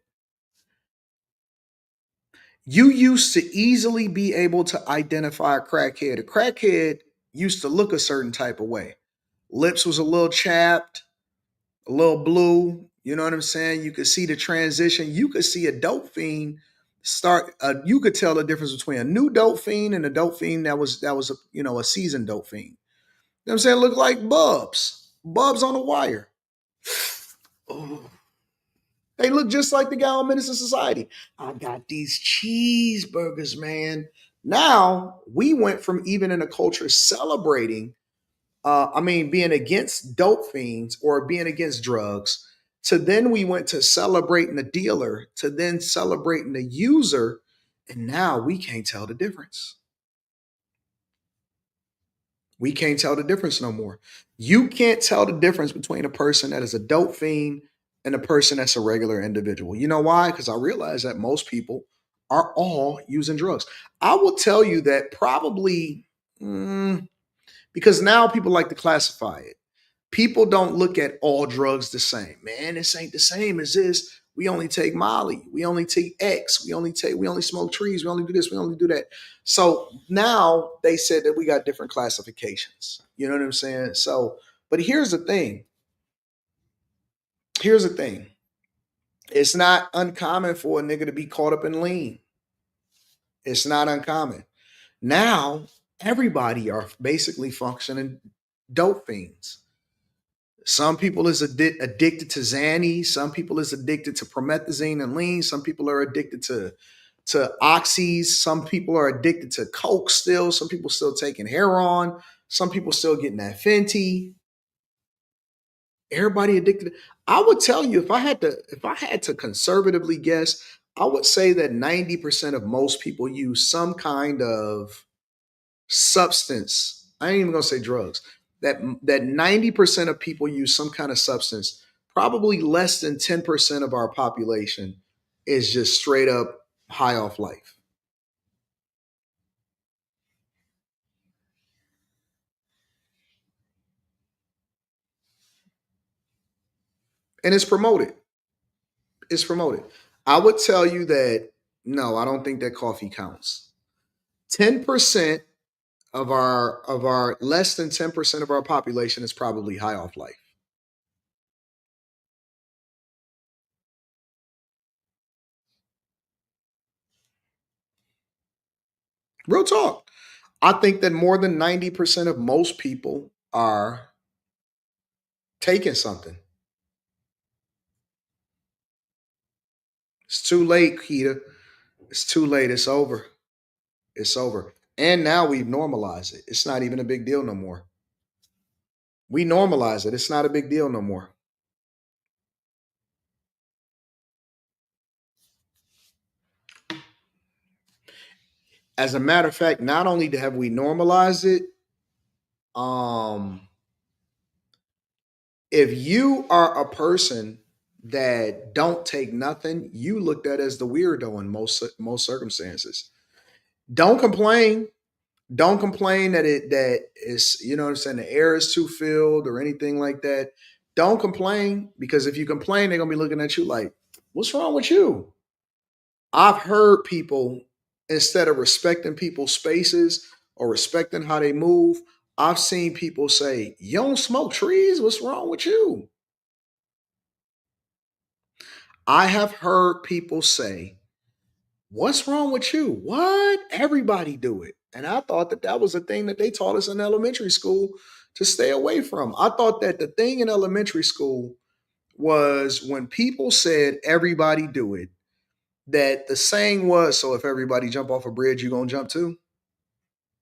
You used to easily be able to identify a crackhead. A crackhead used to look a certain type of way. Lips was a little chapped, a little blue. You know what I'm saying? You could see the transition. You could see a dope fiend start. You could tell the difference between a new dope fiend and a dope fiend that was a seasoned dope fiend. You know what I'm saying? Look like Bubs on the Wire. Oh. They look just like the guy on Menace to Society. I got these cheeseburgers, man. Now we went from even in a culture celebrating, being against dope fiends or being against drugs, to then we went to celebrating the dealer, to then celebrating the user, and now we can't tell the difference. We can't tell the difference no more. You can't tell the difference between a person that is a dope fiend and a person that's a regular individual. You know why? Because I realize that most people are all using drugs. I will tell you that probably because now people like to classify it. People don't look at all drugs the same. Man, this ain't the same as this. We only take Molly. We only take X. We only smoke trees. We only do this. We only do that. So now they said that we got different classifications. You know what I'm saying? So, but here's the thing. It's not uncommon for a nigga to be caught up in lean. It's not uncommon. Now, everybody are basically functioning dope fiends. Some people is addicted to Xanny. Some people is addicted to promethazine and lean. Some people are addicted to oxys. Some people are addicted to coke still. Some people still taking heroin. Some people still getting that fentanyl. Everybody addicted. I would tell you, if I had to conservatively guess, I would say that 90% of most people use some kind of substance. I ain't even gonna say drugs. That 90% of people use some kind of substance. Probably less than 10% of our population is just straight up high off life. And it's promoted. I would tell you that no, I don't think that coffee counts. 10% of our less than 10% of our population is probably high off life. Real talk. I think that more than 90% of most people are taking something. It's too late, Keita. It's too late. It's over. It's over. And now we've normalized it. It's not even a big deal no more. We normalize it. It's not a big deal no more. As a matter of fact, not only have we normalized it, if you are a person that don't take nothing, you looked at as the weirdo in most circumstances. Don't complain. Don't complain that is, you know what I'm saying, the air is too filled or anything like that. Don't complain, because if you complain, they're gonna be looking at you like, what's wrong with you? I've heard people, instead of respecting people's spaces or respecting how they move, I've seen people say, you don't smoke trees? What's wrong with you? I have heard people say, what's wrong with you? What? Everybody do it. And I thought that was a thing that they taught us in elementary school to stay away from. I thought that the thing in elementary school was when people said everybody do it, that the saying was, so if everybody jump off a bridge, you gonna jump too.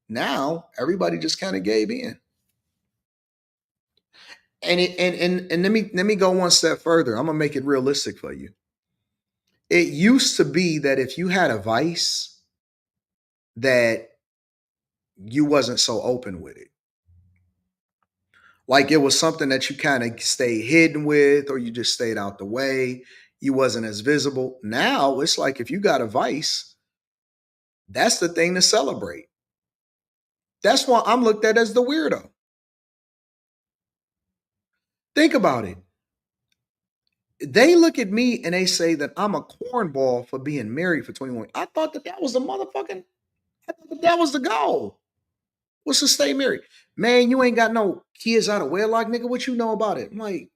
Now everybody just kind of gave in. And let me go one step further. I'm gonna make it realistic for you. It used to be that if you had a vice, that you wasn't so open with it. Like it was something that you kind of stayed hidden with, or you just stayed out the way. You wasn't as visible. Now it's like if you got a vice, that's the thing to celebrate. That's why I'm looked at as the weirdo. Think about it. They look at me and they say that I'm a cornball for being married for 21. I thought that was the motherfucking, I thought that was the goal. What's to stay married? Man, you ain't got no kids out of wedlock, nigga. What you know about it? I'm like,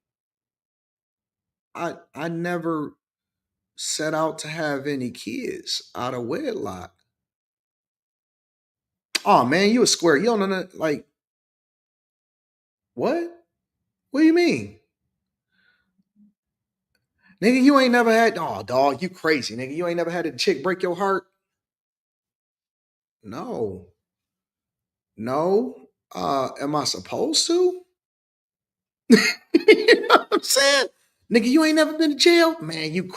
I never set out to have any kids out of wedlock. Oh man, you a square. You don't know that. Like, what? What do you mean? Nigga, you ain't never had, oh dog, you crazy, nigga. You ain't never had a chick break your heart? No. No. Am I supposed to? You know what I'm saying? Nigga, you ain't never been to jail? Man, you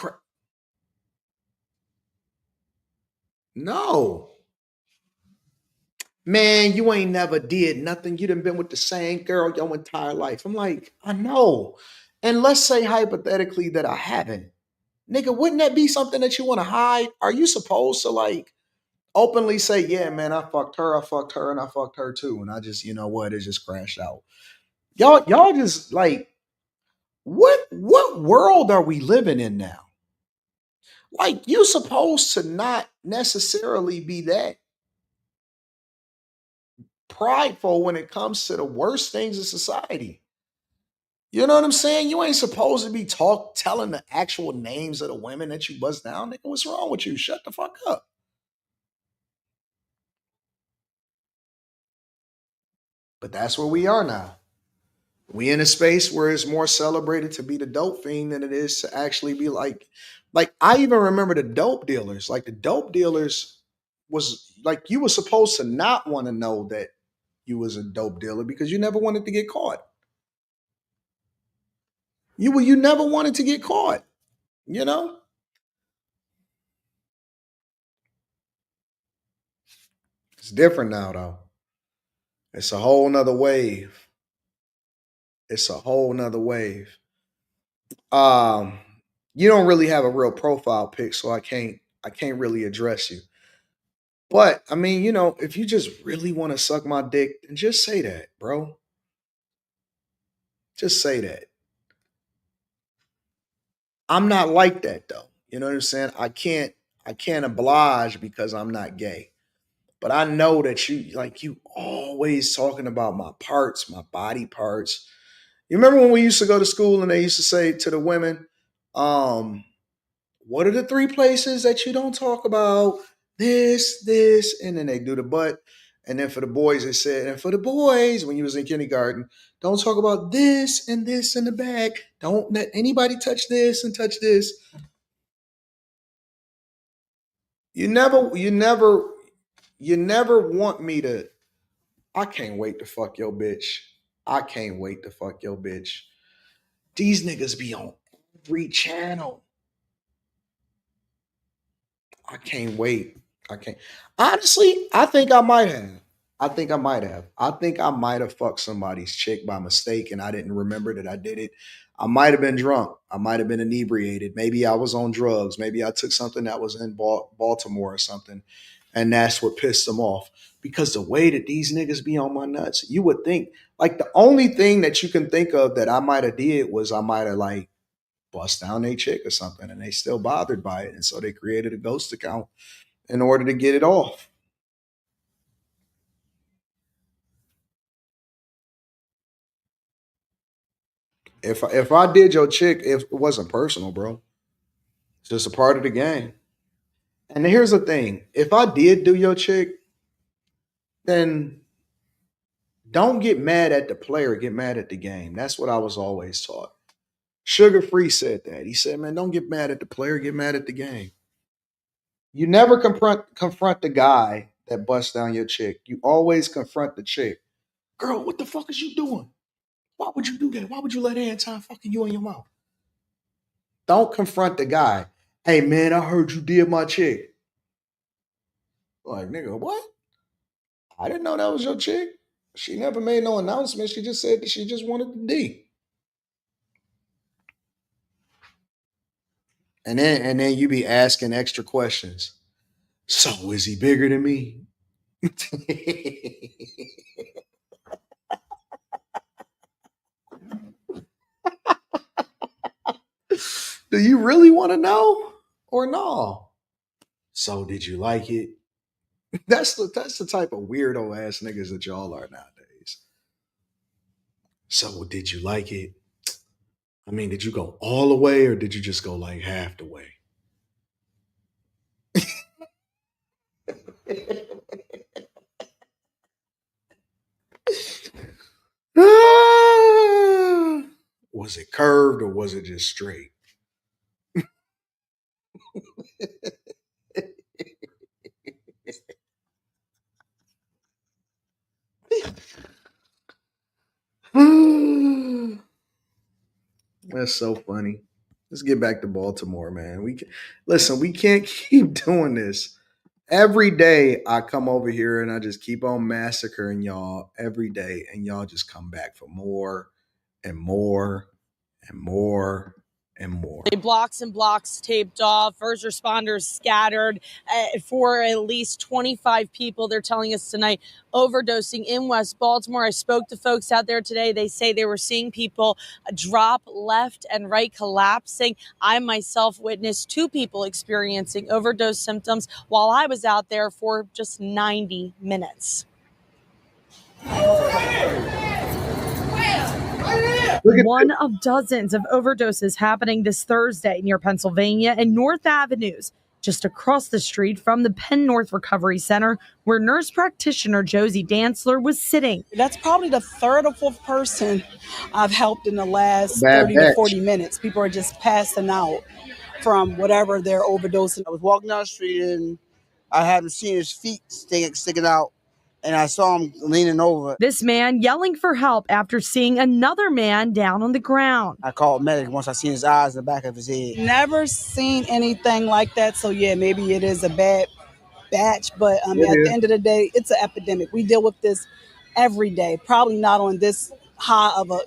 no. Man, you ain't never did nothing. You done been with the same girl your entire life. I'm like, I know. And let's say hypothetically that I haven't. Nigga, wouldn't that be something that you want to hide? Are you supposed to like openly say, yeah, man, I fucked her, and I fucked her too. And I just, you know what, it just crashed out. Y'all just like, what world are we living in now? Like, you supposed to not necessarily be that prideful when it comes to the worst things in society. You know what I'm saying? You ain't supposed to be telling the actual names of the women that you bust down. Nigga, what's wrong with you? Shut the fuck up. But that's where we are now. We in a space where it's more celebrated to be the dope fiend than it is to actually be like I even remember the dope dealers. Like the dope dealers was like you were supposed to not want to know that you was a dope dealer because you never wanted to get caught. You never wanted to get caught, you know? It's different now though. It's a whole nother wave. It's a whole nother wave. Um, you don't really have a real profile pic, so I can't really address you. But I mean, you know, if you just really want to suck my dick, then just say that, bro. Just say that. I'm not like that though. You know what I'm saying? I can't oblige because I'm not gay. But I know that you always talking about my parts, my body parts. You remember when we used to go to school and they used to say to the women, um, what are the three places that you don't talk about? This, and then they do the butt. And then for the boys, they said, and for the boys, when you was in kindergarten, don't talk about this and this in the back. Don't let anybody touch this and touch this. You never want me to. I can't wait to fuck your bitch. I can't wait to fuck your bitch. These niggas be on every channel. I can't wait. I can't. Honestly, I think I might have. I think I might have. I think I might have fucked somebody's chick by mistake and I didn't remember that I did it. I might have been drunk. I might have been inebriated. Maybe I was on drugs. Maybe I took something that was in Baltimore or something. And that's what pissed them off. Because the way that these niggas be on my nuts, you would think, like, the only thing that you can think of that I might have did was I might have, like, bust down a chick or something and they still bothered by it. And so they created a ghost account in order to get it off. If I did your chick, if it wasn't personal, bro, it's just a part of the game. And here's the thing: if I did do your chick, then don't get mad at the player, get mad at the game. That's what I was always taught. Sugar Free said that. He said, "Man, don't get mad at the player, get mad at the game." You never confront the guy that busts down your chick. You always confront the chick. Girl, what the fuck is you doing? Why would you do that? Why would you let Anton fucking you in your mouth? Don't confront the guy. Hey man, I heard you did my chick. Like, nigga, what? I didn't know that was your chick. She never made no announcement. She just said that she just wanted the D. And then you be asking extra questions. So is he bigger than me? Do you really want to know or no? So did you like it? That's the type of weirdo ass niggas that y'all are nowadays. So did you like it? I mean, did you go all the way or did you just go like half the way? Was it curved or was it just straight? That's so funny. Let's get back to Baltimore, man. We can't keep doing this. Every day I come over here and I just keep on massacring y'all every day, and y'all just come back for more and more and more and more. Blocks and blocks taped off, first responders scattered for at least 25 people, they're telling us tonight, overdosing in West Baltimore. I spoke to folks out there today. They say they were seeing people drop left and right, collapsing. I myself witnessed 2 people experiencing overdose symptoms while I was out there for just 90 minutes. One of dozens of overdoses happening this Thursday near Pennsylvania and North Avenues, just across the street from the Penn North Recovery Center, where nurse practitioner Josie Dantzler was sitting. That's probably the 3rd or 4th person I've helped in the last 30 to 40 minutes. People are just passing out from whatever they're overdosing. I was walking down the street and I hadn't seen his feet sticking out, and I saw him leaning over. This man yelling for help after seeing another man down on the ground. I called medic once I seen his eyes in the back of his head. Never seen anything like that, so yeah, maybe it is a bad batch, but at the end of the day, it's an epidemic. We deal with this every day, probably not on this high of a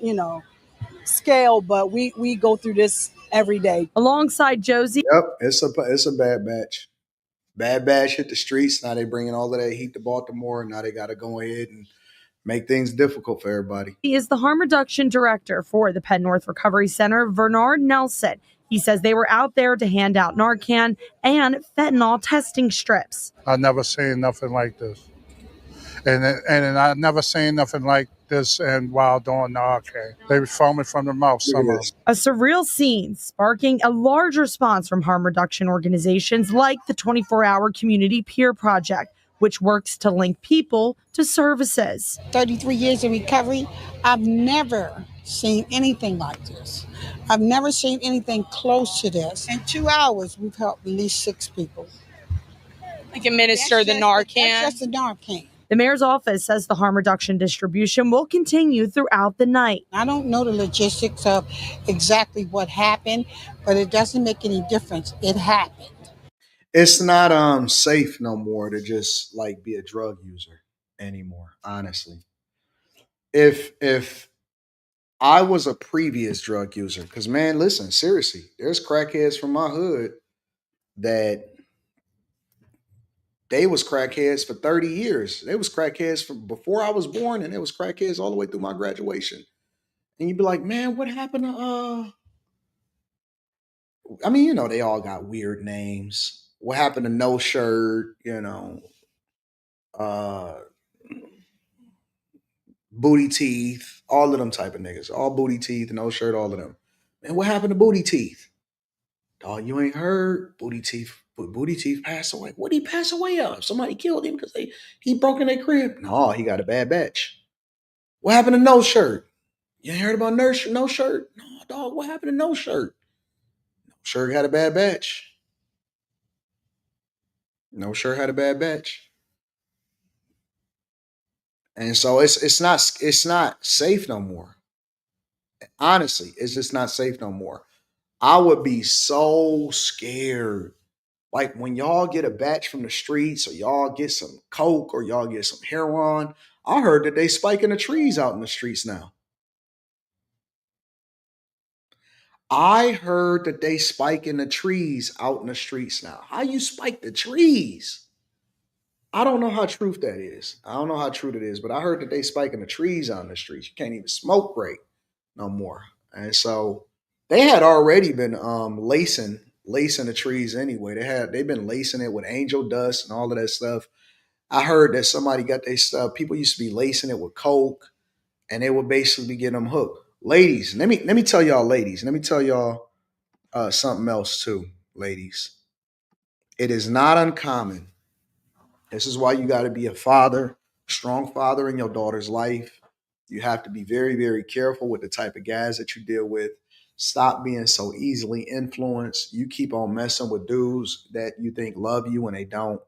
scale, but we go through this every day. Alongside Josie. Yep, it's a bad batch. Bad batch hit the streets. Now they bringing all of that heat to Baltimore, and now they got to go ahead and make things difficult for everybody. He is the harm reduction director for the Penn North Recovery Center, Bernard Nelson. He says they were out there to hand out Narcan and fentanyl testing strips. I've never seen nothing like this. And I've never seen nothing like this and while doing Narcan. They were foaming from their mouth, some of them. A surreal scene sparking a large response from harm reduction organizations like the 24-Hour Community Peer Project, which works to link people to services. 33 years in recovery, I've never seen anything like this. I've never seen anything close to this. In 2 hours, we've helped at least 6 people. Like administer the Narcan? That's just the Narcan. The mayor's office says the harm reduction distribution will continue throughout the night. I don't know the logistics of exactly what happened, but it doesn't make any difference. It happened. It's not safe no more to just like be a drug user anymore, honestly. If I was a previous drug user, because man, listen, seriously, there's crackheads from my hood that they was crackheads for 30 years. They was crackheads from before I was born, and they was crackheads all the way through my graduation. And you'd be like, man, what happened to I mean, they all got weird names. What happened to No Shirt, Booty Teeth, all of them type of niggas. All Booty Teeth, No Shirt, all of them. Man, what happened to Booty Teeth? Dog, you ain't heard? Booty Teeth passed away. What did he pass away of? Somebody killed him because he broke in their crib? No, he got a bad batch. What happened to No Shirt? You ain't heard about No Shirt? No, dog, what happened to No Shirt? No Shirt had a bad batch. No shirt had a bad batch. And so it's not safe no more. Honestly, it's just not safe no more. I would be so scared. Like when y'all get a batch from the streets or y'all get some coke or y'all get some heroin. I heard that they spiking the trees out in the streets now. I heard that they spiking the trees out in the streets now. How you spike the trees? I don't know how truth that is. I don't know how true that is, but I heard that they spiking the trees out in the streets. You can't even smoke right no more. And so they had already been lacing the trees anyway. They've been lacing it with angel dust and all of that stuff. I heard that somebody got their stuff. People used to be lacing it with coke, and they would basically be getting them hooked. Ladies, let me tell y'all, ladies. Let me tell y'all something else too, ladies. It is not uncommon. This is why you got to be a father, strong father in your daughter's life. You have to be very, very careful with the type of guys that you deal with. Stop being so easily influenced. You keep on messing with dudes that you think love you and they don't.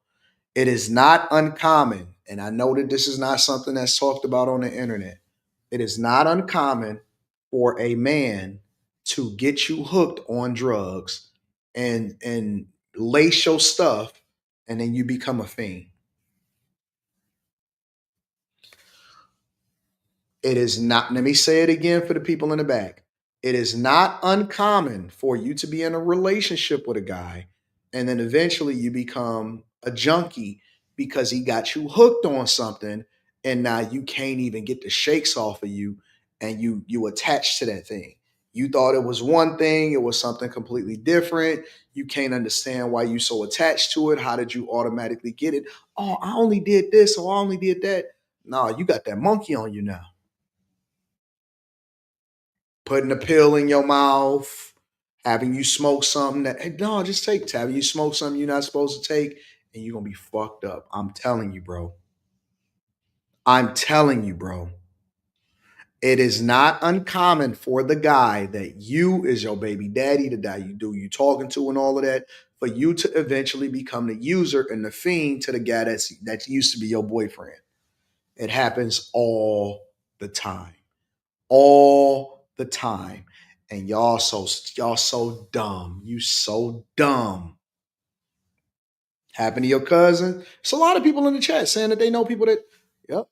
It is not uncommon, and I know that this is not something that's talked about on the internet. It is not uncommon for a man to get you hooked on drugs and lace your stuff, and then you become a fiend. It is not, let me say it again for the people in the back. It is not uncommon for you to be in a relationship with a guy and then eventually you become a junkie because he got you hooked on something and now you can't even get the shakes off of you and you attach to that thing. You thought it was one thing, it was something completely different. You can't understand why you so attached to it. How did you automatically get it? Oh, I only did this or I only did that. No, you got that monkey on you now. Putting a pill in your mouth, having you smoke something that, hey, no, just take it. Having you smoke something you're not supposed to take, and you're going to be fucked up. I'm telling you, bro. I'm telling you, bro. It is not uncommon for the guy that you is your baby daddy, the guy you talking to and all of that, for you to eventually become the user and the fiend to the guy that used to be your boyfriend. It happens all the time. All the time. And y'all so dumb. You so dumb. Happened to your cousin. It's a lot of people in the chat saying that they know people that, yep.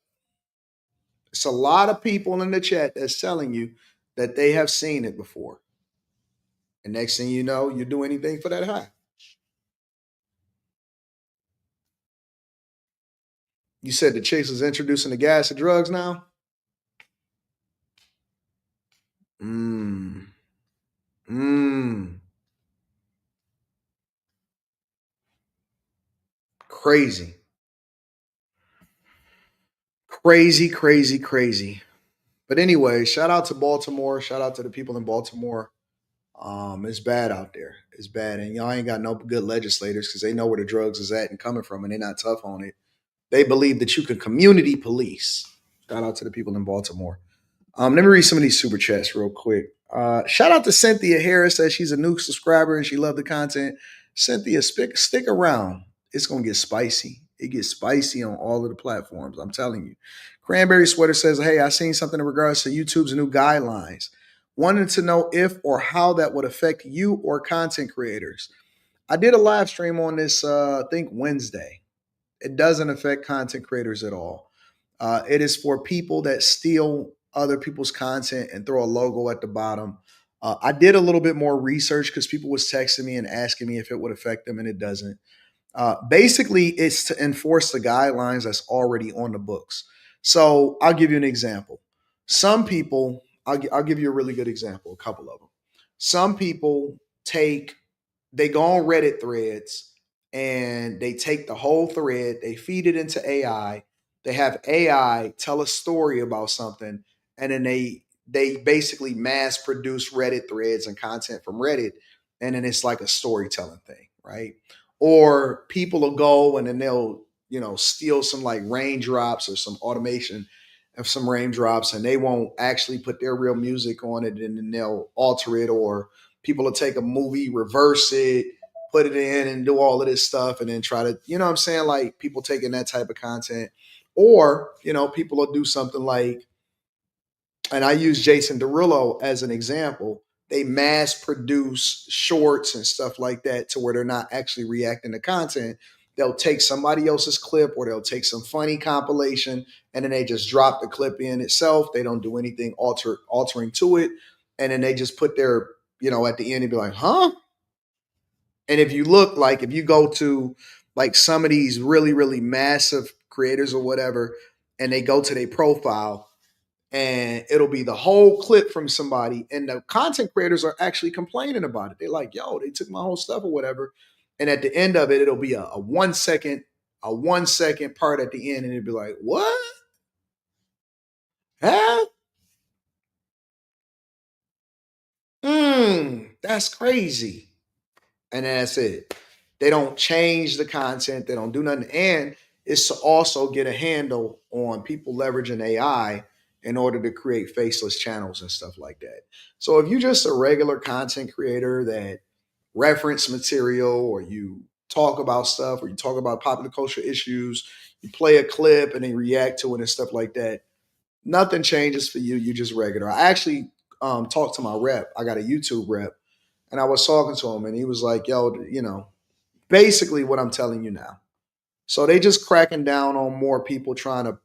It's a lot of people in the chat that's telling you that they have seen it before. And next thing you know, you do anything for that high. You said the chicks is introducing the gas and drugs now? Mmm. Mmm. Crazy. Crazy, crazy, crazy. But anyway, shout out to Baltimore. Shout out to the people in Baltimore. It's bad out there. It's bad, and y'all ain't got no good legislators because they know where the drugs is at and coming from, and they're not tough on it. They believe that you can community police. Shout out to the people in Baltimore. Let me read some of these super chats real quick. Shout out to Cynthia Harris, says she's a new subscriber and she loved the content. Cynthia, stick around. It's gonna get spicy. It gets spicy on all of the platforms. I'm telling you. Cranberry Sweater says, "Hey, I seen something in regards to YouTube's new guidelines. Wanted to know if or how that would affect you or content creators. I did a live stream on this, I think Wednesday. It doesn't affect content creators at all. It is for people that steal other people's content and throw a logo at the bottom. I did a little bit more research because people was texting me and asking me if it would affect them, and it doesn't. Basically, it's to enforce the guidelines that's already on the books. So I'll give you an example. Some people, I'll give you a really good example, a couple of them. Some people they go on Reddit threads and they take the whole thread, they feed it into AI, they have AI tell a story about something, and then they basically mass produce Reddit threads and content from Reddit, and then it's like a storytelling thing, right? Or people will go and then they'll, steal some like raindrops or some automation of some raindrops, and they won't actually put their real music on it, and then they'll alter it, or people will take a movie, reverse it, put it in and do all of this stuff and then try to, you know what I'm saying? Like people taking that type of content. Or, people will do something like, and I use Jason Derulo as an example. They mass produce shorts and stuff like that to where they're not actually reacting to content. They'll take somebody else's clip or they'll take some funny compilation and then they just drop the clip in itself. They don't do anything altering to it. And then they just put their, at the end and be like, huh? And if you go to like some of these really, really massive creators or whatever, and they go to their profile, and it'll be the whole clip from somebody, and the content creators are actually complaining about it. They're like, yo, they took my whole stuff or whatever. And at the end of it, it'll be a 1 second, part at the end, and it'll be like, what? Huh? That's crazy. And that's it. They don't change the content, they don't do nothing. And it's to also get a handle on people leveraging AI in order to create faceless channels and stuff like that. So if you're just a regular content creator that reference material or you talk about stuff or you talk about popular culture issues, you play a clip and then react to it and stuff like that, nothing changes for you. You're just regular. I actually talked to my rep. I got a YouTube rep and I was talking to him and he was like, yo, basically what I'm telling you now. So they just cracking down on more people trying to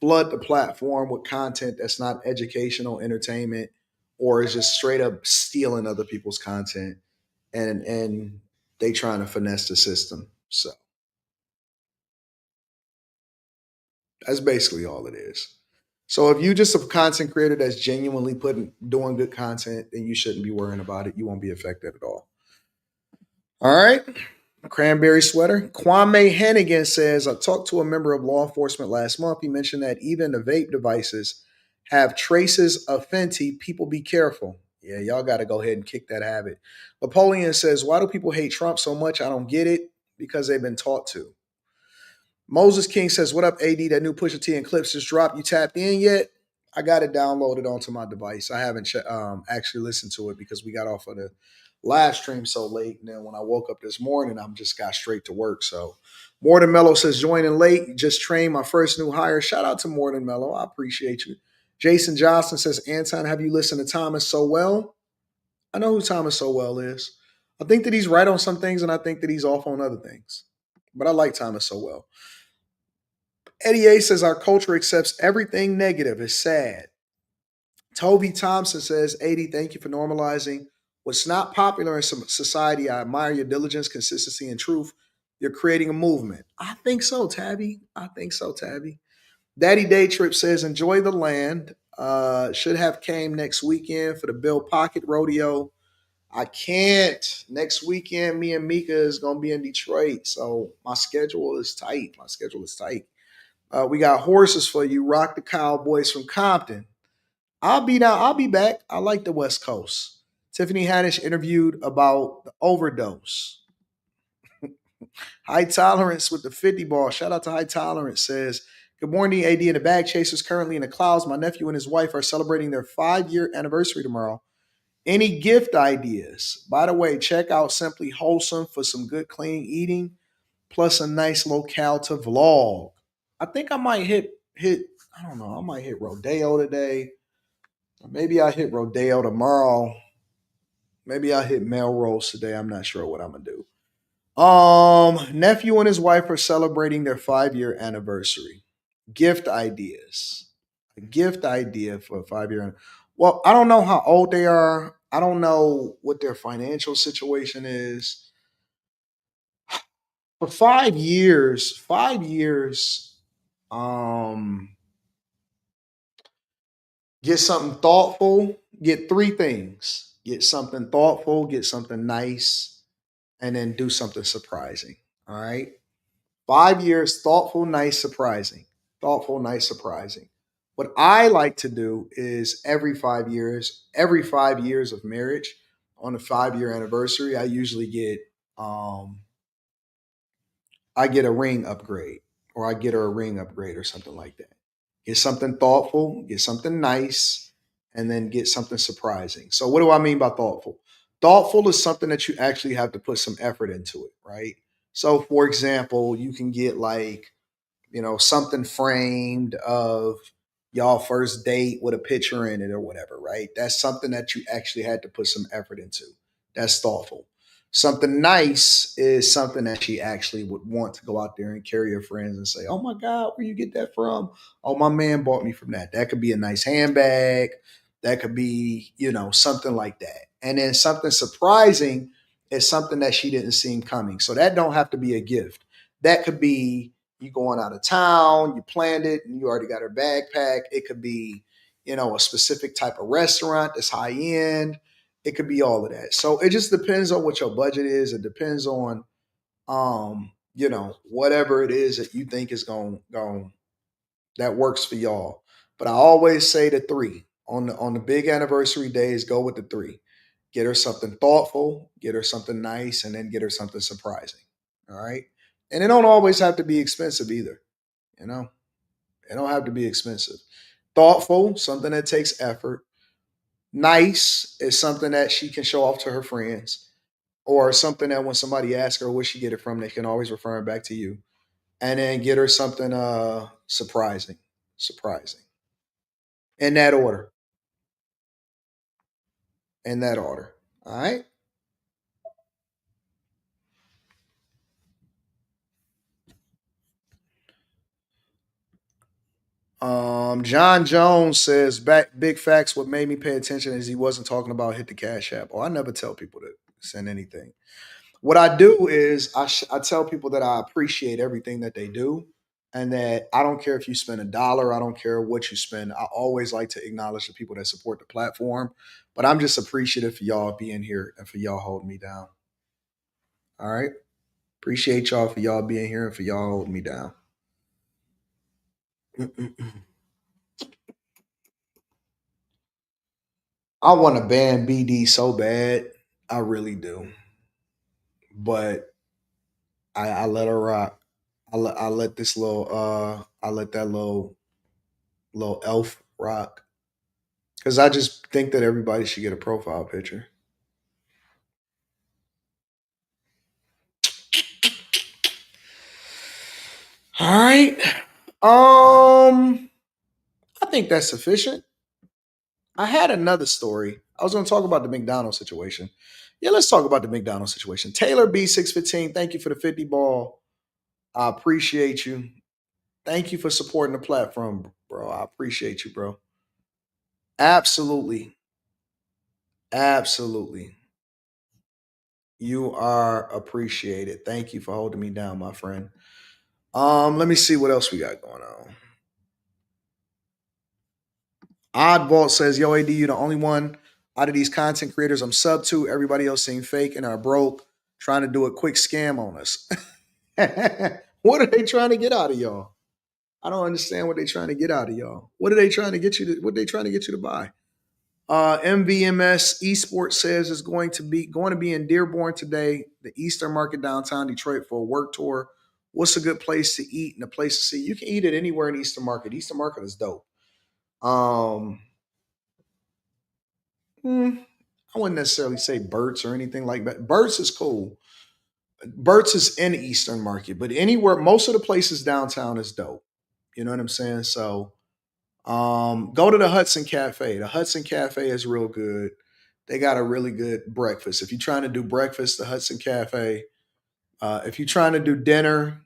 flood the platform with content that's not educational, entertainment, or is just straight up stealing other people's content, and they trying to finesse the system. So that's basically all it is. So if you just a content creator that's genuinely doing good content, then you shouldn't be worrying about it. You won't be affected at all. All right. Cranberry sweater. Kwame Hennigan says, I talked to a member of law enforcement last month. He mentioned that even the vape devices have traces of Fenty. People be careful. Yeah, y'all got to go ahead and kick that habit. Napoleon says, why do people hate Trump so much? I don't get it. Because they've been taught to. Moses King says, what up, AD? That new Pusha T and Clips just dropped. You tapped in yet? I got it downloaded onto my device. I haven't actually listened to it because we got off of the live stream so late. And then when I woke up this morning, I'm just got straight to work. So Morden Mello says, joining late. Just trained my first new hire. Shout out to Morden Mello. I appreciate you. Jason Johnson says, Anton, have you listened to Thomas Sowell? I know who Thomas Sowell is. I think that he's right on some things and I think that he's off on other things. But I like Thomas Sowell. Eddie A says, our culture accepts everything negative. It's sad. Toby Thompson says, 80, thank you for normalizing what's not popular in some society. I admire your diligence, consistency, and truth. You're creating a movement. I think so, Tabby. Daddy Day Trip says, enjoy the land. Should have came next weekend for the Bill Pocket Rodeo. I can't. Next weekend, me and Mika is going to be in Detroit. So my schedule is tight. We got horses for you. Rock the Cowboys from Compton. I'll be back. I like the West Coast. Tiffany Haddish interviewed about the overdose. High Tolerance with the 50 ball. Shout out to High Tolerance says, good morning, AD and the Bag Chasers. Currently in the clouds. My nephew and his wife are celebrating their 5-year anniversary tomorrow. Any gift ideas? By the way, check out Simply Wholesome for some good, clean eating, plus a nice locale to vlog. I think I might hit, I don't know, I might hit Rodeo today. Maybe I hit Rodeo tomorrow. Maybe I hit Melrose today. I'm not sure what I'm gonna do. Nephew and his wife are celebrating their 5-year anniversary. Gift ideas. A gift idea for a 5-year. Well, I don't know how old they are. I don't know what their financial situation is. For 5 years, get something thoughtful. Get 3 things. Get something thoughtful, get something nice, and then do something surprising. All right. 5 years, thoughtful, nice, surprising. Thoughtful, nice, surprising. What I like to do is every 5 years of marriage, on the 5-year anniversary, I usually get a ring upgrade, or I get her a ring upgrade or something like that. Get something thoughtful, get something nice, and then get something surprising. So what do I mean by thoughtful? Thoughtful is something that you actually have to put some effort into it, right? So, for example, you can get like, something framed of y'all first date with a picture in it or whatever, right? That's something that you actually had to put some effort into. That's thoughtful. Something nice is something that she actually would want to go out there and carry her friends and say, "Oh my God, where you get that from? Oh, my man bought me from that." That could be a nice handbag. That could be, something like that. And then something surprising is something that she didn't see coming. So that don't have to be a gift. That could be you going out of town, you planned it, and you already got her bag packed. It could be, a specific type of restaurant that's high end. It could be all of that. So it just depends on what your budget is. It depends on, whatever it is that you think is going that works for y'all. But I always say the three on the big anniversary days. Go with the three. Get her something thoughtful, get her something nice, and then get her something surprising. All right, and it don't always have to be expensive either. You know, it don't have to be expensive. Thoughtful, something that takes effort. Nice is something that she can show off to her friends, or something that when somebody asks her where she get it from, they can always refer it back to you. And then get her something surprising. Surprising. In that order. In that order. All right. John Jones says, "Back big facts. What made me pay attention is he wasn't talking about hit the cash app." Oh, I never tell people to send anything. What I do is I tell people that I appreciate everything that they do, and that I don't care if you spend $1. I don't care what you spend. I always like to acknowledge the people that support the platform, but I'm just appreciative for y'all being here and for y'all holding me down. All right. Appreciate y'all for y'all being here and for y'all holding me down. I want to ban BD so bad. I really do. But I let her rock. I let this little I let that little elf rock. Cause I just think that everybody should get a profile picture. All right. I think that's sufficient. I had another story. I was going to talk about the McDonald's situation. Yeah, let's talk about the McDonald's situation. Taylor B615, thank you for the 50 ball. I appreciate you. Thank you for supporting the platform, bro. I appreciate you, bro. Absolutely. Absolutely. You are appreciated. Thank you for holding me down, my friend. Let me see what else we got going on. Oddball says, "Yo, AD, you the only one out of these content creators I'm sub to. Everybody else seem fake and are broke, trying to do a quick scam on us." What are they trying to get out of y'all? I don't understand what they're trying to get out of y'all. What are they trying to get you to? What are they trying to get you to buy? MVMS Esports says is going to be in Dearborn today, the Eastern Market downtown Detroit for a work tour. What's a good place to eat and a place to see? You can eat it anywhere in Eastern Market. Eastern Market is dope. Um, I wouldn't necessarily say Burt's or anything like that. Burt's is cool. Burt's is in Eastern Market, but anywhere, most of the places downtown is dope. You know what I'm saying? So go to the Hudson Cafe. The Hudson Cafe is real good. They got a really good breakfast. If you're trying to do breakfast, the Hudson Cafe. If you're trying to do dinner,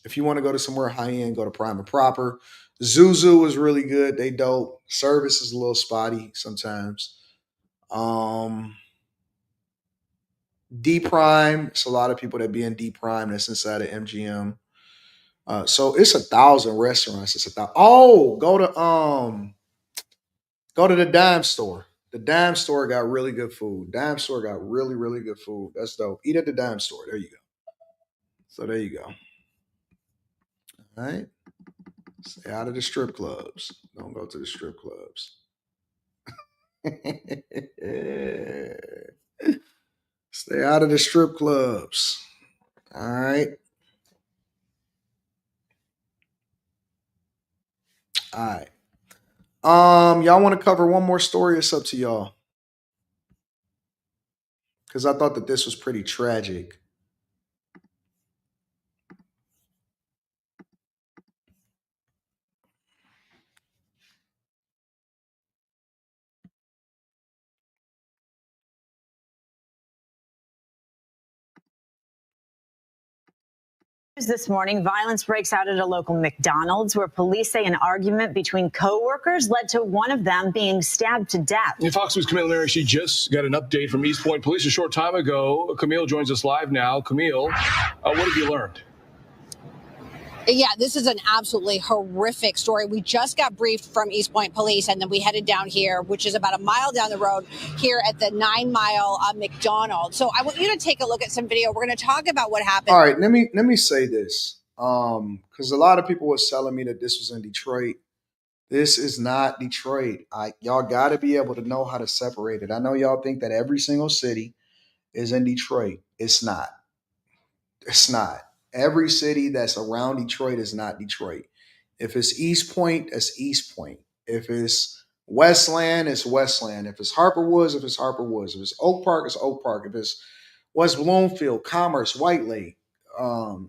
if you want to go to somewhere high end, go to Prime and Proper. Zuzu is really good. They dope. Service is a little spotty sometimes. Um, D Prime. It's a lot of people that be in D Prime that's inside of MGM. So it's 1,000 restaurants. It's 1,000. Oh, go to the dime store. The dime store got really good food. Dime store got really, really good food. That's dope. Eat at the dime store. There you go. So there you go. All right. Stay out of the strip clubs. Don't go to the strip clubs. Stay out of the strip clubs. All right. All right. Y'all want to cover one more story? It's up to y'all. because I thought that this was pretty tragic. This morning, violence breaks out at a local McDonald's where police say an argument between co-workers led to one of them being stabbed to death. Fox News' Camille Leary, she just got an update from East Point Police a short time ago. Camille joins us live now. Camille, what have you learned? Yeah, this is an absolutely horrific story. We just got briefed from East Point Police, and then we headed down here, which is about a mile down the road here at the 9 Mile McDonald's. So I want you to take a look at some video. We're going to talk about what happened. All right, let me say this, because a lot of people was telling me that this was in Detroit. This is not Detroit. Y'all got to be able to know how to separate it. I know y'all think that every single city is in Detroit. It's not. It's not. Every city that's around Detroit is not Detroit. If it's East Point, it's East Point. If it's Westland, it's Westland. If it's Harper Woods, if it's Harper Woods. If it's Oak Park, it's Oak Park. If it's West Bloomfield, Commerce, White Lake,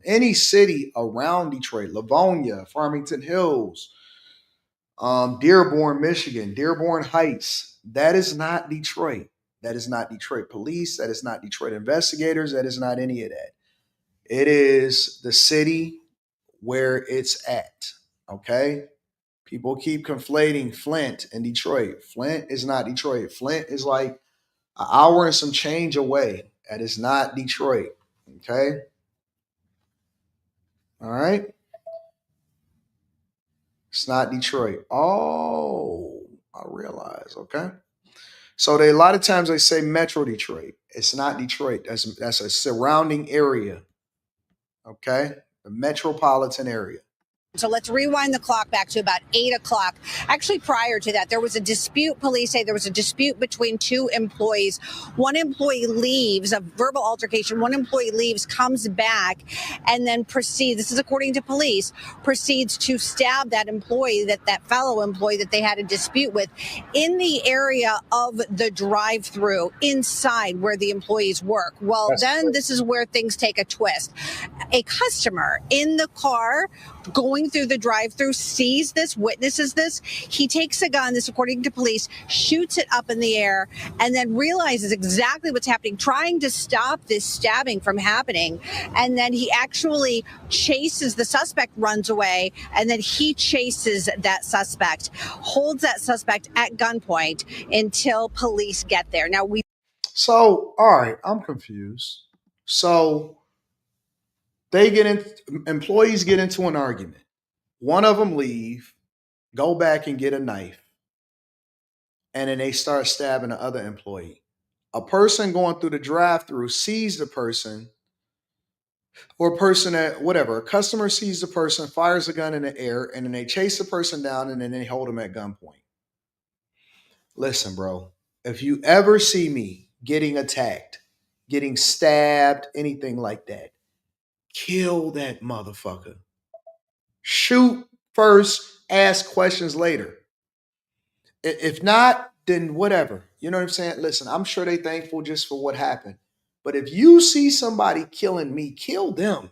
any city around Detroit, Livonia, Farmington Hills, Dearborn, Michigan, Dearborn Heights, that is not Detroit. That is not Detroit police. That is not Detroit investigators. That is not any of that. It is the city where it's at. Okay? People keep conflating Flint and Detroit. Flint is not Detroit. Flint is like an hour and some change away. That is not Detroit. Okay? All right? It's not Detroit. Oh, I realize. Okay? So a lot of times they say Metro Detroit. It's not Detroit. That's a surrounding area. Okay? The metropolitan area. So let's rewind the clock back to about 8 o'clock. Actually, prior to that, there was a dispute. Police say there was a dispute between two employees. One employee leaves, a verbal altercation. One employee leaves, comes back, and then proceeds, this is according to police, proceeds to stab that employee, that fellow employee that they had a dispute with in the area of the drive-through inside where the employees work. Well, then this is where things take a twist. A customer in the car going through the drive-through sees this, witnesses this. He takes a gun, this according to police, shoots it up in the air, and then realizes exactly what's happening, trying to stop this stabbing from happening. And then he actually chases the suspect, runs away, and then he chases that suspect, holds that suspect at gunpoint until police get there. Now So, all right, I'm confused. So employees get into an argument. One of them leave, go back and get a knife, and then they start stabbing the other employee. A person going through the drive-through sees the person, or a person at whatever, a customer sees the person, fires a gun in the air, and then they chase the person down and then they hold them at gunpoint. Listen, bro, if you ever see me getting attacked, getting stabbed, anything like that, kill that motherfucker. Shoot first, ask questions later. If not, then whatever. You know what I'm saying? Listen, I'm sure they thankful just for what happened. But if you see somebody killing me, kill them.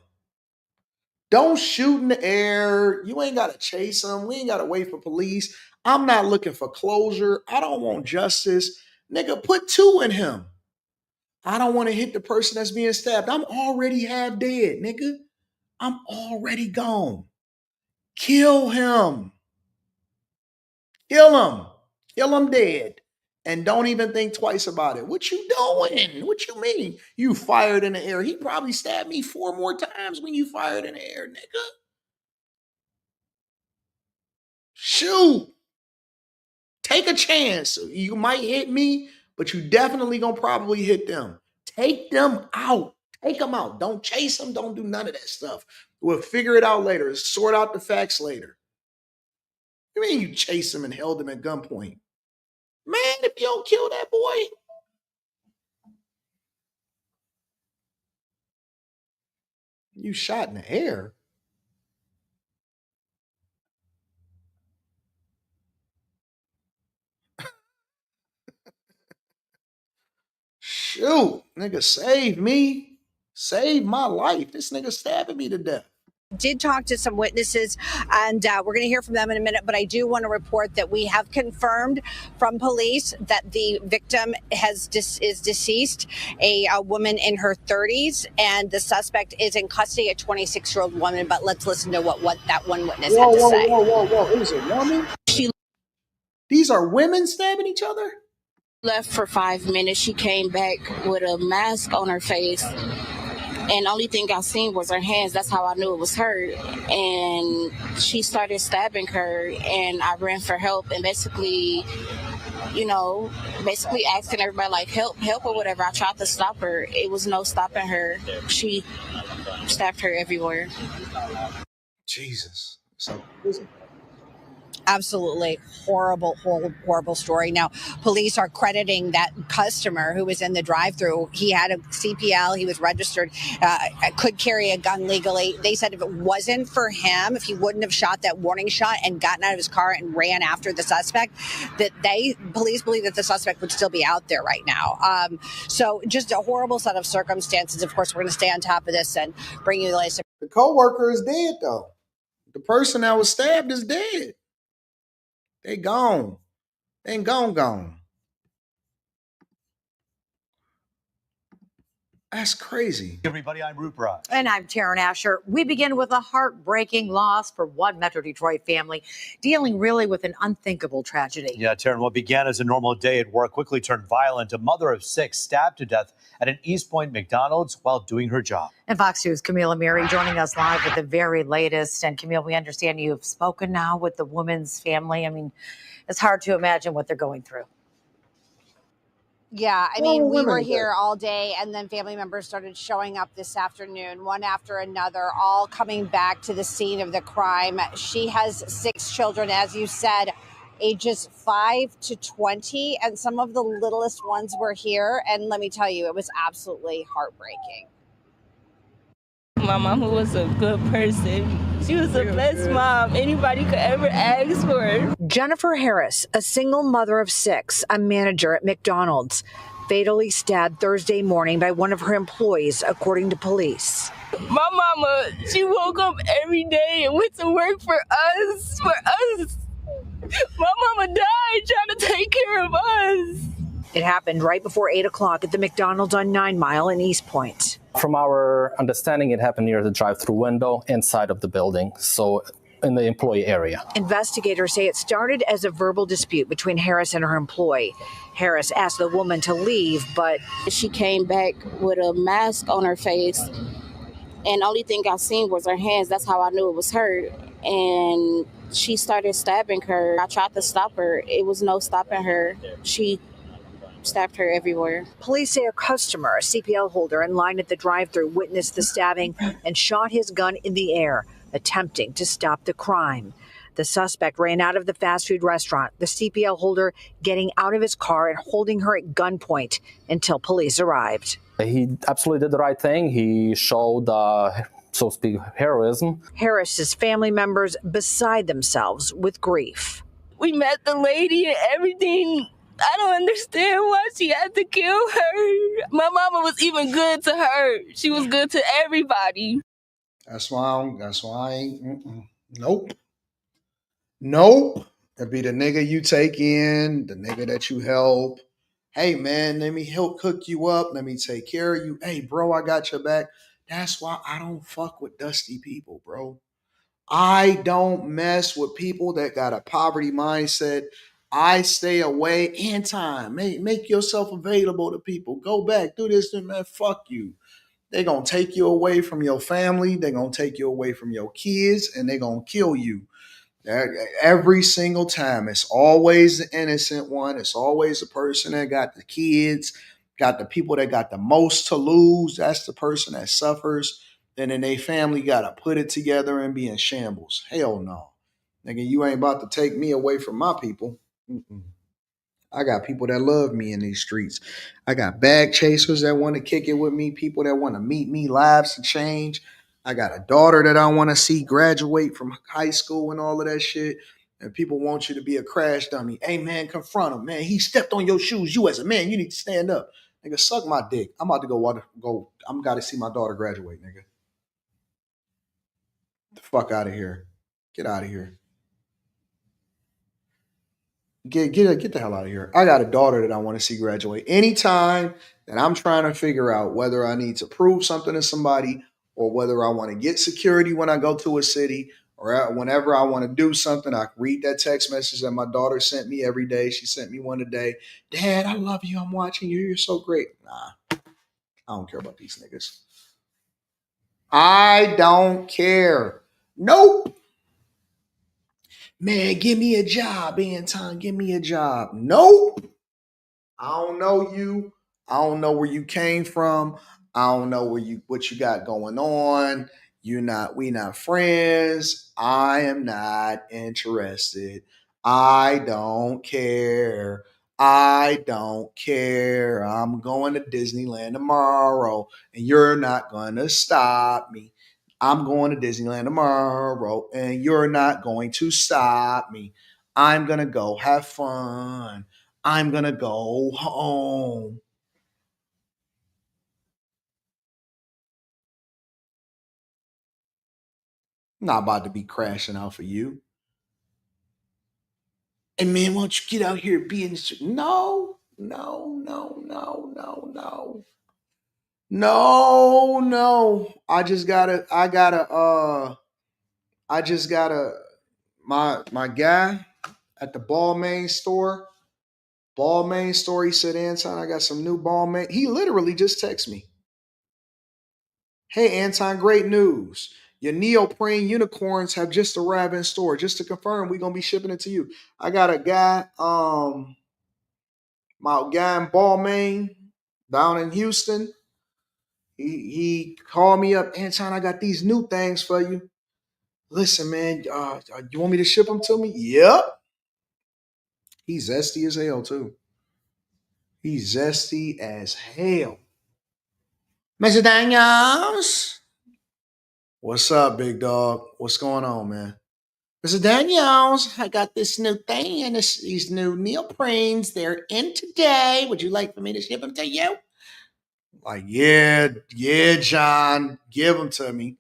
Don't shoot in the air. You ain't got to chase them. We ain't got to wait for police. I'm not looking for closure. I don't want justice. Nigga, put two in him. I don't want to hit the person that's being stabbed. I'm already half dead, nigga. I'm already gone. Kill him. Kill him. Kill him dead. And don't even think twice about it. What you doing? What you mean? You fired in the air. He probably stabbed me 4 more times when you fired in the air, nigga. Shoot. Take a chance. You might hit me, but you definitely gonna probably hit them. Take them out. Take them out. Don't chase them. Don't do none of that stuff. We'll figure it out later. Sort out the facts later. You mean you chased him and held him at gunpoint? Man, if you don't kill that boy. You shot in the air. Shoot, nigga, save me. Save my life. This nigga stabbing me to death. Did talk to some witnesses, and we're going to hear from them in a minute, but I do want to report that we have confirmed from police that the victim is deceased, a woman in her 30s, and the suspect is in custody, a 26-year-old woman. But let's listen to what that one witness had to say. Whoa. It was a woman? These are women stabbing each other? Left for 5 minutes. She came back with a mask on her face. And the only thing I seen was her hands. That's how I knew it was her. And she started stabbing her, and I ran for help and basically asking everybody, like, help or whatever. I tried to stop her. It was no stopping her. She stabbed her everywhere. Jesus. So, Absolutely horrible story. Now, police are crediting that customer who was in the drive-thru. He had a CPL. He was registered, could carry a gun legally. They said if it wasn't for him, if he wouldn't have shot that warning shot and gotten out of his car and ran after the suspect, that police believe that the suspect would still be out there right now. So just a horrible set of circumstances. Of course, we're going to stay on top of this and bring you the latest. The co-worker is dead, though. The person that was stabbed is dead. They gone. They ain't gone. That's crazy. Everybody, I'm Rupert. And I'm Taryn Asher. We begin with a heartbreaking loss for one Metro Detroit family dealing really with an unthinkable tragedy. Yeah, Taryn, what began as a normal day at work quickly turned violent. A mother of 6 stabbed to death at an East Point McDonald's while doing her job. And Fox News' Camille Amiri joining us live with the very latest. And Camille, we understand you've spoken now with the woman's family. I mean, it's hard to imagine what they're going through. Yeah, I mean, we were here all day, and then family members started showing up this afternoon, one after another, all coming back to the scene of the crime. She has 6 children, as you said, ages 5 to 20, and some of the littlest ones were here. And let me tell you, it was absolutely heartbreaking. My mama was a good person. She was the best mom anybody could ever ask for. Jennifer Harris, a single mother of 6, a manager at McDonald's, fatally stabbed Thursday morning by one of her employees, according to police. My mama, she woke up every day and went to work for us. My mama died trying to take care of us. It happened right before 8 o'clock at the McDonald's on 9 Mile in East Point. From our understanding, it happened near the drive-thru window inside of the building, so in the employee area. Investigators say it started as a verbal dispute between Harris and her employee. Harris asked the woman to leave, but she came back with a mask on her face, and the only thing I seen was her hands. That's how I knew it was her. And she started stabbing her. I tried to stop her. It was no stopping her. She stabbed her everywhere. Police say a customer, a CPL holder in line at the drive-thru, witnessed the stabbing and shot his gun in the air, attempting to stop the crime. The suspect ran out of the fast food restaurant, the CPL holder getting out of his car and holding her at gunpoint until police arrived. He absolutely did the right thing. He showed, so to speak, heroism. Harris's family members beside themselves with grief. We met the lady and everything. I don't understand why she had to kill her. My mama was even good to her. She was good to everybody. That's why I ain't. Nope. That'd be the nigga you take in, the nigga that you help. Hey, man, let me help cook you up. Let me take care of you. Hey, bro, I got your back. That's why I don't fuck with dusty people, bro. I don't mess with people that got a poverty mindset. I stay away. Anton, make yourself available to people. Go back, do this, man. Fuck you. They're going to take you away from your family. They're going to take you away from your kids, and they're going to kill you. Every single time. It's always the innocent one. It's always the person that got the kids, got the people that got the most to lose. That's the person that suffers. And then they family got to put it together and be in shambles. Hell no. Nigga, you ain't about to take me away from my people. I got people that love me in these streets. I got bag chasers that want to kick it with me, people that want to meet me, lives to change. I got a daughter that I want to see graduate from high school and all of that shit. And people want you to be a crash dummy. Hey, man, confront him, man. He stepped on your shoes. You as a man, you need to stand up. Nigga, suck my dick. I'm about to go. I'm got to see my daughter graduate, nigga. The fuck out of here. Get out of here. Get the hell out of here. I got a daughter that I want to see graduate. Anytime that I'm trying to figure out whether I need to prove something to somebody or whether I want to get security when I go to a city or whenever I want to do something, I read that text message that my daughter sent me every day. She sent me one today. Dad, I love you. I'm watching you. You're so great. Nah, I don't care about these niggas. I don't care. Nope. Man, give me a job, Anton. Give me a job. Nope. I don't know you. I don't know where you came from. I don't know what you got going on. We not friends. I am not interested. I don't care. I don't care. I'm going to Disneyland tomorrow and you're not going to stop me. I'm going to Disneyland tomorrow and you're not going to stop me. I'm going to go have fun. I'm going to go home. I'm not about to be crashing out for you. And man, why don't you get out here and be in the street? No. My guy at the Balmain store, he said, Anton, I got some new Balmain. He literally just texted me. Hey, Anton, great news. Your neoprene unicorns have just arrived in store. Just to confirm, we're going to be shipping it to you. I got a guy, my guy in Balmain down in Houston. He called me up, Anton, I got these new things for you. Listen, man, you want me to ship them to me? Yep. He's zesty as hell, too. He's zesty as hell. Mr. Daniels. What's up, big dog? What's going on, man? Mr. Daniels, I got this new thing and these new neoprenes. They're in today. Would you like for me to ship them to you? Like, yeah, John. Give them to me.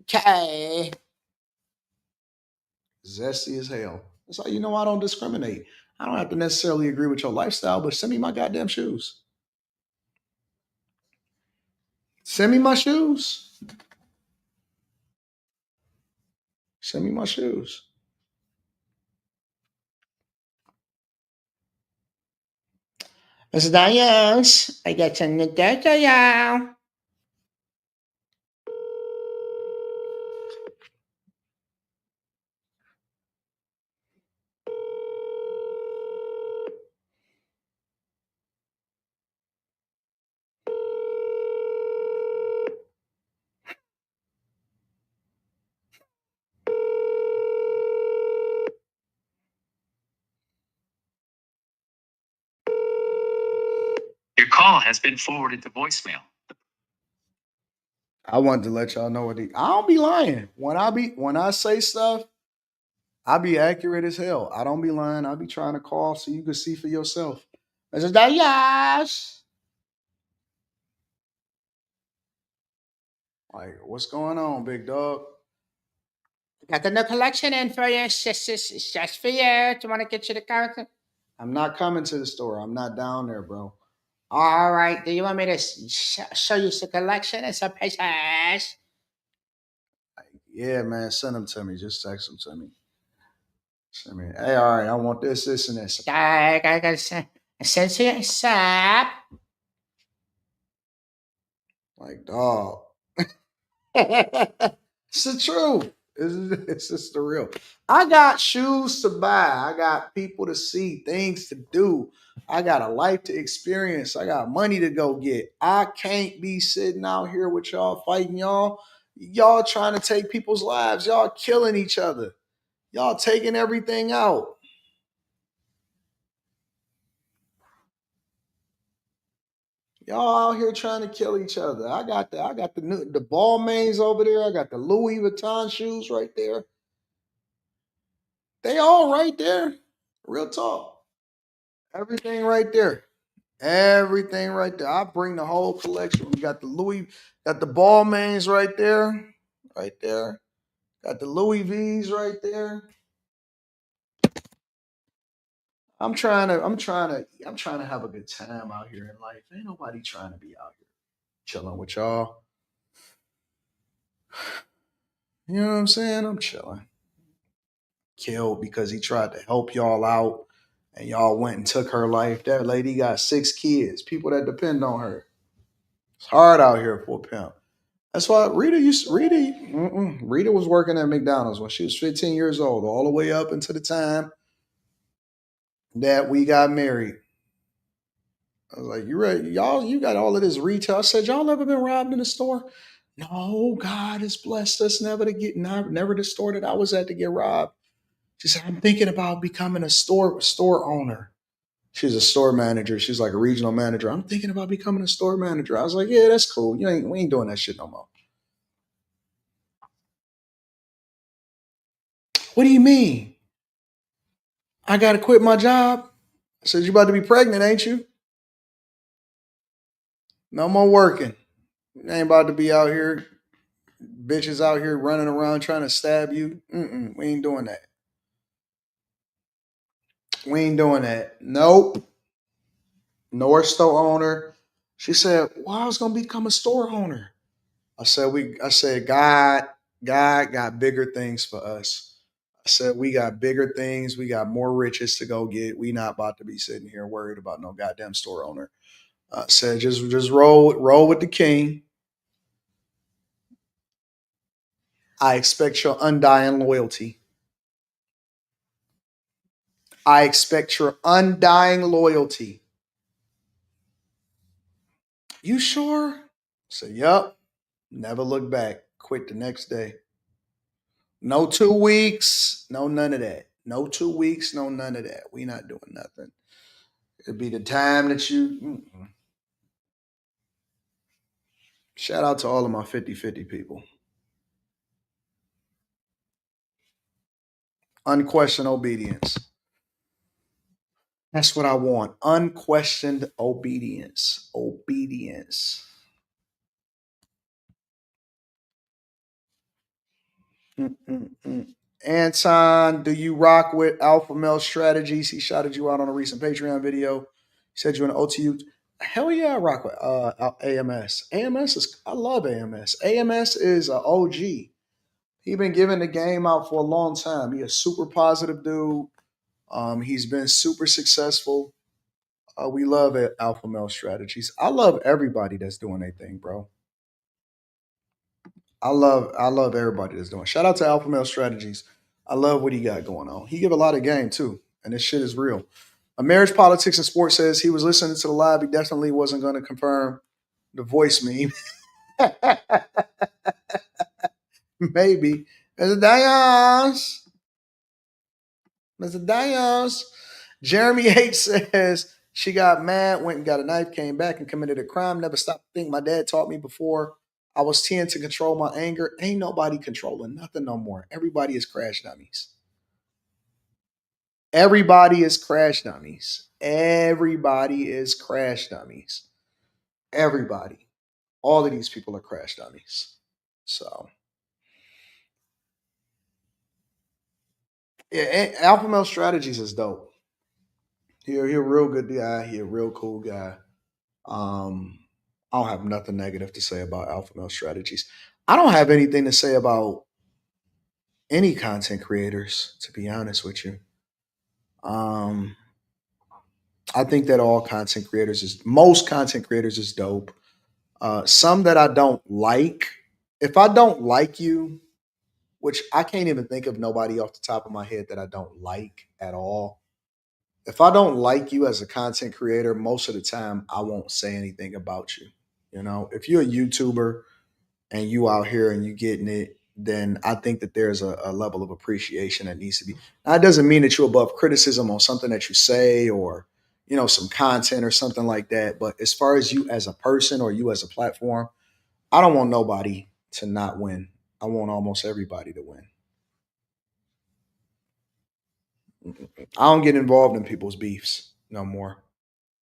Okay. Zesty as hell. That's how you know I don't discriminate. I don't have to necessarily agree with your lifestyle, but send me my goddamn shoes. Send me my shoes. Send me my shoes. Mr. Daniels, I got some new data, y'all. Your call has been forwarded to voicemail. I wanted to let y'all know I don't be lying. When I say stuff, I be accurate as hell. I don't be lying. I be trying to call so you can see for yourself. Mrs. Dayas. Like, what's going on, big dog? Got the new collection in for you. It's just for you. Do you want to get you the character? I'm not coming to the store. I'm not down there, bro. All right. Do you want me to show you the collection and some pictures? Yeah, man. Send them to me. Just text them to me. Send me. Hey, all right. I want this, and this. I gotta send to you ASAP. Like, dog. It's the truth. It's just the real. I got shoes to buy. I got people to see, things to do. I got a life to experience. I got money to go get. I can't be sitting out here with y'all fighting y'all. Y'all trying to take people's lives. Y'all killing each other. Y'all taking everything out. Y'all out here trying to kill each other. I got the Balmains over there. I got the Louis Vuitton shoes right there. They all right there. Real talk. Everything right there. Everything right there. I bring the whole collection. We got the Louis, got the Balmains right there. Right there. Got the Louis V's right there. I'm trying to have a good time out here in life. Ain't nobody trying to be out here chilling with y'all. You know what I'm saying? I'm chilling. Killed because he tried to help y'all out and y'all went and took her life. That lady got 6 kids, people that depend on her. It's hard out here for a pimp. That's why Rita was working at McDonald's when she was 15 years old, all the way up until the time that we got married. I was like, you ready? Y'all, you got all of this retail. I said, y'all ever been robbed in a store? No, God has blessed us never the store that I was at to get robbed. She said, I'm thinking about becoming a store owner. She's a store manager. She's like a regional manager. I'm thinking about becoming a store manager. I was like, yeah, that's cool. We ain't doing that shit no more. What do you mean? I gotta quit my job? I said, you about to be pregnant, ain't you? No more working. You ain't about to be out here, bitches out here running around trying to stab you. We ain't doing that. We ain't doing that. Nope. Nor store owner. She said, well, I was gonna become a store owner. I said, God got bigger things for us. I said, we got bigger things. We got more riches to go get. We not about to be sitting here worried about no goddamn store owner. I said, just roll with the king. I expect your undying loyalty. I expect your undying loyalty. You sure? I said, yup. Never look back. Quit the next day. No 2 weeks. No none of that. No 2 weeks. No none of that. We not doing nothing. It'd be the time that you. Shout out to all of my 50-50 people. Unquestioned obedience. That's what I want. Unquestioned obedience. Obedience. Mm-mm-mm. Anton, do you rock with alpha male strategies? He shouted you out on a recent Patreon video. He said you're an OTU. Hell yeah, I rock with AMS. AMS is, I love AMS. AMS is an OG. He been giving the game out for a long time. He a super positive dude. He's been super successful. We love it, alpha male strategies. I love everybody that's doing their thing, bro. I love everybody that's doing. Shout out to Alpha Male Strategies. I love what he got going on. He give a lot of game too, and this shit is real. A Marriage, Politics, and Sports says he was listening to the live. He definitely wasn't going to confirm the voice meme. Maybe. Mr. Daniels. Jeremy H says she got mad, went and got a knife, came back and committed a crime. Never stopped to think. My dad taught me before I was 10 to control my anger. Ain't nobody controlling nothing no more. Everybody is crash dummies. Everybody is crash dummies. Everybody is crash dummies. Everybody. All of these people are crash dummies. So, yeah, Alpha Male Strategies is dope. He a real good guy. He a real cool guy. I don't have nothing negative to say about Alpha Male Strategies. I don't have anything to say about any content creators, to be honest with you. Um, I think that most content creators is dope. Some that I don't like. If I don't like you, which I can't even think of nobody off the top of my head that I don't like at all. If I don't like you as a content creator, most of the time I won't say anything about you. You know, if you're a YouTuber and you out here and you getting it, then I think that there's a level of appreciation that needs to be. Now, it doesn't mean that you're above criticism on something that you say or, some content or something like that. But as far as you as a person or you as a platform, I don't want nobody to not win. I want almost everybody to win. I don't get involved in people's beefs no more.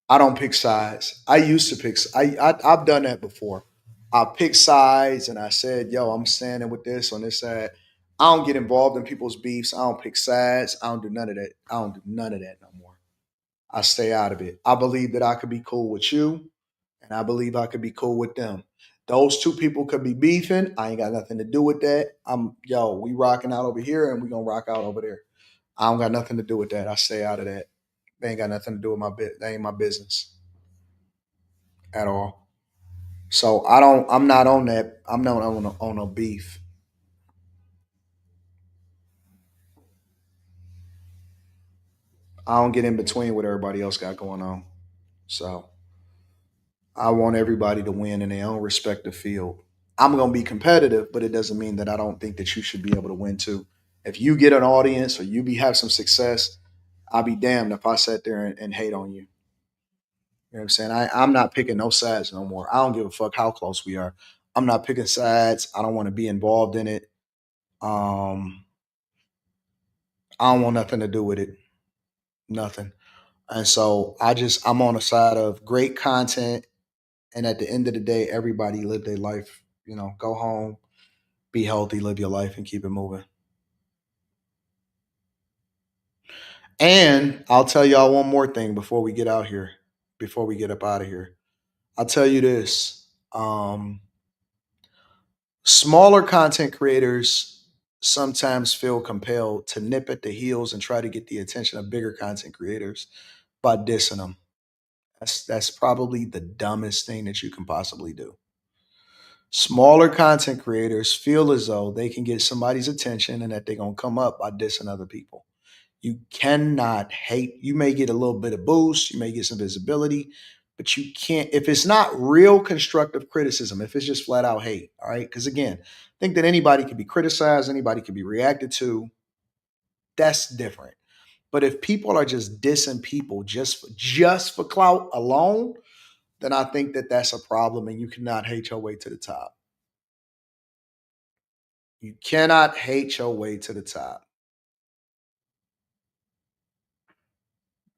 I don't pick sides. I used to pick. I've done that before. I pick sides, and I said, "Yo, I'm standing with this on this side." I don't get involved in people's beefs. I don't pick sides. I don't do none of that. I don't do none of that no more. I stay out of it. I believe that I could be cool with you, and I believe I could be cool with them. Those two people could be beefing. I ain't got nothing to do with that. We rocking out over here, and we gonna rock out over there. I don't got nothing to do with that. I stay out of that. They ain't got nothing to do with my bit. That ain't my business at all. So I don't. I'm not on that. I'm not on a beef. I don't get in between what everybody else got going on. So I want everybody to win in their own respective field. I'm gonna be competitive, but it doesn't mean that I don't think that you should be able to win too. If you get an audience or have some success, I'll be damned if I sat there and hate on you. You know what I'm saying? I'm not picking no sides no more. I don't give a fuck how close we are. I'm not picking sides. I don't want to be involved in it. Um, I don't want nothing to do with it. Nothing. And so I'm on the side of great content. And at the end of the day, everybody live their life. Go home, be healthy, live your life, and keep it moving. And I'll tell y'all one more thing before we get out here, before we get up out of here. I'll tell you this. Smaller content creators sometimes feel compelled to nip at the heels and try to get the attention of bigger content creators by dissing them. That's probably the dumbest thing that you can possibly do. Smaller content creators feel as though they can get somebody's attention and that they're going to come up by dissing other people. You cannot hate. You may get a little bit of boost, you may get some visibility, but you can't, if it's not real constructive criticism, if it's just flat out hate, all right? Because again, I think that anybody can be criticized, anybody can be reacted to. That's different. But if people are just dissing people just for clout alone, then I think that that's a problem and you cannot hate your way to the top. You cannot hate your way to the top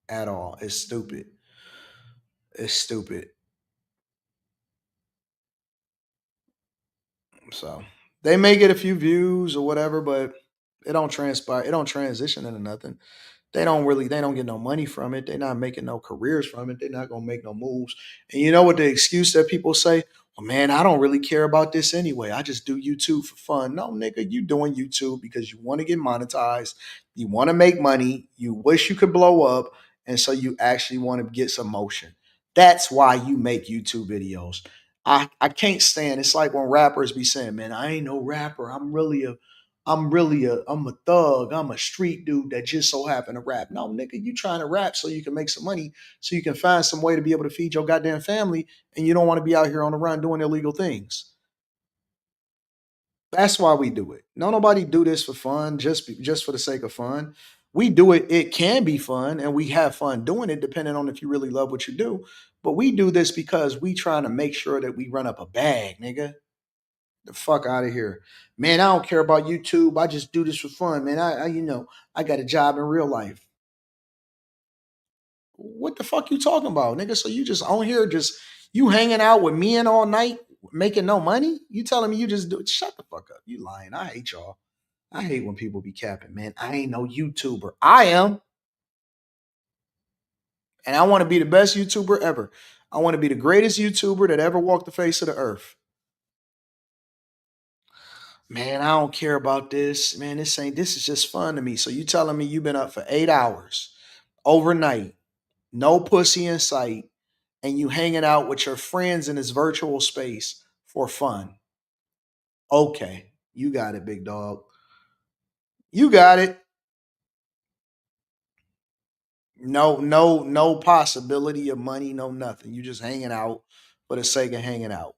at all. It's stupid. It's stupid. So they may get a few views or whatever, but it don't transpire. It don't transition into nothing. They don't get no money from it. They're not making no careers from it. They're not gonna make no moves. And you know what the excuse that people say? Well, man, I don't really care about this anyway. I just do YouTube for fun. No, nigga, you doing YouTube because you want to get monetized, you want to make money, you wish you could blow up, and so you actually want to get some motion. That's why you make YouTube videos. I can't stand it's like when rappers be saying, man, I ain't no rapper. I'm a thug. I'm a street dude that just so happen to rap. No, nigga, you trying to rap so you can make some money, so you can find some way to be able to feed your goddamn family, and you don't want to be out here on the run doing illegal things. That's why we do it. No, nobody do this for fun, just for the sake of fun. We do it. It can be fun, and we have fun doing it, depending on if you really love what you do. But we do this because we trying to make sure that we run up a bag, nigga. The fuck out of here, man. I don't care about YouTube. I just do this for fun, man. I got a job in real life. What the fuck you talking about, nigga? So you just on here, just you hanging out with men all night, making no money? You telling me you just do it? Shut the fuck up. You lying. I hate y'all. I hate when people be capping, man. I ain't no YouTuber. I am. And I want to be the best YouTuber ever. I want to be the greatest YouTuber that ever walked the face of the earth. Man, I don't care about this. Man, this is just fun to me. So you telling me you've been up for 8 hours overnight, no pussy in sight, and you hanging out with your friends in this virtual space for fun. Okay, you got it, big dog. You got it. No possibility of money, no nothing. You just hanging out for the sake of hanging out.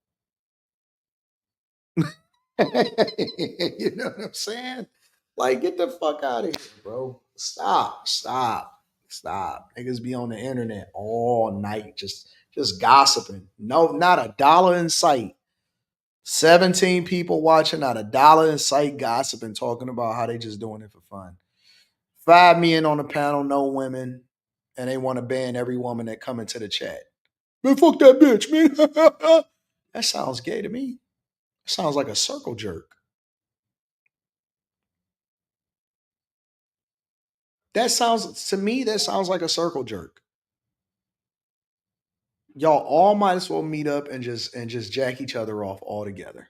You know what I'm saying? Like, get the fuck out of here, bro. Stop. Niggas be on the internet all night just gossiping. No, not a dollar in sight. 17 people watching, not a dollar in sight, gossiping, talking about how they just doing it for fun. 5 men on the panel, no women. and they want to ban every woman that come into the chat. Man, fuck that bitch, man. That sounds gay to me. It sounds like a circle jerk. That sounds like a circle jerk. Y'all all might as well meet up and just jack each other off all together.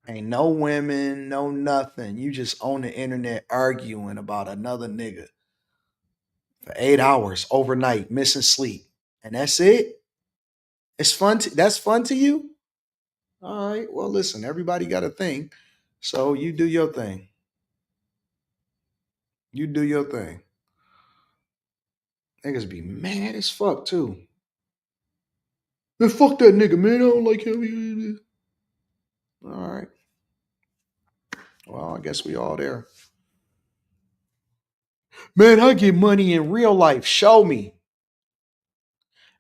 Ain't no women, no nothing. You just on the internet arguing about another nigga for 8 hours overnight, missing sleep. And that's it? It's fun that's fun to you? All right. Well, listen, everybody got a thing. So you do your thing. You do your thing. Niggas be mad as fuck too. Man, fuck that nigga, man. I don't like him. All right. Well, I guess we all there. Man, I get money in real life. Show me.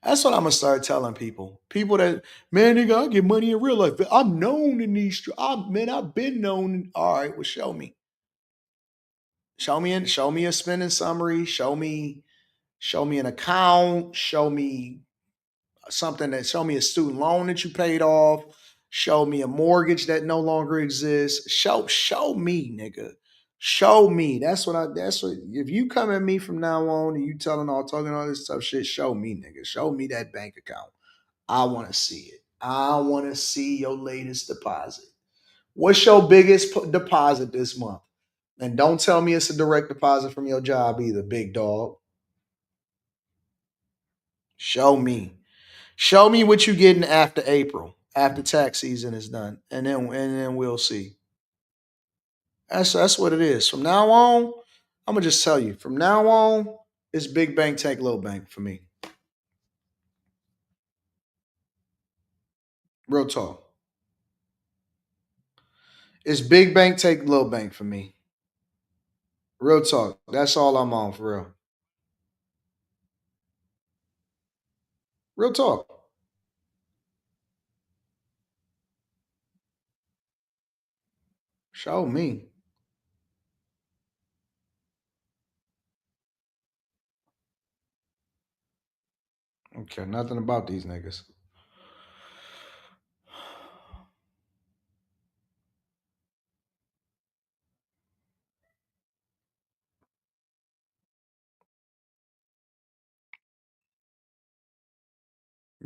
That's what I'm gonna start telling people. People that, man, nigga, I get money in real life. I'm known in these streets. Man, I've been known. All right, well, show me. Show me a spending summary. Show me an account. Show me show me a student loan that you paid off. Show me a mortgage that no longer exists. Show me, nigga. Show me. That's what if you come at me from now on and you talking all this tough shit, show me, nigga. Show me that bank account. I want to see it. I want to see your latest deposit. What's your biggest deposit this month? And don't tell me it's a direct deposit from your job either, big dog. Show me. Show me what you're getting after April, after tax season is done, and then we'll see. That's what it is. From now on, I'm gonna just tell you. From now on, it's big bank take little bank for me. Real talk. It's big bank take little bank for me. Real talk. That's all I'm on for real. Real talk. Show me. I don't care nothing about these niggas.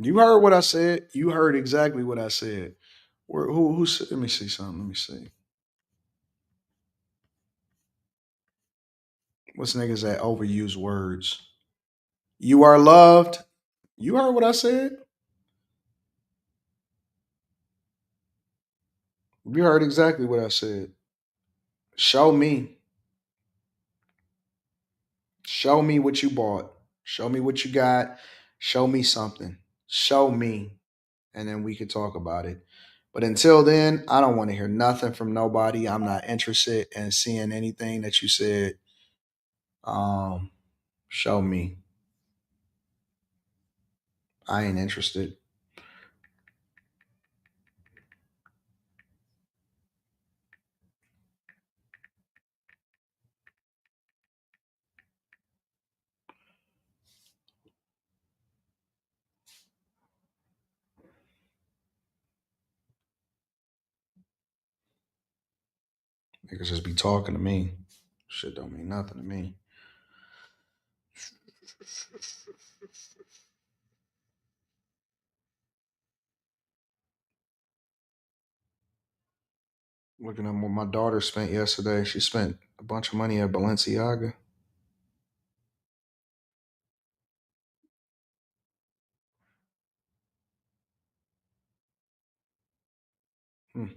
You heard what I said. You heard exactly what I said. Who said? Let me see something. Let me see. What's niggas that overuse words? You are loved. You heard what I said. You heard exactly what I said. Show me. Show me what you bought. Show me what you got. Show me something. Show me. And then we can talk about it. But until then, I don't want to hear nothing from nobody. I'm not interested in seeing anything that you said. Show me. I ain't interested. Niggas just be talking to me. Shit don't mean nothing to me. Looking at what my daughter spent yesterday. She spent a bunch of money at Balenciaga. So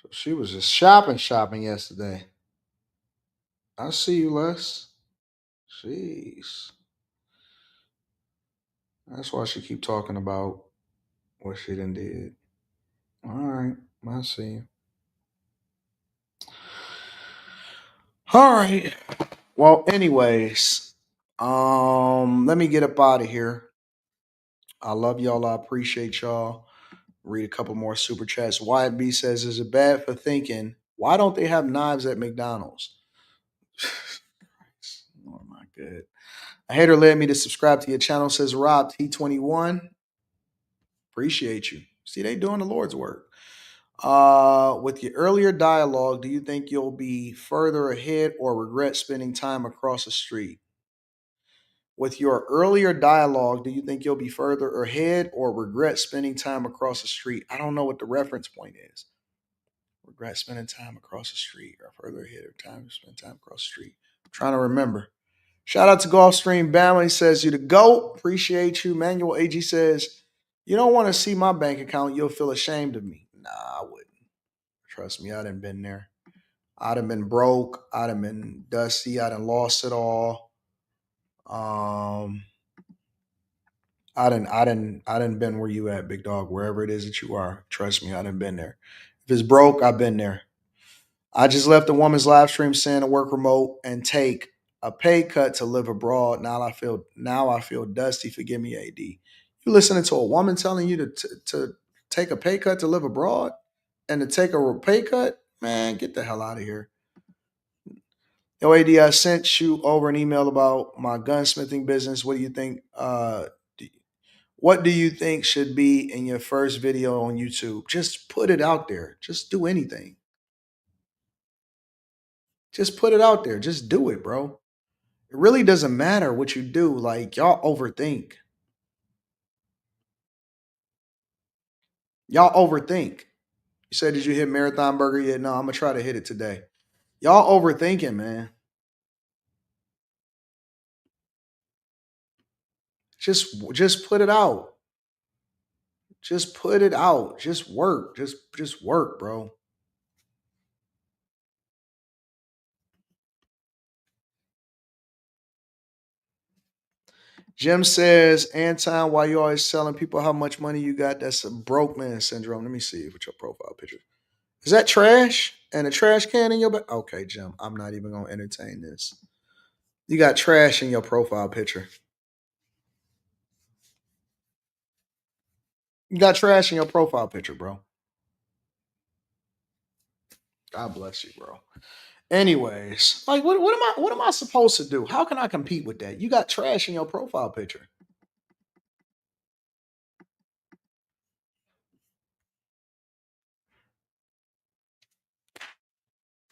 she was just shopping yesterday. I see you, Les. Jeez. That's why she keep talking about what she done did. All right. I see you. All right. Well, anyways, let me get up out of here. I love y'all. I appreciate y'all. Read a couple more super chats. Wyatt B says, is it bad for thinking, why don't they have knives at McDonald's? good. A hater led me to subscribe to your channel, says Rob T21. Appreciate you. See, they doing the Lord's work. With your earlier dialogue, do you think you'll be further ahead or regret spending time across the street? With your earlier dialogue, do you think you'll be further ahead or regret spending time across the street? I don't know what the reference point is. Regret spending time across the street or further ahead or time to spend time across the street. I'm trying to remember. Shout out to Gulfstream Bama. He says, you the GOAT. Appreciate you. Manuel AG says, you don't want to see my bank account. You'll feel ashamed of me. Nah, I wouldn't. Trust me, I done been there. I done been broke. I done been dusty. I done lost it all. I done been where you at, big dog, wherever it is that you are. Trust me, I done been there. If it's broke, I've been there. I just left a woman's live stream saying to work remote and take a pay cut to live abroad. Now I feel dusty. Forgive me, AD. You listening to a woman telling you to take a pay cut to live abroad and to take a pay cut? Man, get the hell out of here. Yo, AD, I sent you over an email about my gunsmithing business. What do you think? What do you think should be in your first video on YouTube? Just put it out there. Just do anything. Just put it out there. Just do it, bro. It really doesn't matter what you do. Like, y'all overthink. Y'all overthink. You said, did you hit Marathon Burger yet? No, I'm going to try to hit it today. Y'all overthinking, man. Just put it out. Just put it out. Just work. Just work, bro. Jim says, Anton, why you always telling people how much money you got? That's a broke man syndrome. Let me see what your profile picture. Is that trash? And a trash can in your back? Okay, Jim, I'm not even going to entertain this. You got trash in your profile picture. You got trash in your profile picture, bro. God bless you, bro. Anyways, like what am I supposed to do? How can I compete with that? You got trash in your profile picture.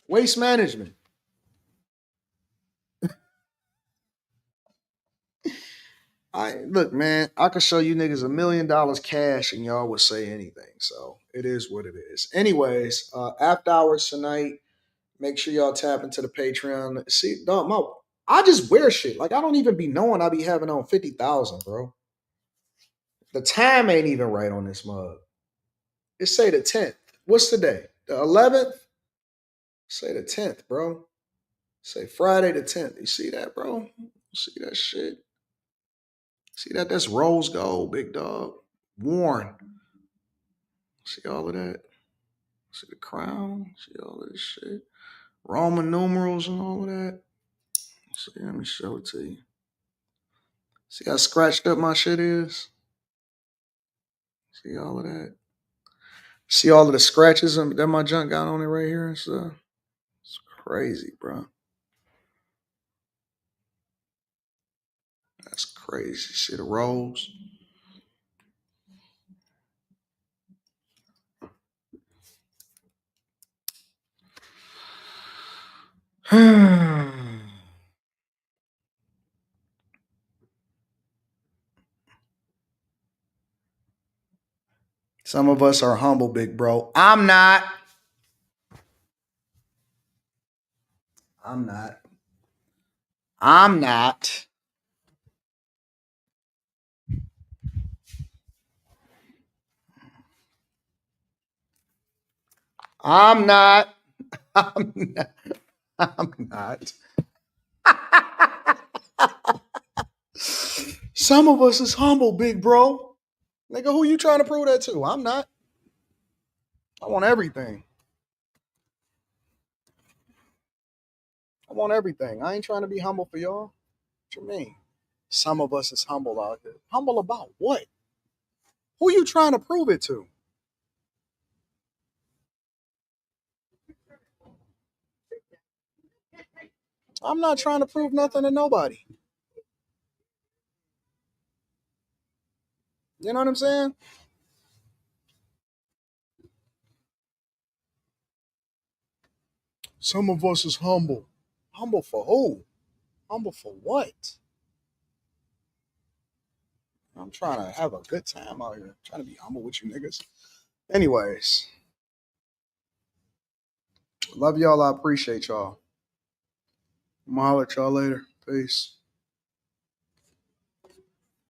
Waste management. Look, man, I could show you niggas $1 million cash and y'all would say anything. So it is what it is. Anyways, after hours tonight, make sure y'all tap into the Patreon. See, dog, I just wear shit. Like, I don't even be knowing I be having on 50,000, bro. The time ain't even right on this mug. It say the 10th. What's today? The 11th? Say the 10th, bro. Say Friday the 10th. You see that, bro? See that shit? See that? That's rose gold, big dog. Worn. See all of that? See the crown? See all of this shit? Roman numerals and all of that? See, let me show it to you. See how scratched up my shit is? See all of that? See all of the scratches that my junk got on it right here and stuff? It's crazy, bro. That's crazy. See the rolls? Some of us are humble, big bro. I'm not. I'm not. I'm not. I'm not. I'm not. I'm not. Some of us is humble, big bro. Nigga, who you trying to prove that to? I'm not. I want everything. I want everything. I ain't trying to be humble for y'all. What you mean? Some of us is humble out here. Humble about what? Who you trying to prove it to? I'm not trying to prove nothing to nobody. You know what I'm saying? Some of us is humble. Humble for who? Humble for what? I'm trying to have a good time out here. I'm trying to be humble with you niggas. Anyways, love y'all. I appreciate y'all. I'm gonna holler at y'all later. Peace.